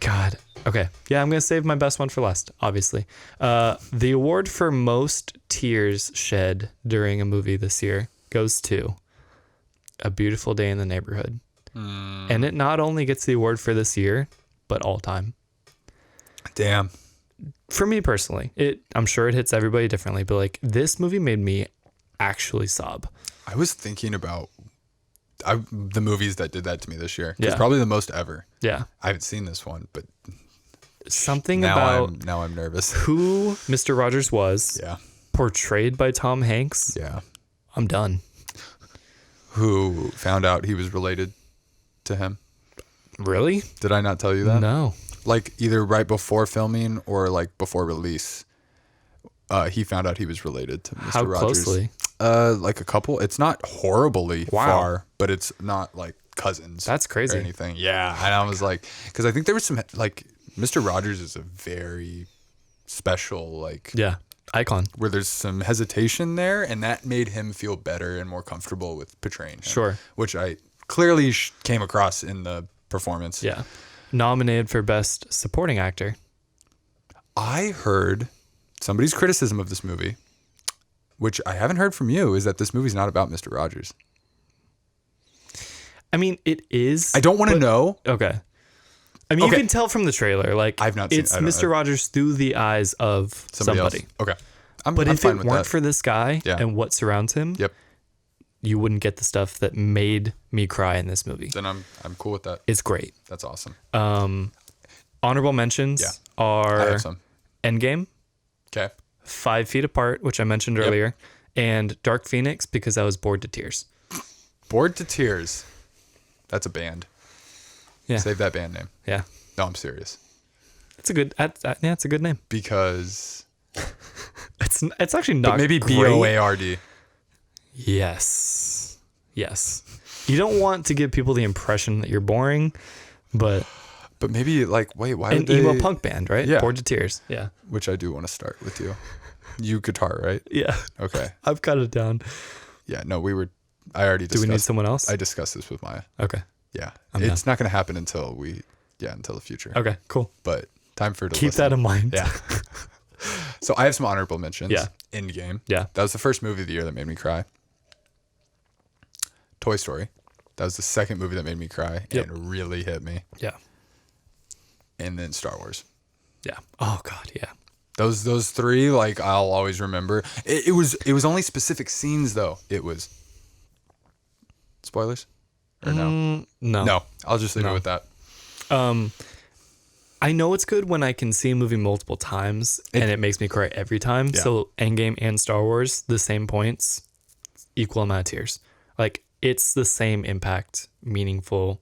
God. Okay. Yeah, I'm gonna save my best one for last. Obviously, the award for most tears shed during a movie this year goes to A Beautiful Day in the Neighborhood, and it not only gets the award for this year, but all time. Damn. For me personally, I'm sure it hits everybody differently, but like, this movie made me actually sob. I was thinking about the movies that did that to me this year. Yeah. It's probably the most ever. Yeah. I haven't seen this one, but something now about I'm nervous. Who Mr. Rogers was. Yeah. Portrayed by Tom Hanks. Yeah. I'm done. Who found out he was related to him? Really? Did I not tell you that? No. Like, either right before filming or like before release, he found out he was related to Mr. How Rogers. closely? Like a couple. It's not horribly far, but it's not like cousins. That's crazy. Or anything. Yeah. And I was like, because I think there was some, like, Mr. Rogers is a very special, like, icon, where there's some hesitation there, and that made him feel better and more comfortable with portraying him. Sure. Which I clearly came across in the performance. Yeah. Nominated for Best Supporting Actor. I heard somebody's criticism of this movie, which I haven't heard from you, is that this movie's not about Mr. Rogers. I mean, it is. I don't want to know. Okay. I mean, you can tell from the trailer, like, I've not seen it's Mr. Rogers through the eyes of somebody. else. Okay. But I'm if fine it with weren't that. for this guy Yeah. and what surrounds him, Yep. you wouldn't get the stuff that made me cry in this movie. Then I'm cool with that. It's great. That's awesome. Honorable mentions Yeah. I are have some. Endgame, Okay. 5 Feet Apart, which I mentioned earlier, and Dark Phoenix because I was bored to tears. Bored to Tears. That's a band. Yeah. Save that band name. Yeah. No, I'm serious. It's a good it's a good name. Because It's actually not but maybe great. BOARD. Yes. Yes. You don't want to give people the impression that you're boring, but But maybe like wait, why an would they emo punk band, right? Yeah. Bored to tears. Yeah. which I do want to start with you. You guitar, right? Yeah. Okay. I've got it down. Yeah, no, I already Do discussed. we need someone else? I discussed this with Maya. Okay. Yeah. I'm It's not going to happen until the future. Okay, cool. But time for her to Keep listen. that in mind. Yeah. So I have some honorable mentions. Yeah. Endgame. Yeah. That was the first movie of the year that made me cry. Toy Story. That was the second movie that made me cry Yep. and really hit me. Yeah. And then Star Wars. Yeah. Oh God, yeah. Those three, like I'll always remember. It was only specific scenes though. It was spoilers? Or no? No. No. I'll just leave it with that. I know it's good when I can see a movie multiple times and it makes me cry every time. Yeah. So Endgame and Star Wars, the same points, equal amount of tears. Like it's the same impact, meaningful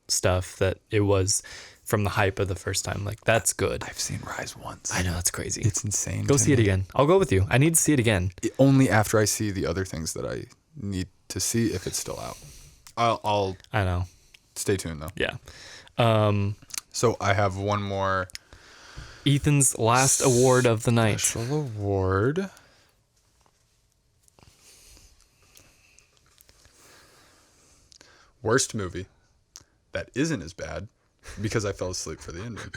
stuff that it was from the hype of the first time. Like that's good. I've seen Rise once. I know, that's crazy. It's insane. Go to see it me. again. I'll go with you. I need to see it again. Only after I see the other things that I need to see if it's still out. I'll I know. stay tuned though. Yeah. So I have one more Ethan's last award of the night. special award. Worst movie that isn't as bad because I fell asleep for the ending.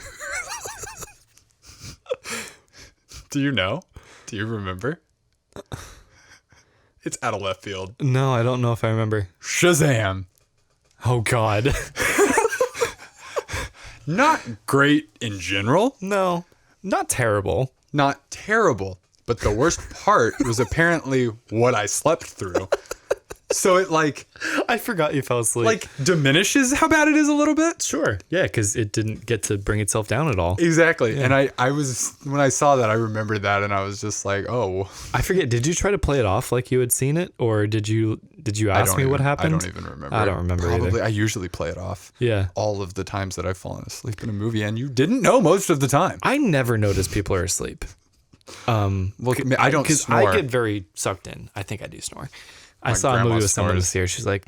Do you know? Do you remember? It's out of left field. No, I don't know if I remember. Shazam. Oh God. Not great in general. No, not terrible. Not terrible. But the worst part was apparently what I slept through. So it I forgot you fell asleep. diminishes how bad it is a little bit. Sure. Yeah, because it didn't get to bring itself down at all. Exactly. Yeah. And I was, when I saw that, I remembered that and I was just like, oh. I forget. Did you try to play it off like you had seen it, or did you ask me what happened? I don't even remember. I don't remember Probably. either. I usually play it off. Yeah. All of the times that I've fallen asleep in a movie and you didn't know most of the time. I never notice people are asleep. Well, I don't Because snore. I get very sucked in. I think I do snore. I saw a grandma movie with someone snores. this year. She's like,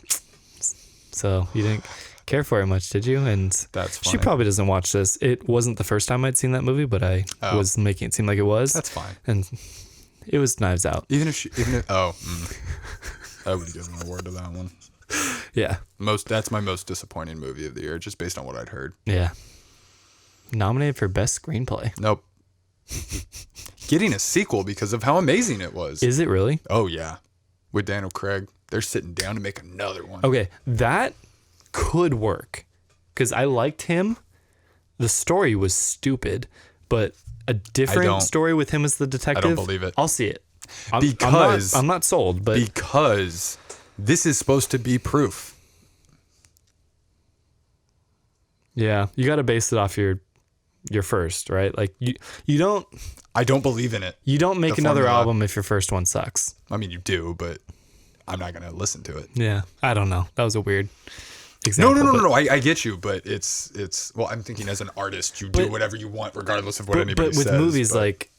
so you didn't care for it much, did you? And That's she funny. probably doesn't watch this. It wasn't the first time I'd seen that movie, but I was making it seem like it was. That's fine. And it was Knives Out. I would give an award to that one. Yeah. That's my most disappointing movie of the year, just based on what I'd heard. Yeah. Nominated for Best Screenplay. Nope. Getting a sequel because of how amazing it was. Is it really? Oh yeah, with Daniel Craig, they're sitting down to make another one. Okay, that could work because I liked him. The story was stupid, but a different story with him as the detective. I don't believe it. I'll see it. Because I'm not sold, but because this is supposed to be proof. yeah, you got to base it off your first, right? Like you don't I don't believe in it. you don't make The another formula. album if your first one sucks. I mean, you do, but I'm not gonna listen to it. Yeah, I don't know. That was a weird example. No. I get you, but it's. Well, I'm thinking as an artist, you do whatever you want, regardless of what anybody But says. with movies, but like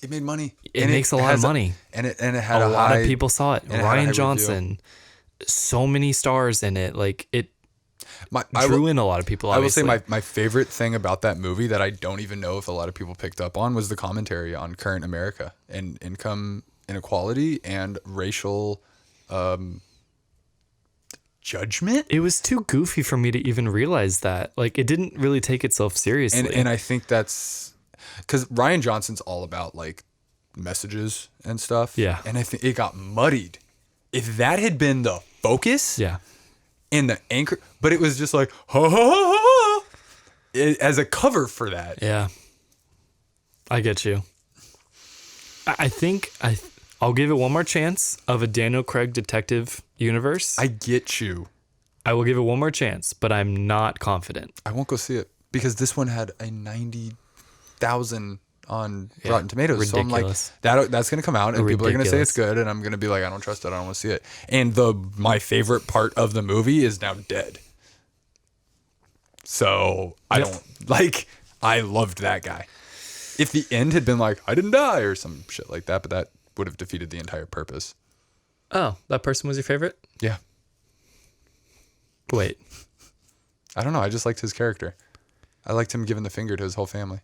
it made money. it makes a lot of money. And it had A lot high, of people saw it. and it had a high Ryan review. Johnson, so many stars in it. Like it I drew will- in a lot of people. I will say Obviously. my favorite thing about that movie that I don't even know if a lot of people picked up on was the commentary on current America and income inequality and racial judgment. It was too goofy for me to even realize that. Like it didn't really take itself seriously. And I think that's because Ryan Johnson's all about like messages and stuff. Yeah. And I think it got muddied. If that had been the focus yeah. and the anchor, but it was just like, ha ha ha ha, as a cover for that. Yeah. I get you. I think I'll give it one more chance of a Daniel Craig detective universe. I get you. I will give it one more chance, but I'm not confident. I won't go see it because this one had a 90,000 on Rotten Tomatoes. Ridiculous. So I'm like, that's going to come out and people are going to say it's good, and I'm going to be like, I don't trust it. I don't want to see it. And my favorite part of the movie is now dead. So I loved that guy. If the end had been like, I didn't die or some shit like that, but that would have defeated the entire purpose. Oh, that person was your favorite? Yeah. Wait. I don't know. I just liked his character. I liked him giving the finger to his whole family.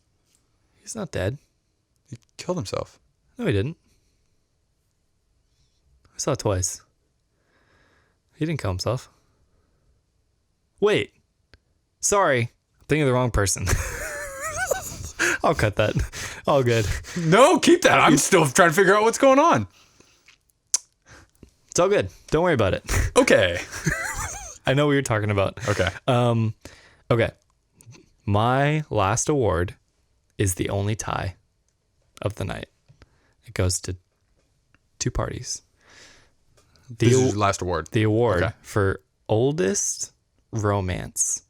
He's not dead. He killed himself. No, he didn't. I saw it twice. He didn't kill himself. Wait. Sorry. I'm thinking of the wrong person. I'll cut that. All good. No, keep that. I'm still trying to figure out what's going on. It's all good. Don't worry about it. Okay. I know what you're talking about. Okay. Okay. My last award is the only tie of the night. It goes to two parties. This is your last award. The award for oldest romance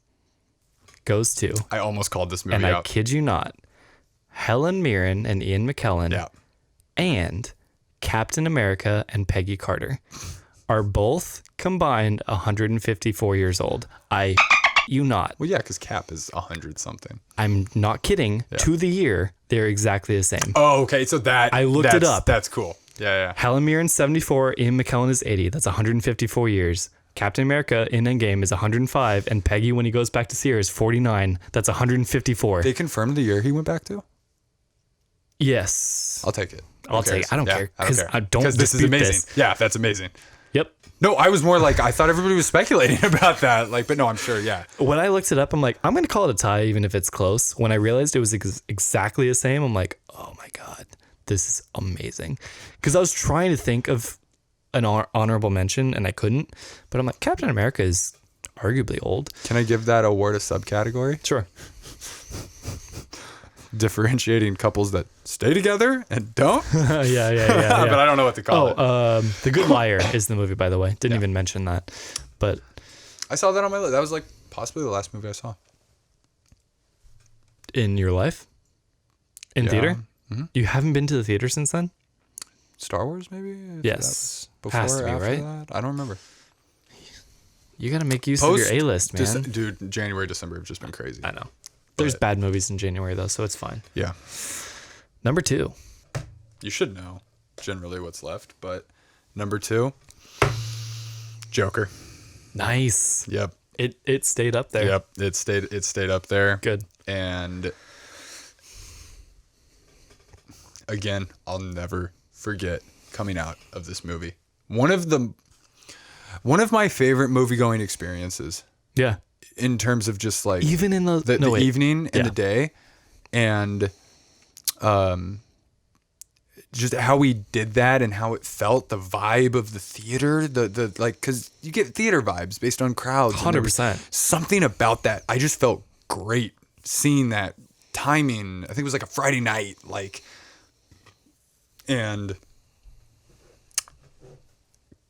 goes to, I almost called this movie and out. I kid you not, Helen Mirren and Ian McKellen and Captain America and Peggy Carter are both combined 154 years old. You not. Well, yeah, because Cap is 100 something. I'm not kidding. Yeah. To the year, they're exactly the same. Oh, okay. So I looked it up. That's cool. Yeah. Helen Mirren 74, Ian McKellen is 80. That's 154 years. Captain America in Endgame is 105, and Peggy, when he goes back to see her, is 49. That's 154. They confirmed the year he went back to? Yes. I'll take it. I'll take it. I don't care. Because this is amazing. Yeah, that's amazing. Yep. No, I was more like, I thought everybody was speculating about that. But no, I'm sure, yeah. When I looked it up, I'm like, I'm going to call it a tie even if it's close. When I realized it was exactly the same, I'm like, oh my God, this is amazing. Because I was trying to think of an honorable mention and I couldn't. But I'm like, Captain America is arguably old. Can I give that award a subcategory? Sure. Differentiating couples that stay together and don't? yeah. But I don't know what to call it. The Good Liar is the movie, by the way. Didn't even mention that. But I saw that on my list. That was like possibly the last movie I saw. In your life? In theater? Mm-hmm. You haven't been to the theater since then? Star Wars, maybe? Yes. Before has to be, after right? that? I don't remember. You got to make use of your A-list, man. Dude, January, December have just been crazy. I know. There's bad movies in January, though, so it's fine. Yeah. Number 2. You should know generally what's left, but number 2, Joker. Nice. Yep. It stayed up there. Yep. It stayed up there. Good. And again, I'll never forget coming out of this movie. One of my favorite movie going experiences. Yeah. In terms of just like even in the evening and the day, and just how we did that and how it felt, the vibe of the theater, the like, because you get theater vibes based on crowds. 100%. Something about that, I just felt great seeing that timing. I think it was like a Friday night, and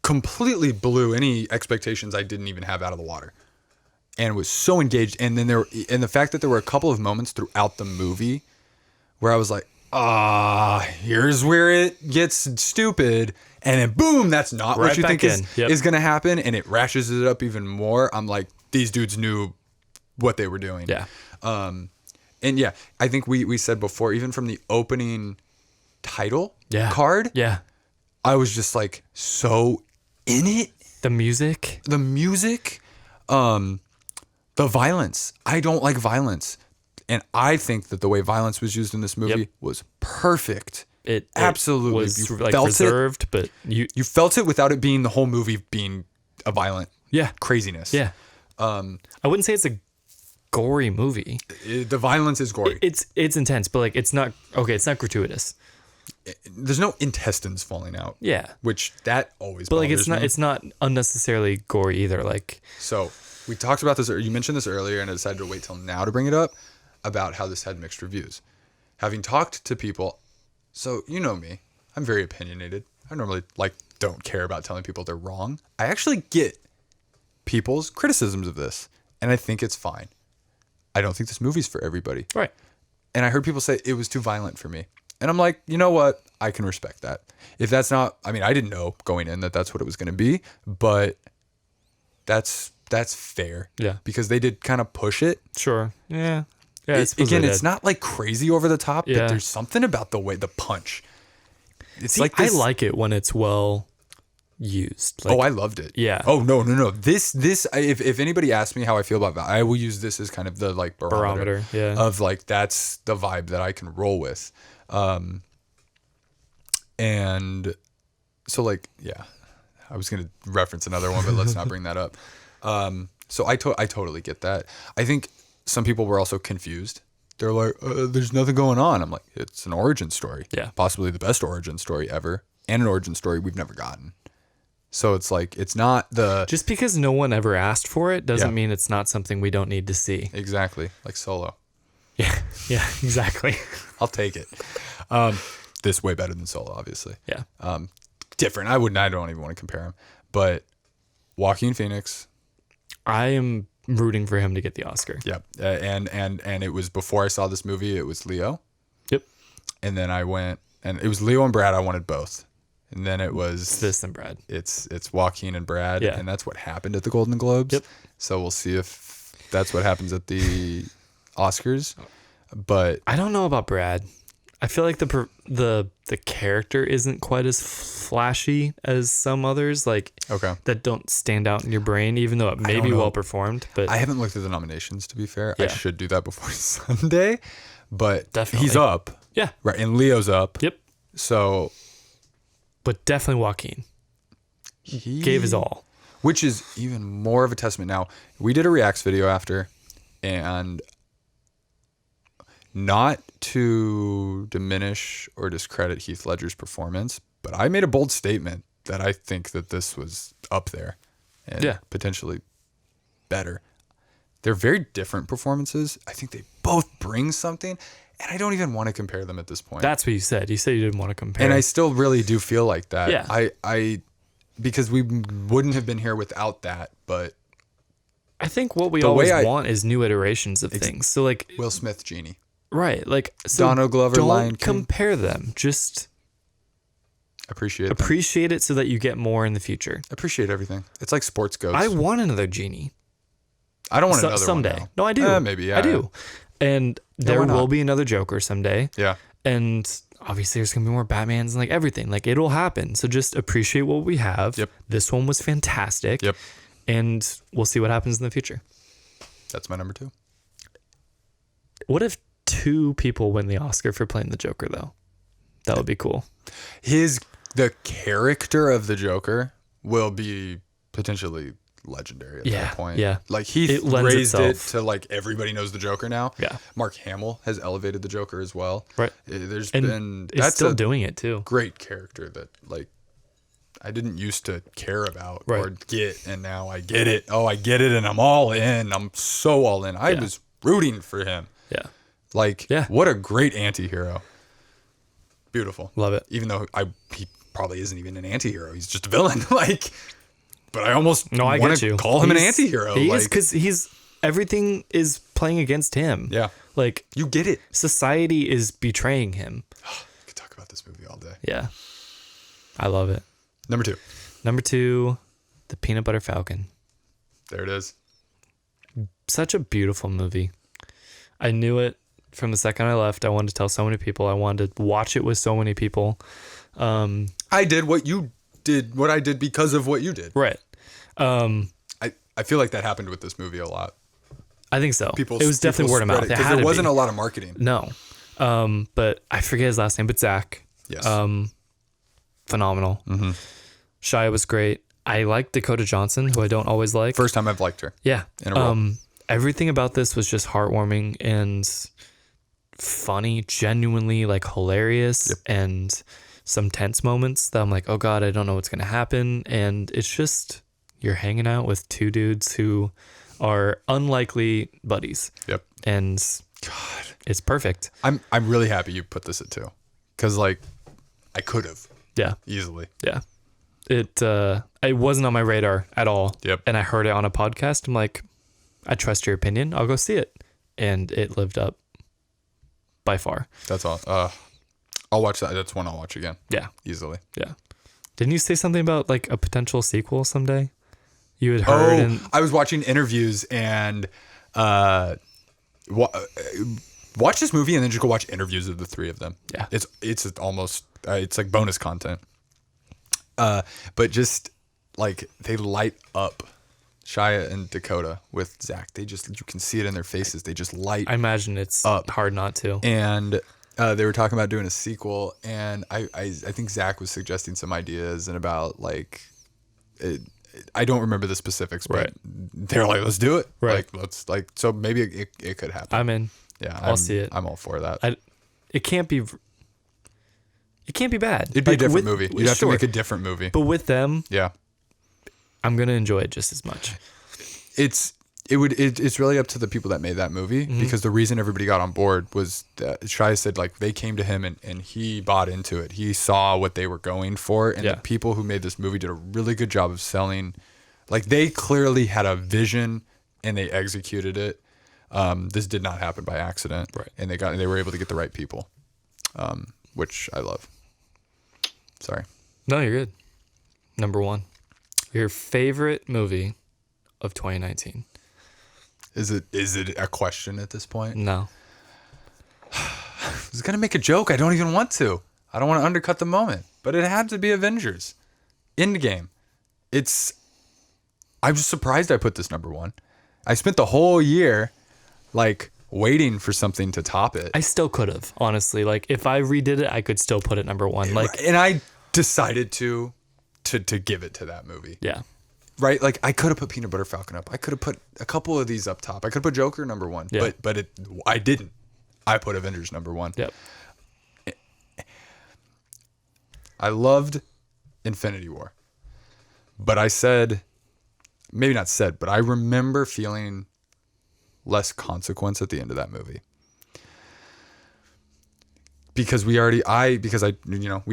completely blew any expectations I didn't even have out of the water. And was so engaged. And then the fact that there were a couple of moments throughout the movie where I was like, here's where it gets stupid. And then boom, that's not what you think is going to happen. And it rashes it up even more. I'm like, these dudes knew what they were doing. Yeah. And yeah, I think we said before, even from the opening title card, I was just like so in it. The music, the violence. I don't like violence. And I think that the way violence was used in this movie was perfect. It absolutely was you like felt reserved, but you felt it without it being the whole movie being a violent craziness. Yeah. I wouldn't say it's a gory movie. The violence is gory. It's intense, but like it's not gratuitous. There's no intestines falling out. Yeah. Which that always But like bothers me. it's not unnecessarily gory either. Like, so we talked about this, you mentioned this earlier, and I decided to wait till now to bring it up about how this had mixed reviews. Having talked to people, so you know me, I'm very opinionated. I normally don't care about telling people they're wrong. I actually get people's criticisms of this, and I think it's fine. I don't think this movie's for everybody. Right. And I heard people say it was too violent for me. And I'm like, you know what? I can respect that. If that's not, I mean, I didn't know going in that that's what it was going to be, but that's fair. Yeah. Because they did kind of push it. Sure. Yeah. Yeah. It's not like crazy over the top, Yeah. but there's something about the way the punch. It's like I this. like it when it's well used. I loved it. Yeah. Oh no. This if anybody asks me how I feel about that, I will use this as kind of the like barometer. Yeah. Of like that's the vibe that I can roll with. And so like yeah, I was gonna reference another one, but let's not bring that up. So I totally get that. I think some people were also confused. They're like, there's nothing going on. I'm like, it's an origin story. Yeah. Possibly the best origin story ever, and an origin story we've never gotten. So it's like, it's not the... Just because no one ever asked for it doesn't Yeah. mean it's not something we don't need to see. Exactly. Like Solo. Yeah. Yeah, exactly. I'll take it. This way better than Solo, obviously. Yeah. Different. I don't even want to compare him. But Joaquin Phoenix. I am rooting for him to get the Oscar. Yep. And it was before I saw this movie, it was Leo. Yep. And then I went, and it was Leo and Brad. I wanted both. And then it was It's this and Brad. It's Joaquin and Brad. Yeah. And that's what happened at the Golden Globes. Yep. So we'll see if that's what happens at the Oscars. But I don't know about Brad. I feel like the character isn't quite as flashy as some others, like okay. that don't stand out in your brain, even though it may don't be know. well performed. But I haven't looked at the nominations, to be fair. I Yeah. should do that before Sunday. But Definitely. he's up. yeah, Right. And Leo's up. yep. So But definitely Joaquin he gave his all. Which is even more of a testament. Now, we did a Reacts video after, and not to diminish or discredit Heath Ledger's performance, but I made a bold statement that I think that this was up there and Yeah. potentially better. They're very different performances. I think they both bring something, and I don't even want to compare them at this point. That's what you said. You said you didn't want to compare. And I still really do feel like that. Yeah. I because we wouldn't have been here without that, but I think what we The always way I- want is new iterations of things. So like, Will Smith, Genie. right, like so Donald Glover, don't Lion King. compare them. Just Appreciate them. appreciate it so that you get more in the future. Appreciate everything. It's like sports goes. I want another Genie. I don't want another someday. one now. No, I do. Maybe, yeah. I do. And there why not? will be another Joker someday. Yeah. And obviously there's gonna be more Batmans and like everything. Like it'll happen. So just appreciate what we have. Yep. This one was fantastic. Yep. And we'll see what happens in the future. That's my number 2. What if 2 people win the Oscar for playing the Joker though? That would be cool. The character of the Joker will be potentially legendary at Yeah, that point. yeah. Like he It lends raised it itself. to like everybody knows the Joker now. Yeah. Mark Hamill has elevated the Joker as well. Right. There's And been is still doing it too. great character that like I didn't used to care about Right. or get, and now I get it. Oh, I get it, and I'm all in. I'm so all in. I Yeah. was rooting for him. Yeah. Like, Yeah. what a great anti-hero. Beautiful. Love it. Even though he probably isn't even an anti-hero. He's just a villain. Like, but I almost No, I want get you. to call him an He's- anti-hero. He is Like, because everything is playing against him. yeah, Like you get it. society is betraying him. I could talk about this movie all day. Yeah. I love it. Number 2. Number 2, The Peanut Butter Falcon. There it is. Such a beautiful movie. I knew it from the second I left. I wanted to tell so many people. I wanted to watch it with so many people. I did what you did, what I did because of what you did. Right. I feel like that happened with this movie a lot. I think so. People, It was definitely word of mouth. because there wasn't a lot of marketing. No. But I forget his last name, but Zach. Yes. Phenomenal. Mm-hmm. Shia was great. I like Dakota Johnson, who I don't always like. First time I've liked her. Yeah. In a row. Everything about this was just heartwarming and funny, genuinely like hilarious, and some tense moments that I'm like, oh God, I don't know what's going to happen. And it's just, you're hanging out with 2 dudes who are unlikely buddies. Yep. And God, it's perfect. I'm really happy you put this at 2, because like I could have Yeah. easily. Yeah. It wasn't on my radar at all. Yep. And I heard it on a podcast. I'm like, I trust your opinion. I'll go see it. And it lived up by far. That's all. I'll watch that. That's one I'll watch again. Yeah. Easily. Yeah. Didn't you say something about like a potential sequel someday? You had heard. And I was watching interviews and watch this movie and then just go watch interviews of the three of them. Yeah. It's almost it's like bonus content. But just like they light up Shia and Dakota with Zach. You can see it in their faces. They just light. I imagine it's up. hard not to. And they were talking about doing a sequel, and I think Zach was suggesting some ideas and about like I don't remember the specifics, but they're like, let's do it. Right. So maybe it could happen. I'm in. Yeah, I'll see it. I'm all for that. It can't be bad. It'd be a different movie. You'd have to make a different movie. But with them, yeah, I'm gonna enjoy it just as much. It's really up to the people that made that movie, because the reason everybody got on board was that Shia said like they came to him and he bought into it. He saw what they were going for, and the people who made this movie did a really good job of selling. Like they clearly had a vision and they executed it. This did not happen by accident, right? And they were able to get the right people, which I love. Sorry. No, you're good. Number 1, your favorite movie of 2019. Is it a question at this point? No. I was gonna make a joke. I don't even want to. I don't want to undercut the moment. But it had to be Avengers. Endgame. I was surprised I put this number 1. I spent the whole year like waiting for something to top it. I still could have, honestly. Like if I redid it, I could still put it number 1. Like, and I decided to give it to that movie. Yeah. Right? Like I could have put Peanut Butter Falcon up. I could have put a couple of these up top. I could have put Joker number 1. Yeah. But I didn't. I put Avengers number 1. Yep. I loved Infinity War. But I said, maybe not said, but I remember feeling less consequence at the end of that movie. Because we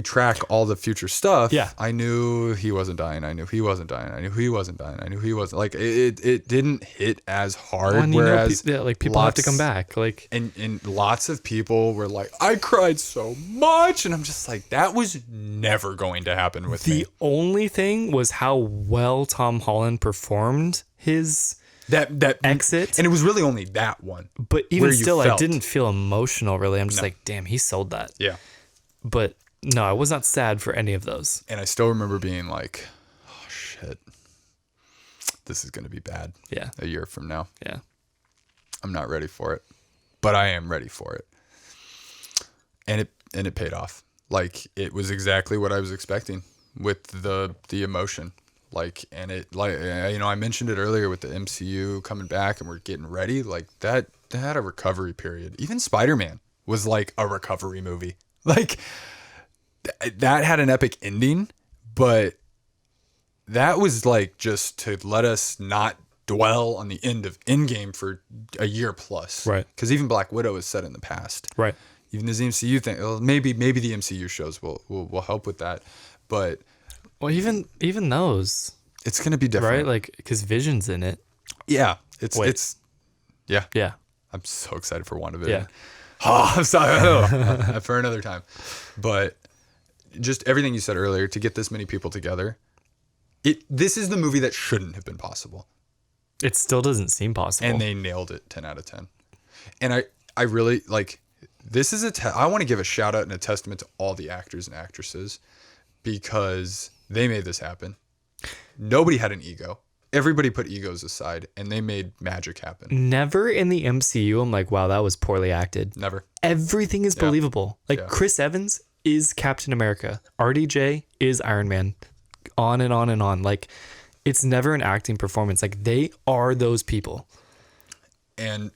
track all the future stuff. Yeah. I knew he wasn't dying. I knew he wasn't dying. I knew he wasn't dying. I knew he wasn't. Like it didn't hit as hard. Well, and whereas people have to come back. Like and lots of people were like, I cried so much, and I'm just like, that was never going to happen with me. The only thing was how well Tom Holland performed his that exit, and it was really only that one. But even still, I didn't feel emotional really. I'm just like, damn, he sold that. Yeah. But no, I was not sad for any of those. And I still remember being like, oh shit, this is gonna be bad. Yeah. A year from now. Yeah. I'm not ready for it, but I am ready for it. And it paid off. Like it was exactly what I was expecting with the emotion. Like, and it, like, I mentioned it earlier with the MCU coming back and we're getting ready. Like that had a recovery period. Even Spider-Man was like a recovery movie. Like that had an epic ending, but that was like just to let us not dwell on the end of Endgame for a year plus. Right. Because even Black Widow is set in the past. Right. Even this MCU thing, well, maybe the MCU shows will help with that. But well, even those, it's gonna be different, right? Like because Vision's in it. Yeah, it's yeah. I'm so excited for WandaVision. Yeah. Oh, I'm sorry for another time, but just everything you said earlier to get this many people together. This is the movie that shouldn't have been possible. It still doesn't seem possible, and they nailed it 10 out of 10. And I really like. This is I want to give a shout out and a testament to all the actors and actresses because they made this happen. Nobody had an ego. Everybody put egos aside and they made magic happen. Never in the MCU I'm like, wow, that was poorly acted. Never. Everything is believable. Like Chris Evans is Captain America. RDJ is Iron Man. On and on and on. Like it's never an acting performance. Like they are those people. And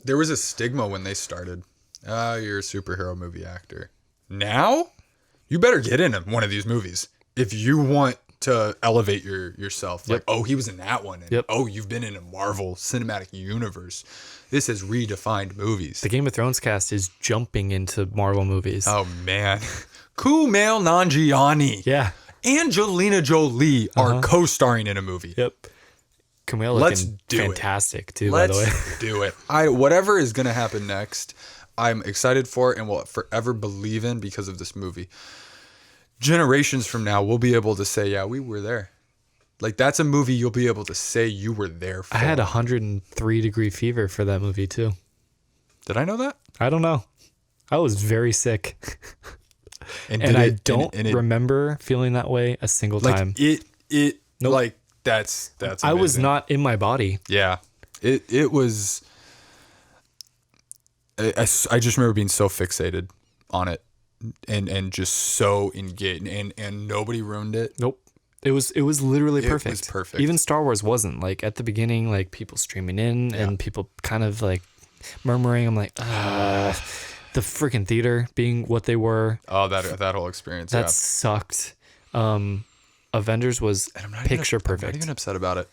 there was a stigma when they started. Oh, you're a superhero movie actor. Now, you better get in one of these movies if you want to elevate yourself. Like, oh, he was in that one. And, oh, you've been in a Marvel Cinematic Universe. This has redefined movies. The Game of Thrones cast is jumping into Marvel movies. Oh, man. Kumail Nanjiani, Yeah. Angelina Jolie are co-starring in a movie. Yep. Kumail Let's looking do fantastic too, Let's by the way. do it. Whatever is going to happen next, I'm excited for it and will forever believe in because of this movie. Generations from now, we'll be able to say, yeah, we were there. Like, that's a movie you'll be able to say you were there for. I had 103-degree fever for that movie too. Did I know that? I don't know. I was very sick. And I don't remember feeling that way a single time. Nope. Like, that's amazing. I was not in my body. Yeah. It was... I just remember being so fixated on it and just so engaged, and nobody ruined it. Nope. It was literally perfect. It was perfect. Even Star Wars wasn't. Like, at the beginning, like, people streaming in and people kind of like murmuring. I'm like, the freaking theater being what they were. Oh, that whole experience. That sucked. Avengers was picture perfect. I'm not even upset about it.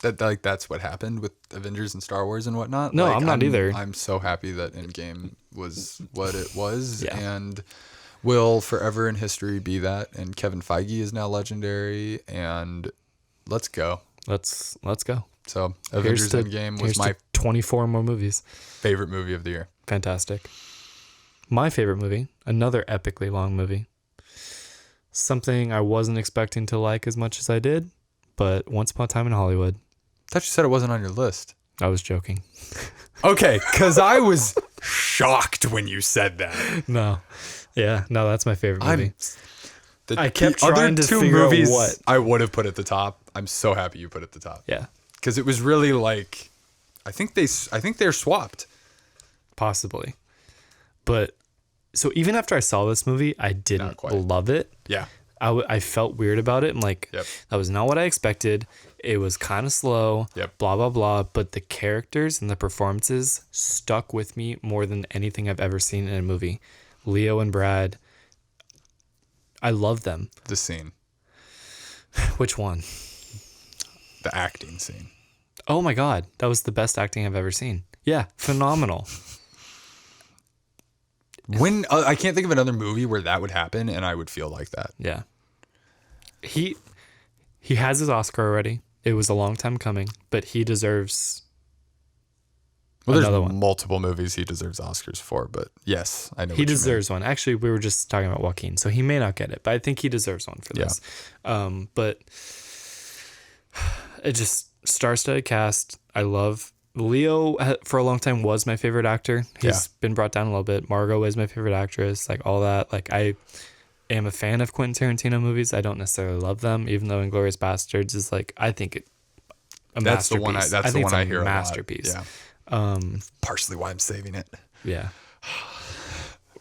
That's what happened with Avengers and Star Wars and whatnot. No, I'm not either. I'm so happy that Endgame was what it was, and will forever in history be that. And Kevin Feige is now legendary. And let's go. Let's go. So Avengers Endgame was my 24 more movies. Favorite movie of the year. Fantastic. My favorite movie, another epically long movie. Something I wasn't expecting to like as much as I did, but Once Upon a Time in Hollywood. I thought you said it wasn't on your list. I was joking. Okay, because I was shocked when you said that. No. Yeah, no, that's my favorite movie. I kept the trying to two figure movies out what. I would have put at the top. I'm so happy you put it at the top. Yeah. Because it was really like, I think they're swapped. Possibly. But so even after I saw this movie, I didn't love it. Yeah. I felt weird about it. I'm like, that was not what I expected. It was kind of slow, blah, blah, blah. But the characters and the performances stuck with me more than anything I've ever seen in a movie. Leo and Brad, I love them. The scene. Which one? The acting scene. Oh my God. That was the best acting I've ever seen. Yeah. Phenomenal. When I can't think of another movie where that would happen and I would feel like that. Yeah. He has his Oscar already. It was a long time coming, but he deserves another one. Multiple movies he deserves Oscars for, but yes, I know he deserves one. Actually, we were just talking about Joaquin, so he may not get it, but I think he deserves one for this. But it just star-studded cast. I love Leo. For a long time was my favorite actor. He's been brought down a little bit. Margot is my favorite actress. Like all that. Like I am a fan of Quentin Tarantino movies. I don't necessarily love them, even though Inglourious Bastards is like, I think a masterpiece. That's the one I hear a masterpiece. Yeah. Partially why I'm saving it. Yeah.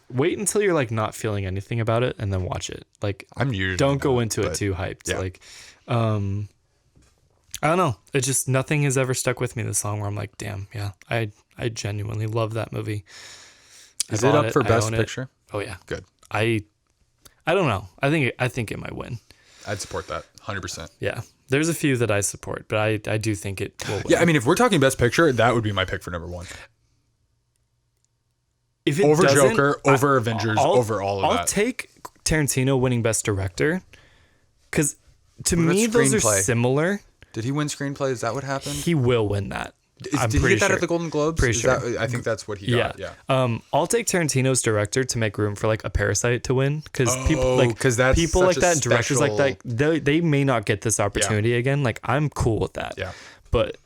Wait until you're like not feeling anything about it and then watch it. Like don't go into it too hyped. Yeah. Like I don't know. It just nothing has ever stuck with me this long where I'm like, damn, yeah, I genuinely love that movie. Is it up for Best Picture? Oh yeah. Good. I don't know. I think it might win. I'd support that 100%. Yeah. There's a few that I support, but I do think it will win. Yeah, I mean, if we're talking Best Picture, that would be my pick for number one. If it over Joker, over Avengers, over all of that. I'll take Tarantino winning Best Director because to me those are similar. Did he win screenplay? Is that what happened? He will win that. Did he get that at the Golden Globes? Pretty sure. I think that's what he got. Yeah. I'll take Tarantino's director to make room for like a Parasite to win because people like that, directors like that, they may not get this opportunity again. Like I'm cool with that. Yeah. But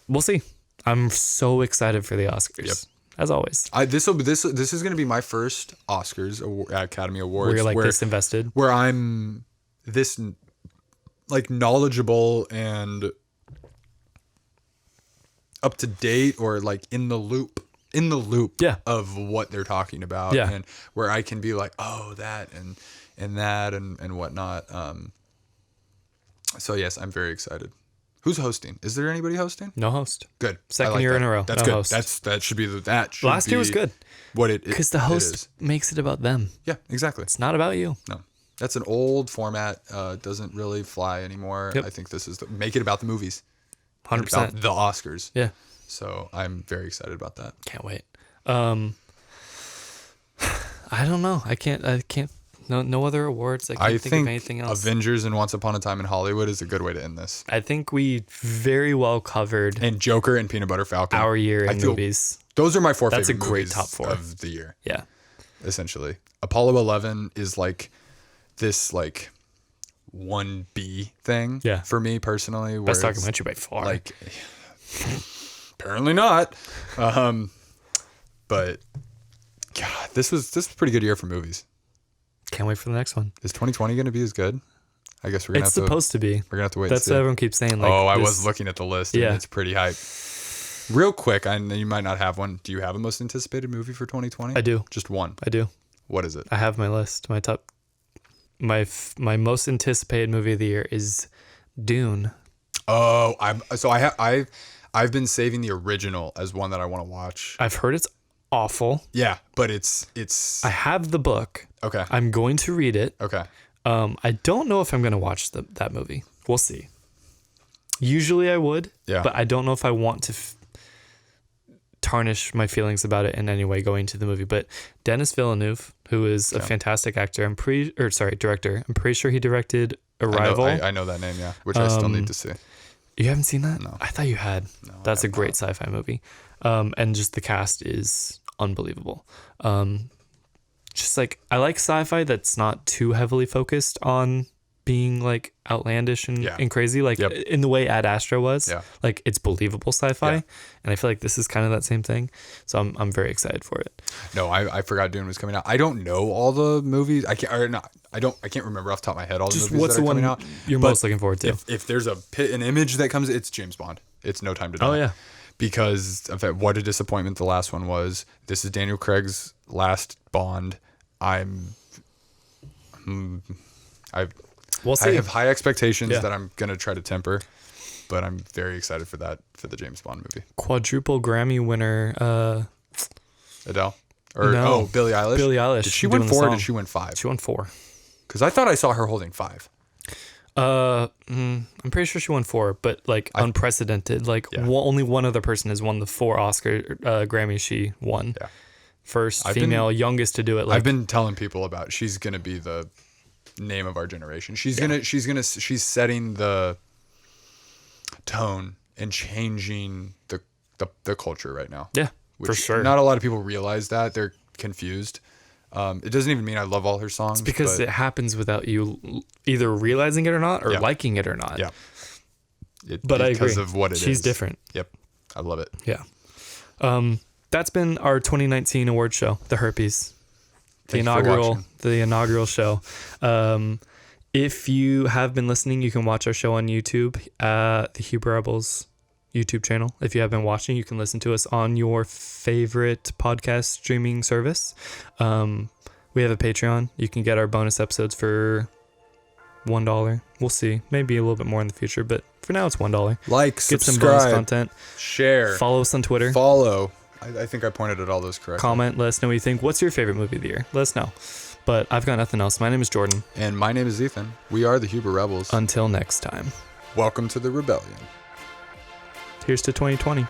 we'll see. I'm so excited for the Oscars. Yep. As always. This is going to be my first Oscars Academy Awards where you're like this invested. Where I'm this like knowledgeable and up to date or like in the loop of what they're talking about and where I can be like, oh, that and that and whatnot. So yes, I'm very excited. Who's hosting? Is there anybody hosting? No host. Good. Second year in a row. That's no good. Host. That should be last year was good. What it because the host makes it about them. Yeah, exactly. It's not about you. No. That's an old format. Doesn't really fly anymore. Yep. I think this is make it about the movies. 100%. The Oscars. Yeah. So I'm very excited about that. Can't wait. I don't know. I can't. No other awards. I can't think of anything else. Avengers and Once Upon a Time in Hollywood is a good way to end this. I think we very well covered And Joker and Peanut Butter Falcon. our year in movies. Those are my four That's favorite a great movies top four of the year. Yeah. Essentially. Apollo 11 is like this like 1B thing for me personally. Best documentary by far. Like, apparently not. But God, this was a pretty good year for movies. Can't wait for the next one. Is 2020 going to be as good? I guess we're gonna. It's supposed to be. We're gonna have to wait. That's and see. what everyone keeps saying. Like, I was looking at the list. And Yeah. it's pretty hype. Real quick, I know you might not have one. Do you have a most anticipated movie for 2020? I do. Just one. I do. What is it? I have my list. My top. My most anticipated movie of the year is Dune. Oh, I've been saving the original as one that I want to watch. I've heard it's awful. Yeah, but it's. I have the book. Okay. I'm going to read it. Okay. I don't know if I'm going to watch that movie. We'll see. Usually I would. Yeah. But I don't know if I want to tarnish my feelings about it in any way going to the movie. But Denis Villeneuve, who is a fantastic actor, director. I'm pretty sure he directed Arrival. I know that name, yeah, which I still need to see. You haven't seen that? No. I thought you had. No, That's a great sci-fi movie. And just the cast is unbelievable. Just like, I like sci-fi that's not too heavily focused on being like outlandish and crazy, like in the way Ad Astra was. Yeah. Like, it's believable sci-fi, and I feel like this is kind of that same thing. So I'm very excited for it. No, I forgot Dune was coming out. I don't know all the movies. I can't remember off the top of my head all the movies that are coming out. You're most looking forward to? If there's an image that comes, it's James Bond. It's No Time to Die. Oh yeah. Because of that, what a disappointment the last one was. This is Daniel Craig's last Bond. We'll see. I have high expectations that I'm going to try to temper, but I'm very excited for the James Bond movie. Quadruple Grammy winner, Adele? Billie Eilish? Billie Eilish. Did she win 4 or did she win 5? She won 4. Because I thought I saw her holding 5. I'm pretty sure she won 4, but like unprecedented. Like only one other person has won the 4 Oscar Grammys she won. Yeah. First female, youngest to do it. Like, I've been telling people about. She's gonna be the name of our generation. She's setting the tone and changing the culture right now. Yeah, for sure. Not a lot of people realize that. They're confused. It doesn't even mean I love all her songs. It's because it happens without you either realizing it or not, or liking it or not. Yeah. But I agree. Because of what it is. She's different. Yep. I love it. Yeah. That's been our 2019 award show, the HRPies. The inaugural show. If you have been listening, you can watch our show on YouTube, the Huber Rebels YouTube channel. If you have been watching, you can listen to us on your favorite podcast streaming service. We have a Patreon. You can get our bonus episodes for $1. We'll see. Maybe a little bit more in the future, but for now it's $1. Like, get subscribe, some bonus content, share, follow us on Twitter. Follow. I think I pointed at all those correctly. Comment, let us know what you think. What's your favorite movie of the year? Let us know. But I've got nothing else. My name is Jordan. And my name is Ethan. We are the Huber Rebels. Until next time. Welcome to the rebellion. Here's to 2020.